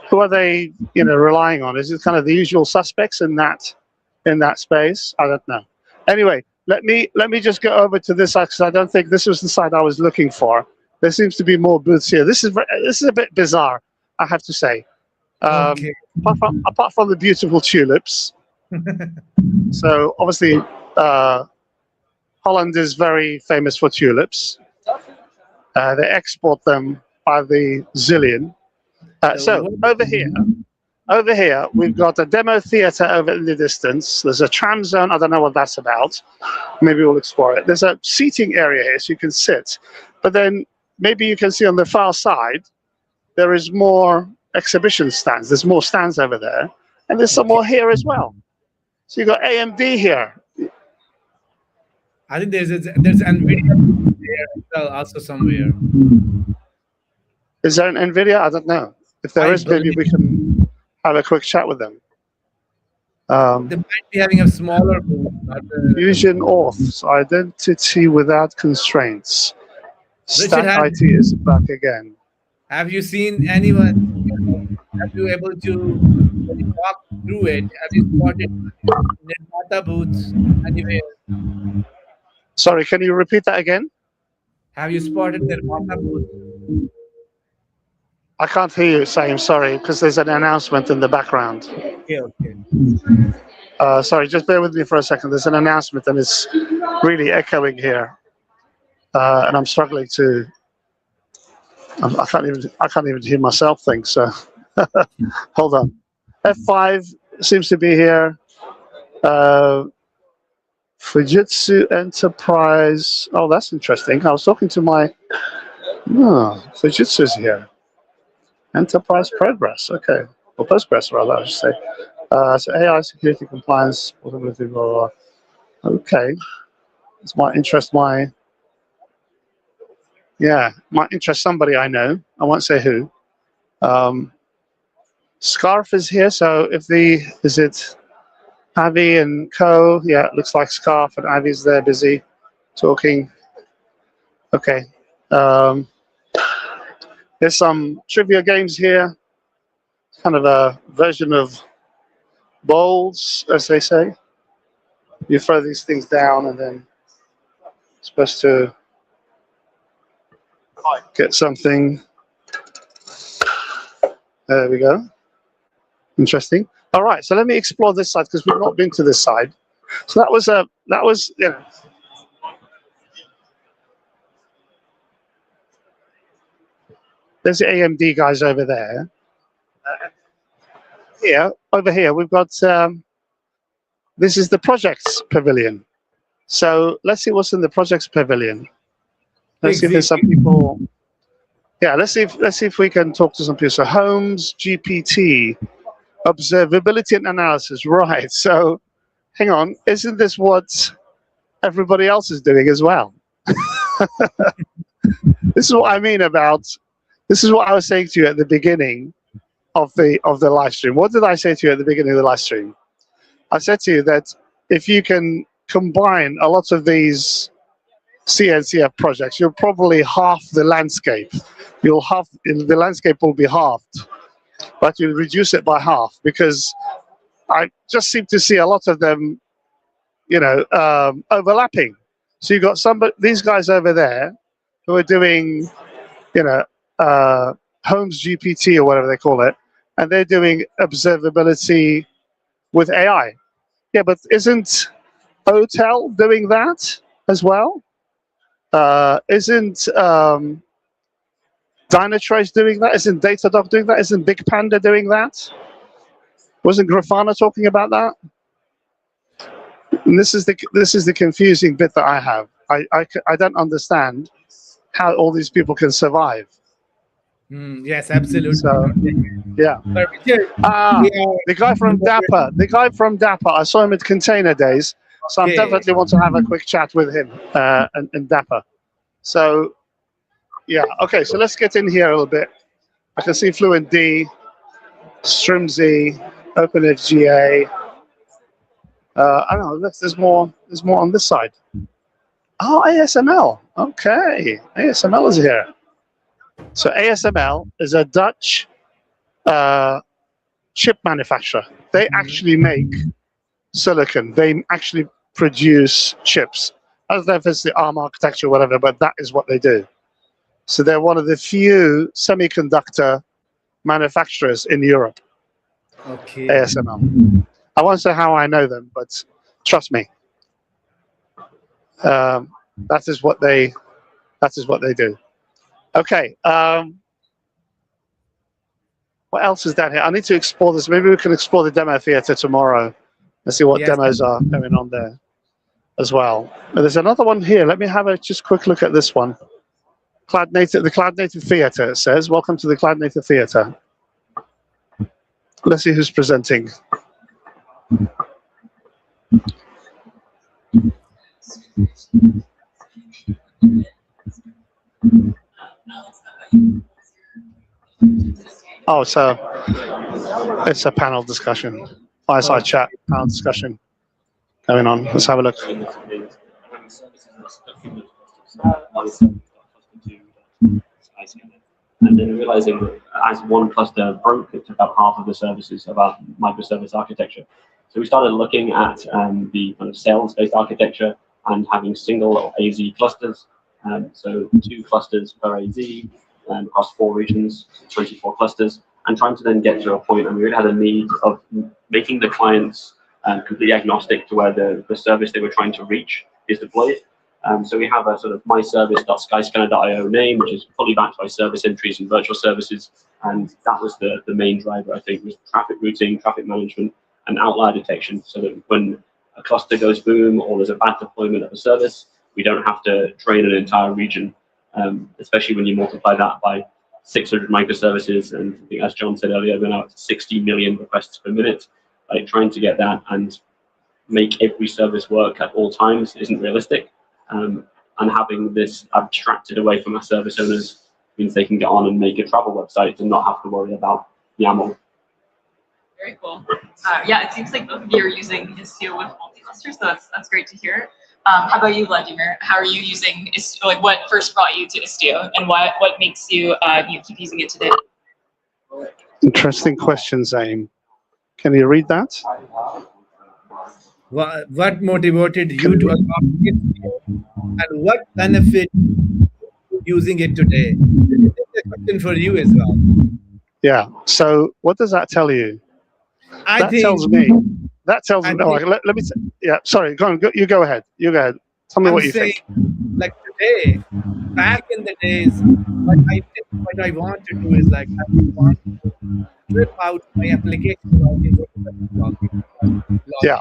who are they, relying on? Is it kind of the usual suspects in that space? I don't know. Anyway, let me just go over to this side because I don't think this was the side I was looking for. There seems to be more booths here. This is a bit bizarre, I have to say. Okay. Apart from the beautiful tulips. So obviously, Holland is very famous for tulips. They export them by the zillion. So over here, we've got a demo theater over in the distance. There's a tram zone. I don't know what that's about. Maybe we'll explore it. There's a seating area here, so you can sit. But then maybe you can see on the far side, there is more exhibition stands. There's more stands over there. And there's some more here as well. So you've got AMD here. I think there's NVIDIA there as well, also somewhere. Is there an NVIDIA? I don't know. If there is, maybe we can have a quick chat with them. They might be having a smaller booth. Fusion Auths, identity without constraints. Stack IT is back again. Have you seen anyone? Have you able to walk through it? Have you spotted data booths anywhere? Sorry, can you repeat that again? Have you spotted their data booth? I can't hear you, Saim, sorry, because there's an announcement in the background. Okay. Sorry, just bear with me for a second. There's an announcement and it's really echoing here. And I'm struggling to, I can't even hear myself think, so hold on. F5 seems to be here. Fujitsu Enterprise, oh, that's interesting. I was talking to Fujitsu's here. Enterprise Progress, okay. Or Postgres, rather, I should say. So AI security compliance, portability, blah, blah. Okay. This might interest might interest somebody I know. I won't say who. Scarf is here, so is it Avi and Co? Yeah, it looks like Scarf and Avi's there busy talking. Okay. There's some trivia games here. Kind of a version of bowls, as they say. You throw these things down and then you're supposed to get something. There we go. Interesting. All right, so let me explore this side because we've not been to this side. So that was there's the AMD guys over there. Over here, we've got, this is the projects pavilion. So let's see what's in the projects pavilion. Let's see if there's some people. Yeah, let's see if we can talk to some people. So Homes, GPT, observability and analysis. Right, so hang on, isn't this what everybody else is doing as well? This is what I mean about, this is what I was saying to you at the beginning of the live stream. What did I say to you at the beginning of the live stream? I said to you that if you can combine a lot of these CNCF projects, you'll probably halve the landscape. The landscape will be halved, but you'll reduce it by half because I just seem to see a lot of them, overlapping. So you've got these guys over there who are doing, Homes GPT or whatever they call it, and they're doing observability with AI. Yeah, but isn't OTel doing that as well? Isn't Dynatrace doing that? Isn't Datadog doing that? Isn't Big Panda doing that? Wasn't Grafana talking about that? And this is the confusing bit that I have. I don't understand how all these people can survive. Yes, absolutely. So, yeah. But Richard, The guy from Dapper. I saw him at Container Days, so I Okay. definitely want to have a quick chat with him and Dapper. So, yeah. Okay, so let's get in here a little bit. I can see Fluent D, Strimzy, OpenFGA. I don't know. There's more on this side. Oh, ASML. Okay, ASML is here. So ASML is a Dutch chip manufacturer. They actually make silicon. They actually produce chips. I don't know if it's the ARM architecture or whatever, but that is what they do. So they're one of the few semiconductor manufacturers in Europe. Okay. ASML. I won't say how I know them, but trust me. That is what they do. Okay. What else is down here? I need to explore this. Maybe we can explore the demo theater tomorrow and see what Yes. demos are going on there as well. But there's another one here. Let me have a just quick look at this one. The Cloud Native Theater, it says. Welcome to the Cloud Native Theater. Let's see who's presenting. Oh, so it's a panel discussion, fireside chat, panel discussion going on. Let's have a look. And then realizing that as one cluster broke, it took up half of the services of our microservice architecture. So we started looking at the kind of sales-based architecture and having single AZ clusters. So 2 clusters per AZ across 4 regions, 24 clusters, and trying to then get to a point, and we really had a need of making the clients completely agnostic to where the service they were trying to reach is deployed. So we have a sort of mysservice.skyscanner.io name, which is fully backed by service entries and virtual services. And that was the main driver, I think, was traffic routing, traffic management, and outlier detection. So that when a cluster goes boom or there's a bad deployment of a service, we don't have to train an entire region, especially when you multiply that by 600 microservices. And I think, as John said earlier, we're now at 60 million requests per minute. Like, trying to get that and make every service work at all times isn't realistic. And having this abstracted away from our service owners means they can get on and make a travel website and not have to worry about YAML. Very cool. Yeah, it seems like both of you are using Istio with multi-cluster, so that's great to hear. How about you, Vladimir? How are you using Istio? Like, what first brought you to Istio, and what makes you keep using it today? Interesting question, Zaim. Can you read that? What motivated you to adopt it, and what benefit using it today? This is a question for you as well. Yeah. So what does that tell you? That tells me. No, let me. Yeah. Sorry. Go on. You go ahead. You go ahead. Tell me what you think. Like today, back in the days, what I want to do is like I want to strip out my application login. Yeah.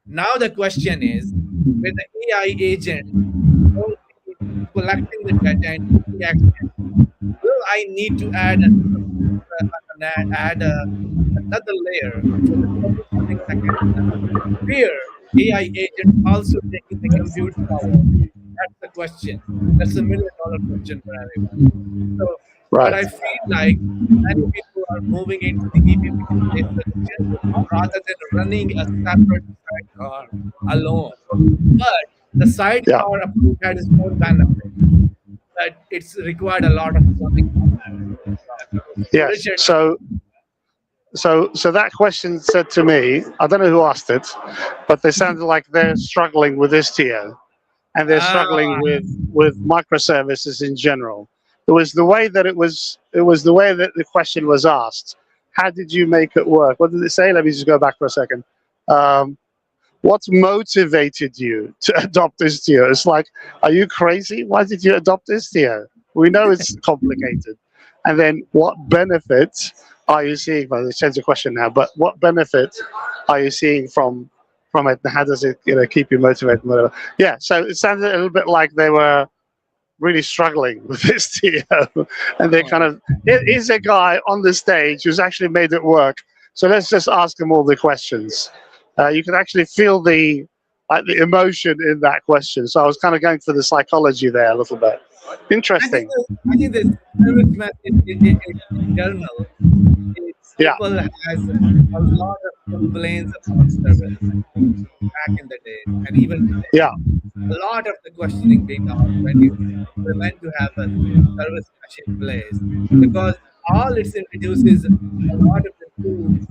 Now the question is, with the AI agent collecting the data and taking action, will I need to add another layer where AI agent also taking the compute power? That's the question. That's a $1 million question for everyone. So, but I feel like many people are moving into the EPP solution rather than running a separate sidecar alone. But the sidecar approach had its own benefit, but it's required a lot of something. Yes. So that question said to me, I don't know who asked it, but they sounded like they're struggling with Istio, and they're struggling with microservices in general. It was the way that the way that the question was asked. How did you make it work? What did it say? Let me just go back for a second. What motivated you to adopt Istio? It's like, are you crazy? Why did you adopt Istio? We know it's complicated. And then what benefit are you seeing? Well, they changed the question now, but what benefit are you seeing from it? How does it keep you motivated? Whatever. Yeah, so it sounded a little bit like they were really struggling with this TO, and they kind of, there is a guy on the stage who's actually made it work. So let's just ask him all the questions. You can actually feel the emotion in that question. So I was kind of going for the psychology there a little bit. Interesting. I think the service message in general, Yeah. people has a lot of complaints about service back in the day, and even today. Yeah. A lot of the questioning being asked when you were meant to have a service mesh in place, because all it introduces a lot of the tools,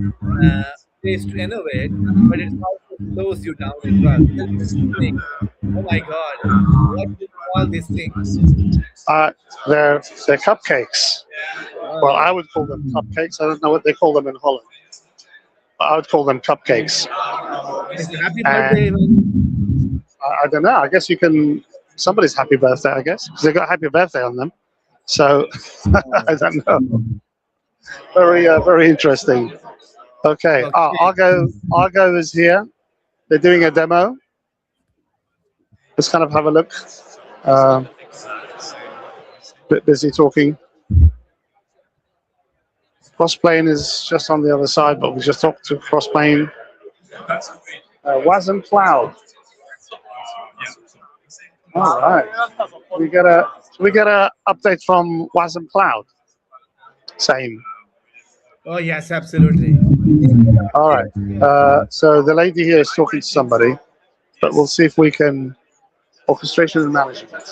ways to innovate, but it also slows you down as well. Because you think, oh my God, what do all these things? They're cupcakes. Well, I would call them cupcakes. I don't know what they call them in Holland. But I would call them cupcakes. Is it happy birthday? I don't know. I guess you can. Somebody's happy birthday, I guess, because they got happy birthday on them. So I don't know. Very interesting. Okay. Argo is here. They're doing a demo. Let's kind of have a look. Bit busy talking. Crossplane is just on the other side, but we just talked to Crossplane. Wasm Cloud. All right. We get a update from Wasm Cloud. Same. Oh yes, absolutely. All right. So the lady here is talking to somebody, but we'll see if we can orchestration and management.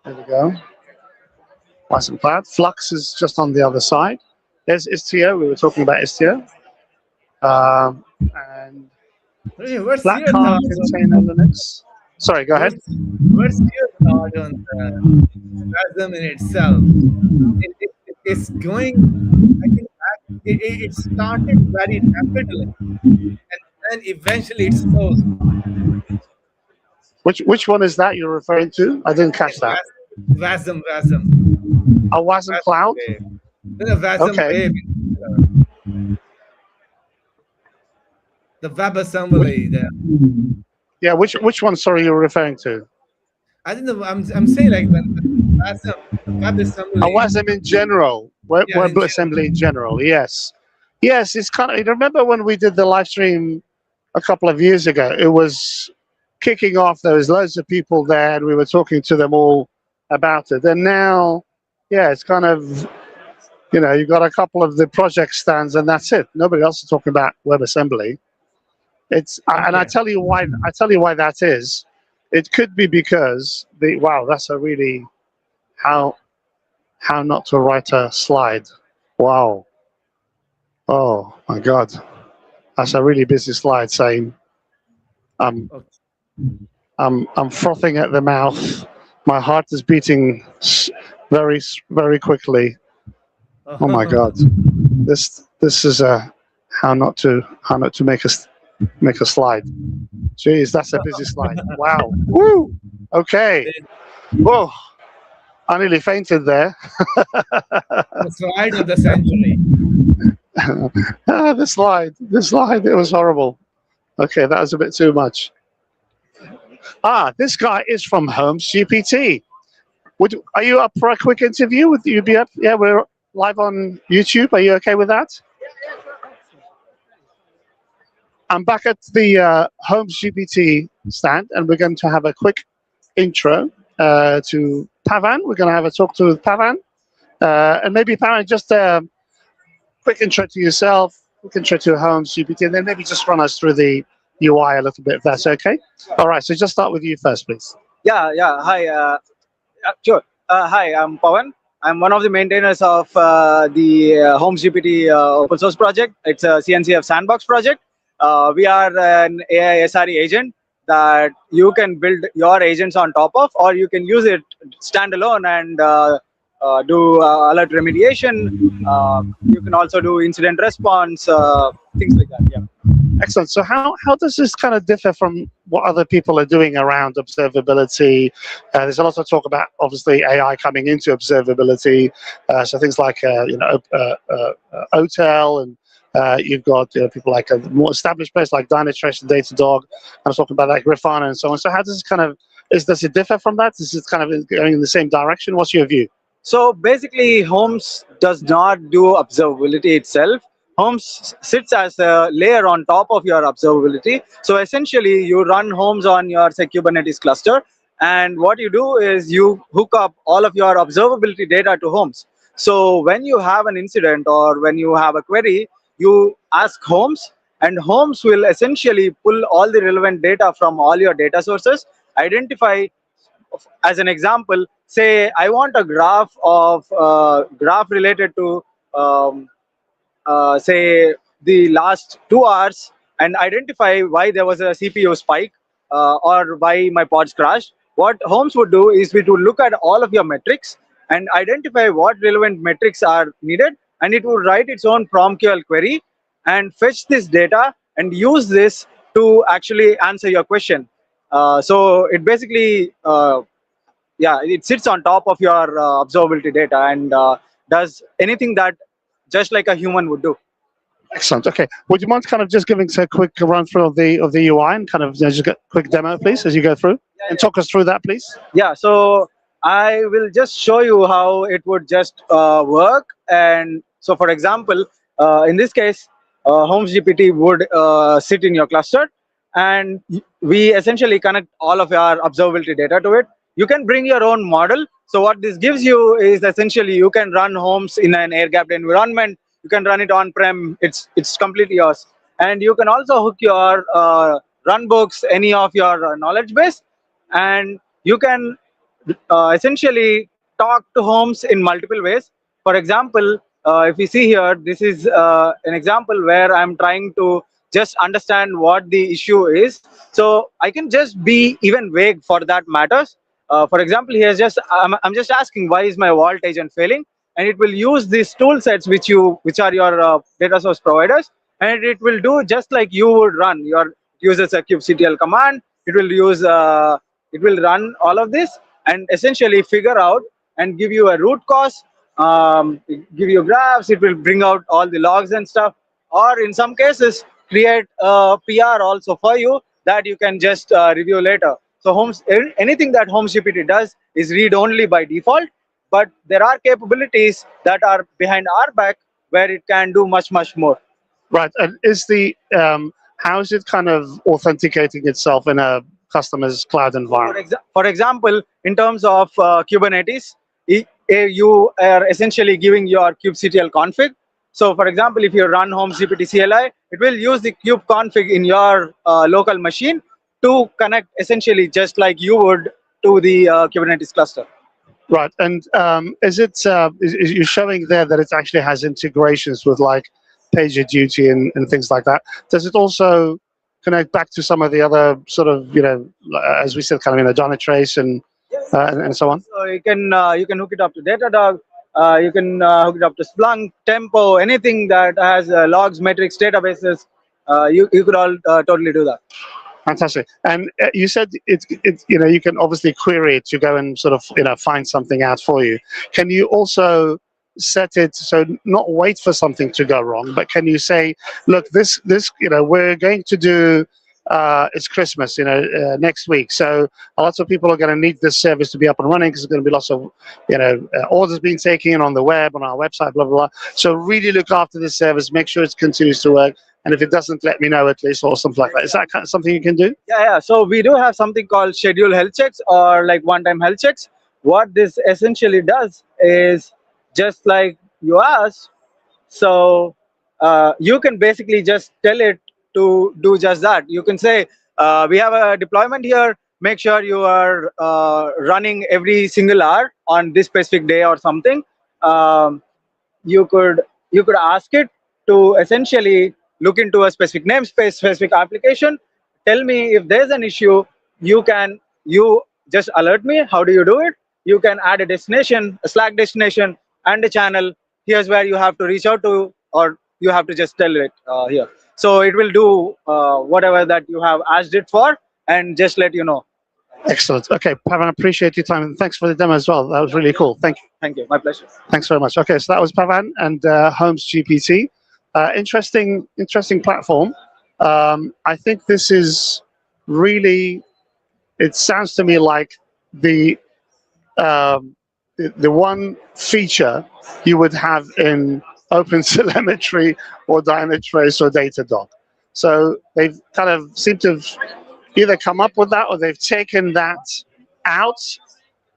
There we go. Wasm Cloud. Flux is just on the other side. There's Istio. We were talking about Istio. And What's Flat your Card thoughts Container Linux. Sorry, go ahead. What's your thought on the Wasm in itself? It's going. I think it started very rapidly, and then eventually it slows. Which one is that you're referring to? I didn't catch that. Wasm. Oh, Wasm Cloud? No, Wasm Okay. Wave. The WebAssembly there. Yeah, which one, sorry, you're referring to? I think I'm saying like when WebAssembly. Wasm in general. WebAssembly in general, yes. Yes, it's kind of, you remember when we did the live stream a couple of years ago, it was kicking off, there was loads of people there and we were talking to them all about it. And now, yeah, it's kind of, you've got a couple of the project stands and that's it. Nobody else is talking about WebAssembly. It's and I tell you why that is. It could be because that's a really how not to write a slide. Wow. Oh my God. That's a really busy slide saying I'm frothing at the mouth. My heart is beating very, very quickly. Oh my God. This is a how not to make a slide. Jeez, that's a busy slide. Wow. Woo. Okay. Whoa. I nearly fainted there. The slide of the century. The slide, it was horrible. Okay, that was a bit too much. This guy is from Homes GPT. Are you up for a quick interview? Would you be up? Yeah, we're live on YouTube. Are you okay with that? I'm back at the Homes GPT stand, and we're going to have a quick intro to Pavan. We're going to have a talk to Pavan. And maybe, Pavan, just a quick intro to yourself, quick intro to Homes GPT, and then maybe just run us through the UI a little bit, if that's okay. All right, so just start with you first, please. Yeah. Hi. Sure. Hi, I'm Pavan. I'm one of the maintainers of the Homes GPT open source project. It's a CNCF sandbox project. We are an AI SRE agent that you can build your agents on top of, or you can use it standalone and do alert remediation. You can also do incident response, things like that. Yeah. Excellent. So how does this kind of differ from what other people are doing around observability? There's a lot of talk about, obviously, AI coming into observability. So things like, OTel, and you've got people like a more established place like Dynatrace and Datadog. I was talking about that, Grafana and so on. So how does this kind of Does it differ from that? Is it kind of going in the same direction? What's your view? So basically, Homes does not do observability itself. Homes sits as a layer on top of your observability. So essentially, you run Homes on your say, Kubernetes cluster, and what you do is you hook up all of your observability data to Homes. So when you have an incident or when you have a query, you ask Homes, and Homes will essentially pull all the relevant data from all your data sources, identify, as an example, say I want a graph related to say the last 2 hours, and identify why there was a CPU spike or why my pods crashed. What Holmes would do is it would look at all of your metrics and identify what relevant metrics are needed, and it would write its own PromQL query and fetch this data and use this to actually answer your question. So it basically yeah, it sits on top of your observability data and does anything that just like a human would do. Excellent. Okay. Would you mind kind of just giving us a quick run through of the UI and kind of just a quick demo, please, as you go through, and talk us through that, please? Yeah. So I will just show you how it would just work. And so, for example, in this case, Homes GPT would sit in your cluster, and we essentially connect all of our observability data to it. You can bring your own model. So what this gives you is essentially you can run Homes in an air-gapped environment. You can run it on-prem. It's completely yours. And you can also hook your run books, any of your knowledge base, and you can essentially talk to Homes in multiple ways. For example, if you see here, this is an example where I'm trying to just understand what the issue is. So I can just be even vague for that matters. For example, here's just I'm just asking why is my vault agent failing, and it will use these tool sets which are your data source providers, and it will do just like you would run. Your uses a kubectl command. It will run all of this and essentially figure out and give you a root cause, give you graphs. It will bring out all the logs and stuff, or in some cases create a PR also for you that you can just review later. So anything that Homes GPT does is read only by default, but there are capabilities that are behind our back where it can do much more. Right. And how is it kind of authenticating itself in a customer's cloud environment? For example, in terms of Kubernetes, you are essentially giving your kubectl config. So for example, if you run Homes GPT CLI, it will use the kube config in your local machine to connect essentially just like you would to the Kubernetes cluster. Right. And is you showing there that it actually has integrations with like PagerDuty and things like that? Does it also connect back to some of the other sort of, as we said, kind of Dynatrace and so on? So you can hook it up to Datadog. You can hook it up to Splunk, Tempo, anything that has logs, metrics, databases. You could all totally do that. Fantastic. And you said you can obviously query it to go and sort of find something out for you. Can you also set it so not wait for something to go wrong, but can you say, look, this we're going to do it's Christmas next week, so lots of people are going to need this service to be up and running because there's going to be lots of orders being taken on the web, on our website, blah blah blah. So really look after this service, make sure it continues to work, and if it doesn't, let me know at least, or something like that. Is that kind of something you can do? Yeah. So we do have something called schedule health checks or like one-time health checks. What this essentially does is just like you asked. So you can basically just tell it to do just that. You can say, we have a deployment here. Make sure you are running every single hour on this specific day or something. You could ask it to essentially look into a specific namespace, specific application. Tell me if there's an issue. You just alert me. How do you do it? You can add a destination, a Slack destination, and a channel. Here's where you have to reach out to, or you have to just tell it here. So it will do whatever that you have asked it for and just let you know. Excellent. Okay, Pavan, I appreciate your time, and thanks for the demo as well. That was really cool. Thank you. Thank you. My pleasure. Thanks very much. Okay, so that was Pavan and Homes GPT. Interesting platform. I think this is really it sounds to me like the one feature you would have in OpenTelemetry or Dynatrace or Datadog. So they've kind of seem to have either come up with that or they've taken that out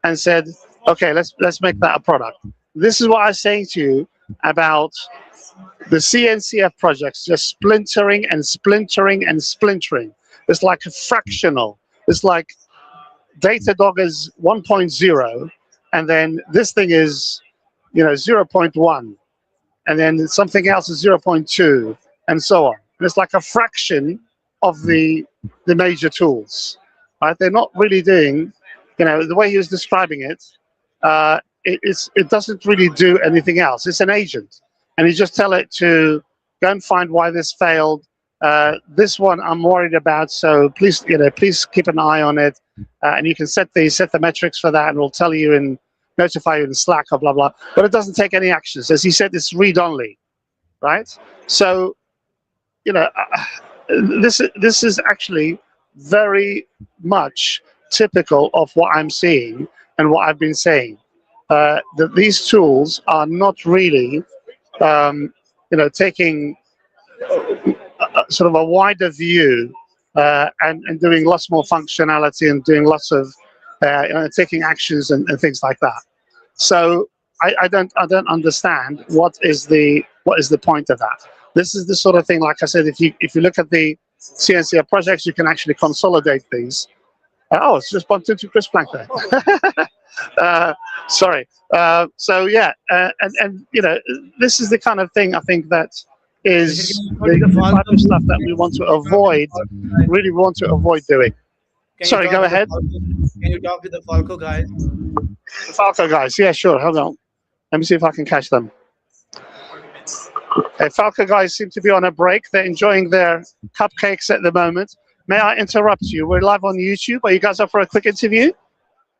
and said, okay, let's make that a product. This is what I was saying to you about the CNCF projects, just splintering and splintering and splintering. It's like a fractional. It's like Datadog is 1.0, and then this thing is, 0.1, and then something else is 0.2, and so on. And it's like a fraction of the major tools, right? They're not really doing, the way he was describing it, it doesn't really do anything else. It's an agent, and you just tell it to go and find why this failed. This one I'm worried about, so please keep an eye on it, and you can set the metrics for that, and it'll tell you and notify you in Slack or blah blah. But it doesn't take any actions, as he said. It's read only, right? So, this is actually very much typical of what I'm seeing and what I've been saying. That these tools are not really, taking sort of a wider view and doing lots more functionality and doing lots of taking actions and things like that. So I don't understand what is the point of that. This is the sort of thing, like I said, if you look at the CNCF projects, you can actually consolidate these. It's just bumped into Chris Plank there. Sorry. So yeah, and this is the kind of thing I think that is the type of stuff that we want to avoid. Really want to avoid doing. Sorry, go ahead. Can you talk with the Falco guys? The Falco guys, yeah, sure. Hold on. Let me see if I can catch them. Falco guys seem to be on a break. They're enjoying their cupcakes at the moment. May I interrupt you? We're live on YouTube. Are you guys up for a quick interview?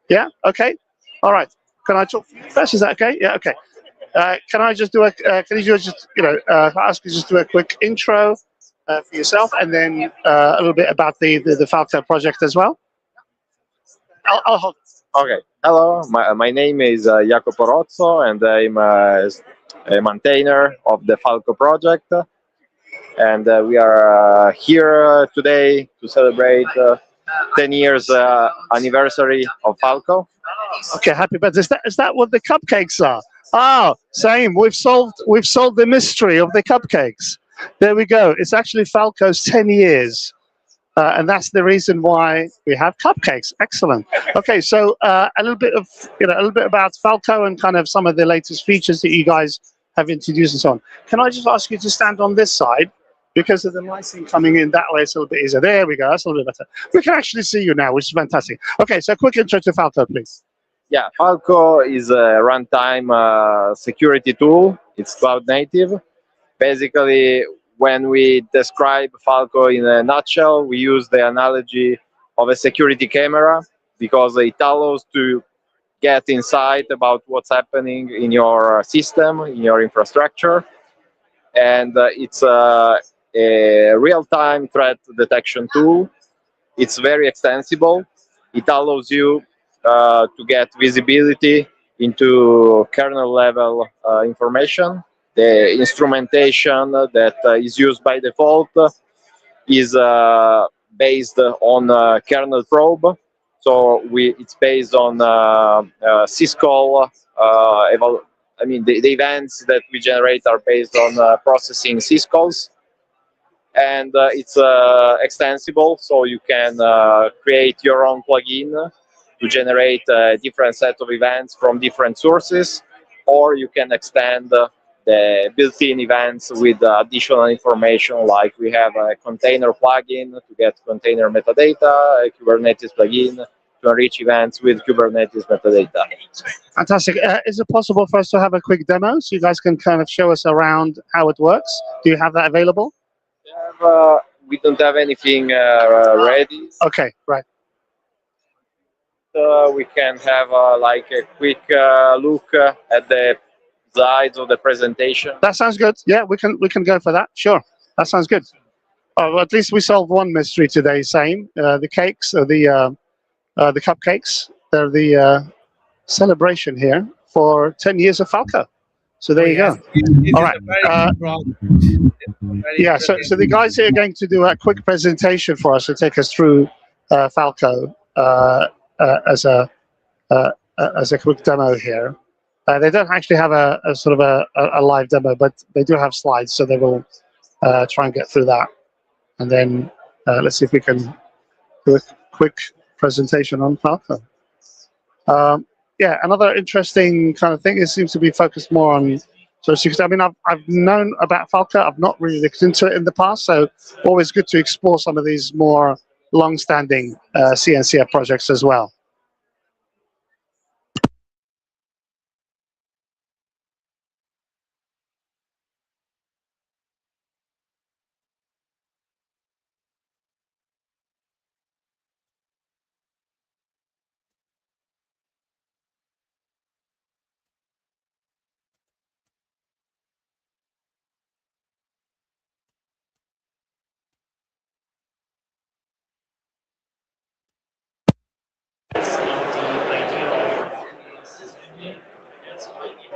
Yeah? Okay. All right. Can I talk first? Is that okay? Yeah, okay. Can I just do a, can you just, ask you just do a quick intro for yourself, and then a little bit about the Falco project as well? I'll hold. Okay. Hello, my name is Jacopo Rozzo, and I'm a maintainer of the Falco project. And we are here today to celebrate 10 years anniversary of Falco. Okay, happy birthday. Is that what the cupcakes are? Oh, same. We've solved the mystery of the cupcakes. There we go. It's actually Falco's 10 years. And that's the reason why we have cupcakes. Excellent. Okay, so a little bit about Falco and kind of some of the latest features that you guys have introduced and so on. Can I just ask you to stand on this side, because of the lighting coming in that way? It's a little bit easier. There we go. That's a little bit better. We can actually see you now, which is fantastic. Okay, so quick intro to Falco, please. Yeah, Falco is a runtime security tool. It's cloud native. Basically, when we describe Falco in a nutshell, we use the analogy of a security camera, because it allows to get insight about what's happening in your system, in your infrastructure. And it's a real-time threat detection tool. It's very extensible. It allows you to get visibility into kernel level information. The instrumentation that is used by default is based on kernel probe. So it's based on syscall. The events that we generate are based on processing syscalls, and it's extensible. So you can create your own plugin to generate a different set of events from different sources, or you can extend the built-in events with additional information, like we have a container plugin to get container metadata, a Kubernetes plugin to enrich events with Kubernetes metadata. Fantastic. Is it possible for us to have a quick demo so you guys can kind of show us around how it works? Do you have that available? We don't have anything ready. Okay, right. We can have like a quick look at the slides of the presentation. That sounds good. Yeah, we can go for that. Sure, that sounds good. Well, at least we solved one mystery today. Same, the cakes or the the cupcakes. They're the celebration here for 10 years of Falco. So there Oh, you yes. go. It All is right. a very good project. It's very Yeah, so the guys here are going to do a quick presentation for us to take us through Falco as a quick demo here. They don't actually have a sort of a live demo, but they do have slides, so they will try and get through that. And then let's see if we can do a quick presentation on Falco. Yeah, another interesting kind of thing. It seems to be focused more on social security. I mean, I've known about Falco. I've not really looked into it in the past, so always good to explore some of these more long-standing CNCF projects as well.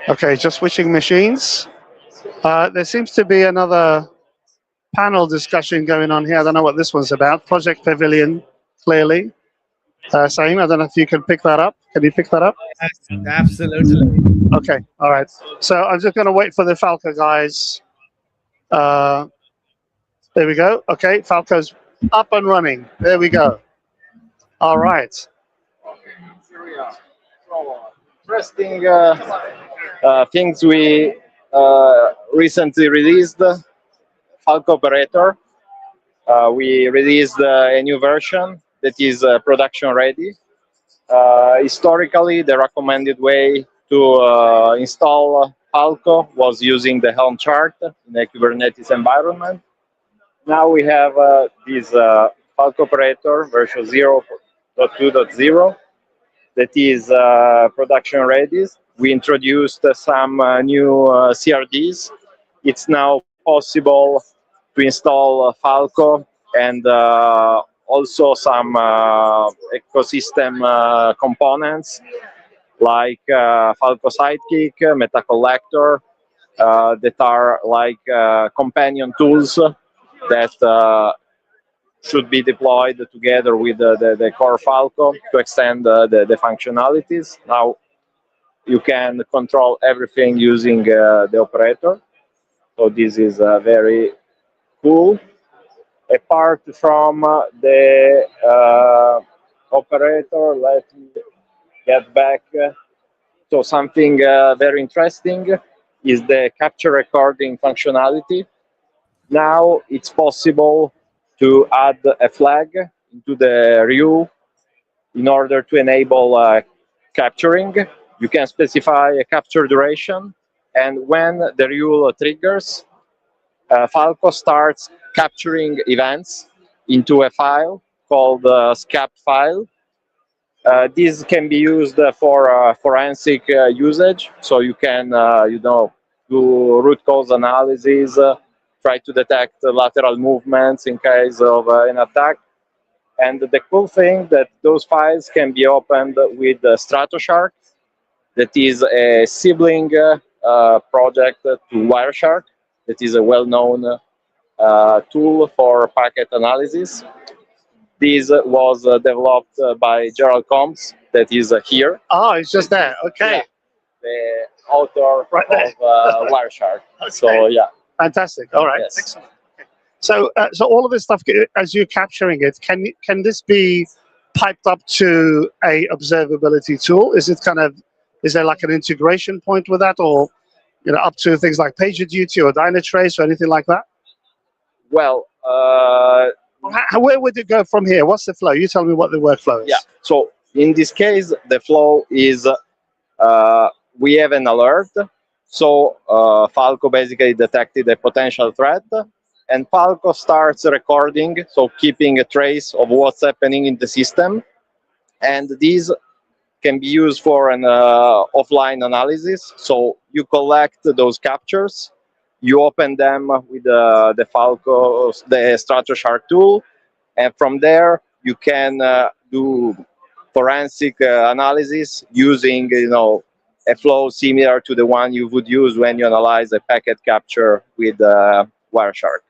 Okay, just switching machines. There seems to be another panel discussion going on here. I don't know what this one's about. Project Pavilion, clearly. Saeem, I don't know if you can pick that up. Can you pick that up? Yes, absolutely. Okay, all right. So I'm just going to wait for the Falco guys. There we go. Okay, Falco's up and running. There we go. All right. Here we are. So, interesting things we recently released. Falco Operator. We released a new version that is production ready. Historically, the recommended way to install Falco was using the Helm chart in a Kubernetes environment. Now we have this Falco Operator version 0.2.0 that is production ready. We introduced some new CRDs. It's now possible to install Falco and also some ecosystem components like Falco Sidekick, Meta Collector, that are like companion tools that should be deployed together with the core Falco to extend the functionalities. Now you can control everything using the operator. So this is very cool. Apart from the operator, let me get back. So something very interesting is the capture recording functionality. Now it's possible to add a flag into the rule in order to enable capturing. You can specify a capture duration, and when the rule triggers, Falco starts capturing events into a file called SCAP file. This can be used for forensic usage, so you can, do root cause analysis, try to detect lateral movements in case of an attack. And the cool thing that those files can be opened with StratoShark, that is a sibling project to Wireshark, that is a well-known tool for packet analysis. This was developed by Gerald Combs, that is here. Oh, it's just there. Okay. Yeah, the author of Wireshark. Okay. So yeah. Fantastic. All right. Yes. Excellent. Okay. So, so all of this stuff, as you're capturing it, can this be piped up to a observability tool? Is there like an integration point with that, or up to things like PagerDuty or Dynatrace or anything like that? Well, where would it go from here? What's the flow? You tell me what the workflow is. yeah. So in this case, the flow is we have an alert. So Falco basically detected a potential threat, and Falco starts recording, so keeping a trace of what's happening in the system. And these can be used for an offline analysis. So you collect those captures, you open them with the Falco, the StratoShark tool, and from there you can do, forensic analysis using, a flow similar to the one you would use when you analyze a packet capture with Wireshark.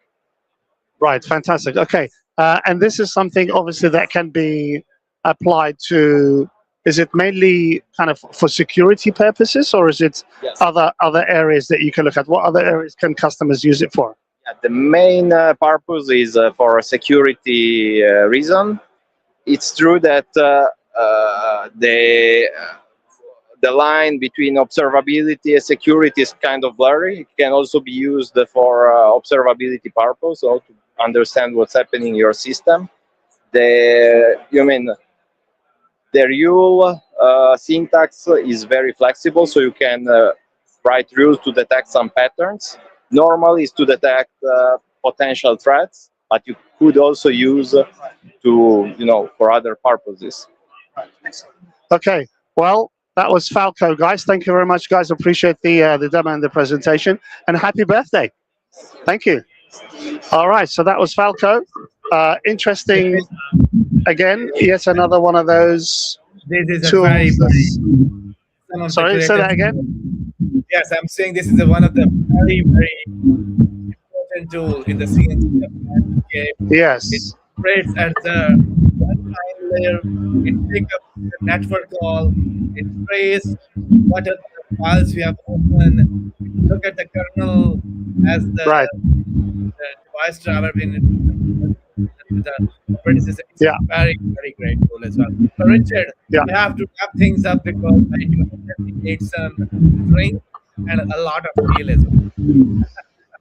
Right, fantastic. Okay, and this is something obviously that can be applied to. Is it mainly kind of for security purposes, or is it other areas that you can look at? What other areas can customers use it for? Yeah, the main purpose is for a security reason. It's true that the line between observability and security is kind of blurry. It can also be used for observability purpose, or to understand what's happening in your system. The rule syntax is very flexible, so you can write rules to detect some patterns. Normal is to detect potential threats, but you could also use for other purposes. Okay, well, that was Falco, guys. Thank you very much, guys. Appreciate the demo and the presentation, and happy birthday. Thank you. All right, so that was Falco. Interesting. Again, yet another one of those This is tools. a very some of Sorry, the say that creative- again. Yes, I'm saying this is one of the very, very important tool in the CNC landscape. Yes. It operates at the runtime layer. It picks up the network call. It traces what are the files we have open. Look at the kernel as the device driver in the operating system. It's a very, very great tool as well. So Richard, I have to wrap things up because I do need some drink and a lot of meal as well.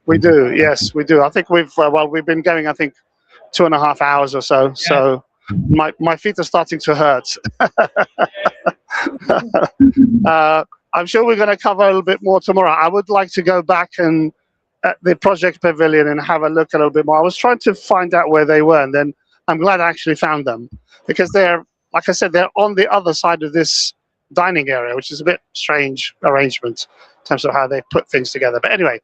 We do, yes, we do. I think we've been going, I think, 2.5 hours or so. So my feet are starting to hurt. I'm sure we're going to cover a little bit more tomorrow. I would like to go back and at the project pavilion and have a look a little bit more. I was trying to find out where they were, and then I'm glad I actually found them, because they're, like I said, they're on the other side of this dining area, which is a bit strange arrangement in terms of how they put things together. But anyway,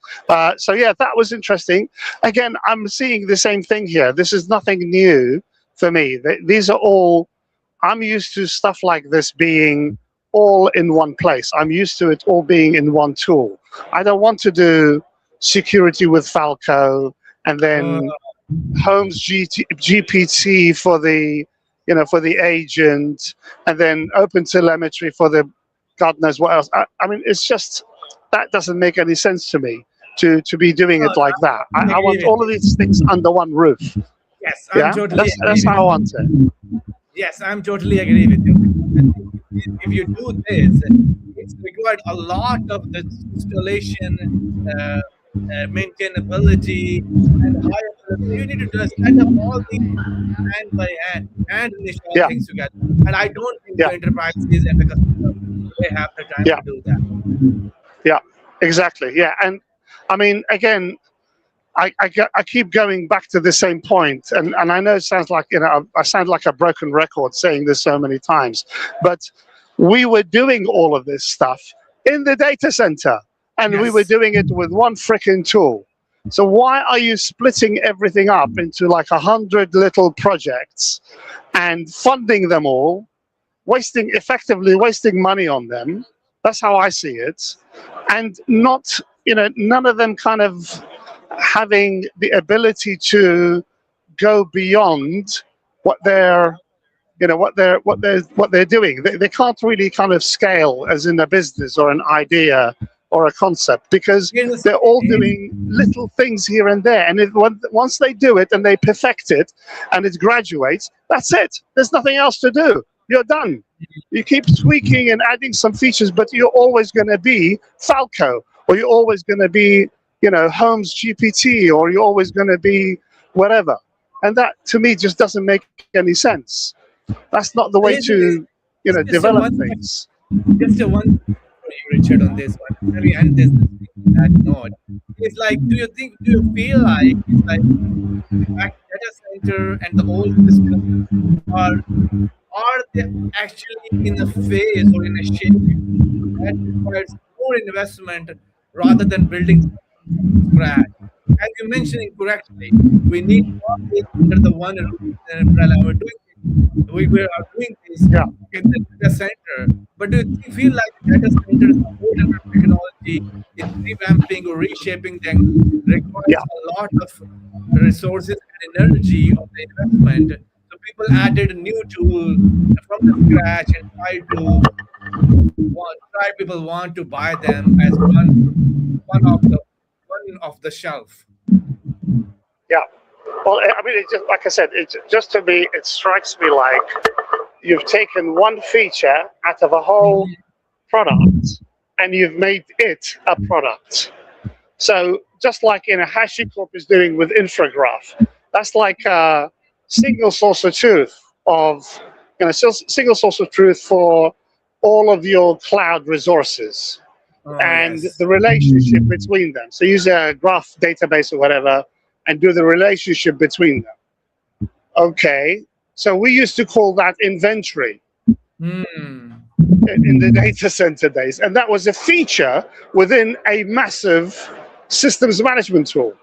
so yeah, that was interesting. Again, I'm seeing the same thing here. This is nothing new for me. These are all, I'm used to stuff like this being all in one place. I'm used to it all being in one tool. I don't want to do security with Falco and then Holmes GPT for the for the agent, and then open telemetry for the God knows what else. I mean, it's just, that doesn't make any sense to me to be doing it like that. I want all of these things under one roof. Yes, I'm totally that's how I want it. Yes, I'm totally agree with you. If you do this, it's required a lot of the installation, maintainability, and high availability. You need to set up all these hand by hand and initial things together. And I don't think the enterprises and the customers, they have the time to do that. Yeah, exactly. Yeah, and I mean, again, I keep going back to the same point, and I know it sounds like, I sound like a broken record saying this so many times, but we were doing all of this stuff in the data center, and we were doing it with one freaking tool. So why are you splitting everything up into like 100 little projects and funding them all, effectively wasting money on them? That's how I see it, and not, none of them kind of having the ability to go beyond what they're doing. They can't really kind of scale as in a business or an idea or a concept, because they're all doing little things here and there, and once they do it and they perfect it and it graduates, that's it. There's nothing else to do. You're done. You keep tweaking and adding some features, but you're always going to be Falco, or you're always going to be Holmes GPT, or you're always going to be whatever. And that, to me, just doesn't make any sense. That's not the way to, develop things. Just a one for you, Richard, on this one. Let me end this that note. It's like, do you feel like it's like back data center and the old system are they actually in a phase or in a shape that requires more investment rather than building from scratch? As you mentioned correctly, we need all this under the one umbrella. We're doing we are doing this Yeah. in the data center. But do you feel like data centers, whatever technology is revamping or reshaping them, requires Yeah. a lot of resources and energy of the investment? So people added a new tool from the scratch and try people want to buy them as one of the one off the shelf. Yeah. Well, I mean, it just, like I said, it just to me, it strikes me like you've taken one feature out of a whole product and you've made it a product. So just like in a HashiCorp is doing with Infragraph, that's like a single source of truth single source of truth for all of your cloud resources Oh and yes. the relationship between them. So use a graph database or whatever and do the relationship between them. Okay, so we used to call that inventory Hmm. in the data center days, and that was a feature within a massive systems management tool.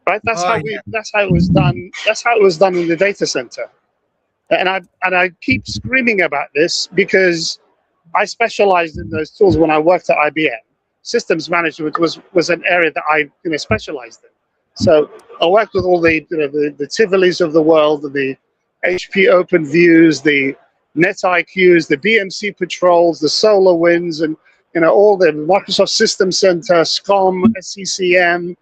Right? That's Oh how yeah. it was done. That's how it was done in the data center. And I keep screaming about this because I specialized in those tools when I worked at IBM. Systems management was an area that I specialized in. So I worked with all the the Tivolis of the world, the HP Open Views, the NetIQs, the BMC Patrols, the SolarWinds, and all the Microsoft System Center, SCOM, SCCM.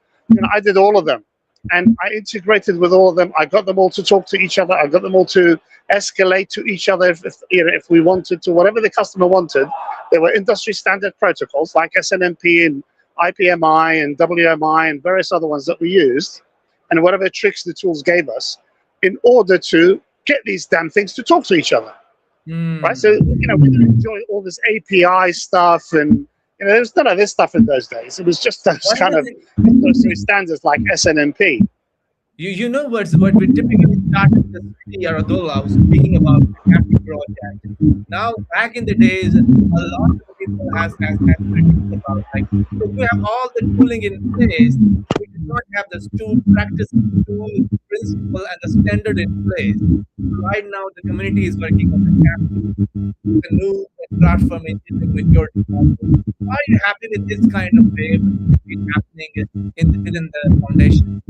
I did all of them, and I integrated with all of them. I got them all to talk to each other. I got them all to escalate to each other if we wanted to, whatever the customer wanted. There were industry standard protocols like SNMP and IPMI and WMI and various other ones that we used, and whatever tricks the tools gave us in order to get these damn things to talk to each other. Right? So, we didn't enjoy all this API stuff, and there was none of this stuff in those days. It was just those One kind of of the industry standards like SNMP. You know what we typically started the city Aradola was speaking about the Cafe project. Now back in the days, a lot of people has written about like so we have all the tooling in place. We did not have the practice tool principle and the standard in place. Right now the community is working on the Cafe, the new platform engineering maturity model. Are you happy with this kind of wave which is happening within the foundation?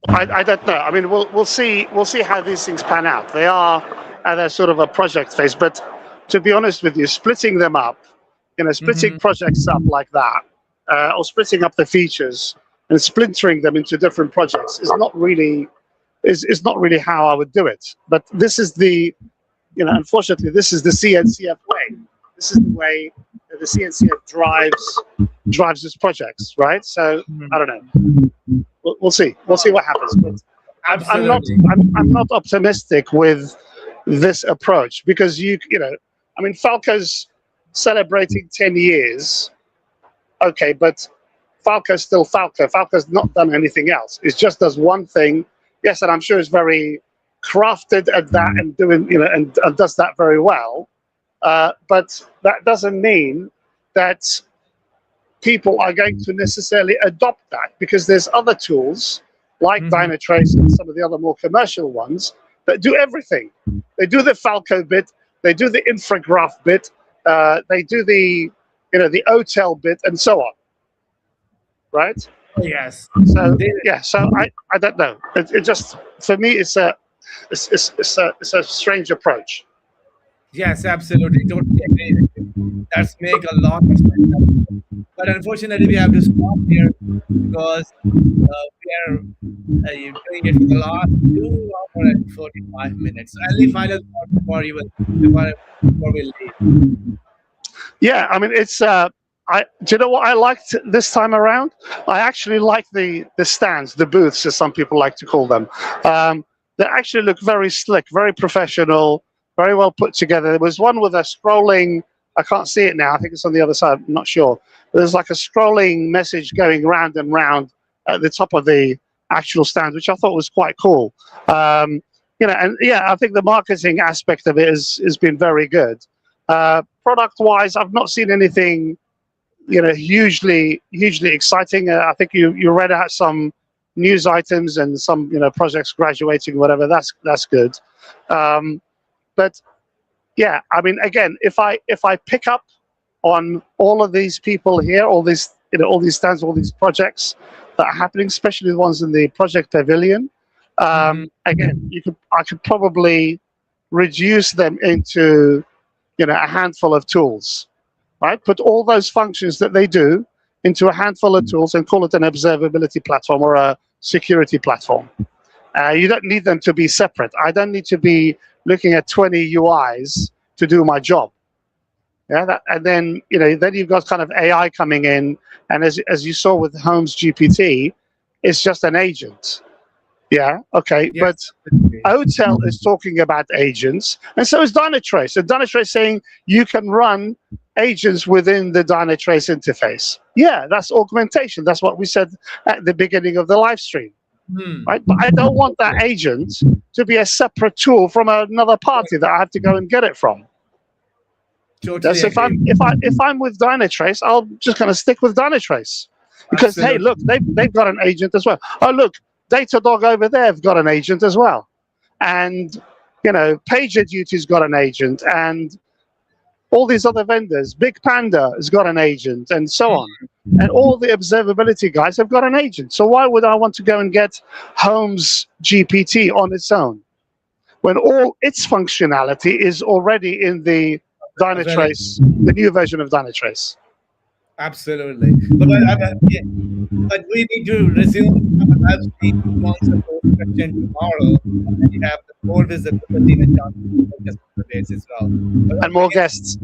I don't know. I mean, we'll see how these things pan out. They are at a sort of a project phase, but to be honest with you, splitting them up, splitting projects up like that, or splitting up the features and splintering them into different projects is not really how I would do it. But this is the unfortunately, this is the CNCF way. This is the way that the CNCF drives its projects, right? So I don't know. We'll see. We'll see what happens. But I'm not optimistic with this approach because I mean, Falco's celebrating 10 years. Okay, but Falco's still Falco. Falco's not done anything else. It just does one thing. Yes, and I'm sure it's very crafted at that and doing and does that very well. But that doesn't mean that people are going to necessarily adopt that because there's other tools like Dynatrace and some of the other more commercial ones that do everything. They do the Falco bit, they do the Infragraph bit, they do the the OTel bit, and so on. Right? Yes. So yeah. So I don't know. It just for me it's a strange approach. Yes, absolutely. Totally agree with you. That's make a lot of sense. But unfortunately, we have to stop here because we are doing it for the last 2 hours and 45 minutes. So any final thought before we leave? Yeah, I mean it's. Do you know what I liked this time around? I actually like the stands, the booths, as some people like to call them. They actually look very slick, very professional, very well put together. There was one with a scrolling. I can't see it now. I think it's on the other side. I'm not sure. There's like a scrolling message going round and round at the top of the actual stand, which I thought was quite cool. And yeah, I think the marketing aspect of it has been very good. Product-wise, I've not seen anything hugely exciting. I think you read out some news items and some projects graduating, whatever. That's good. But yeah, I mean, again, if I pick up on all of these people here, all these stands, all these projects that are happening, especially the ones in the project pavilion, again, I could probably reduce them into a handful of tools, right? Put all those functions that they do into a handful of tools and call it an observability platform or a security platform. You don't need them to be separate. I don't need to be looking at 20 UIs to do my job. Yeah, and then then you've got kind of AI coming in, and as you saw with Homes GPT, it's just an agent. Yeah, okay, yes. But Hotel is talking about agents, and so is Dynatrace. And Dynatrace saying you can run agents within the Dynatrace interface. Yeah, that's augmentation. That's what we said at the beginning of the live stream. Right? But I don't want that agent to be a separate tool from another party that I have to go and get it from. Totally. If I'm with Dynatrace, I'll just kind of stick with Dynatrace because hey, look, they've got an agent as well. Oh, look, Datadog over there have got an agent as well, and PagerDuty's got an agent, and all these other vendors, Big Panda has got an agent, and so on. And all the observability guys have got an agent. So why would I want to go and get Homes GPT on its own when all its functionality is already in the Dynatrace, the new version of Dynatrace? Absolutely. But we need to resume our live stream question tomorrow. And you have the more visibility and customer base as well. And more guests.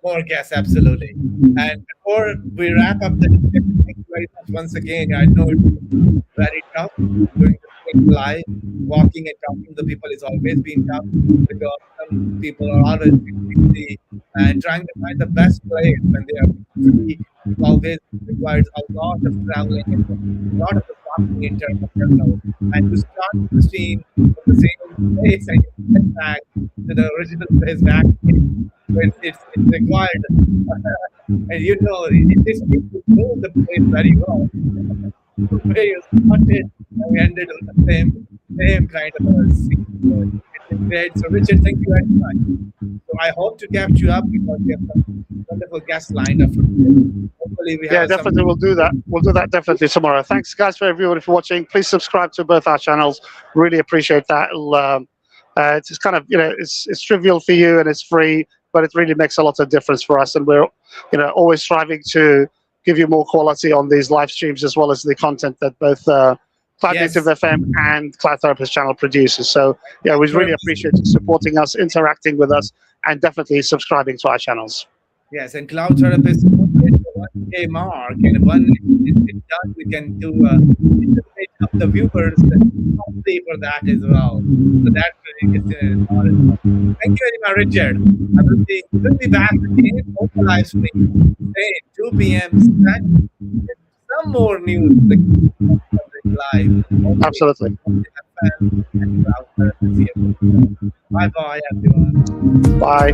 More guests, absolutely. And before we wrap up the discussion, thank you very much once again. I know it's very tough doing the thing live, walking and talking to people is always been tough because some people are always busy and trying to find the best place when they are free. It always requires a lot of traveling and a lot of walking in terms of and to start the stream from the same place and get back to the original place back. It's required, and this people know the place very well. Where you started, and we ended on the same kind of a scene. It's great. So, Richard, thank you very much. So, I hope to catch you up because we have some wonderful guests lined up for today. Hopefully, we have definitely. We'll do that. We'll do that definitely tomorrow. Thanks, guys, for everybody for watching. Please subscribe to both our channels. Really appreciate that. It's just kind of it's trivial for you and it's free, but it really makes a lot of difference for us, and we're always striving to give you more quality on these live streams as well as the content that both CloudNativeFM and Cloud Therapist channel produces. So yeah, we really appreciate you supporting us, interacting with us, and definitely subscribing to our channels. Yes, and Cloud Therapist the 1K mark, and when it's done, we can do up the viewers pay for that as well. So that's really good. Thank you very much, Richard. We'll be back again on the live stream today at 2 p.m. Some more news live. Absolutely. Bye bye, everyone. Bye.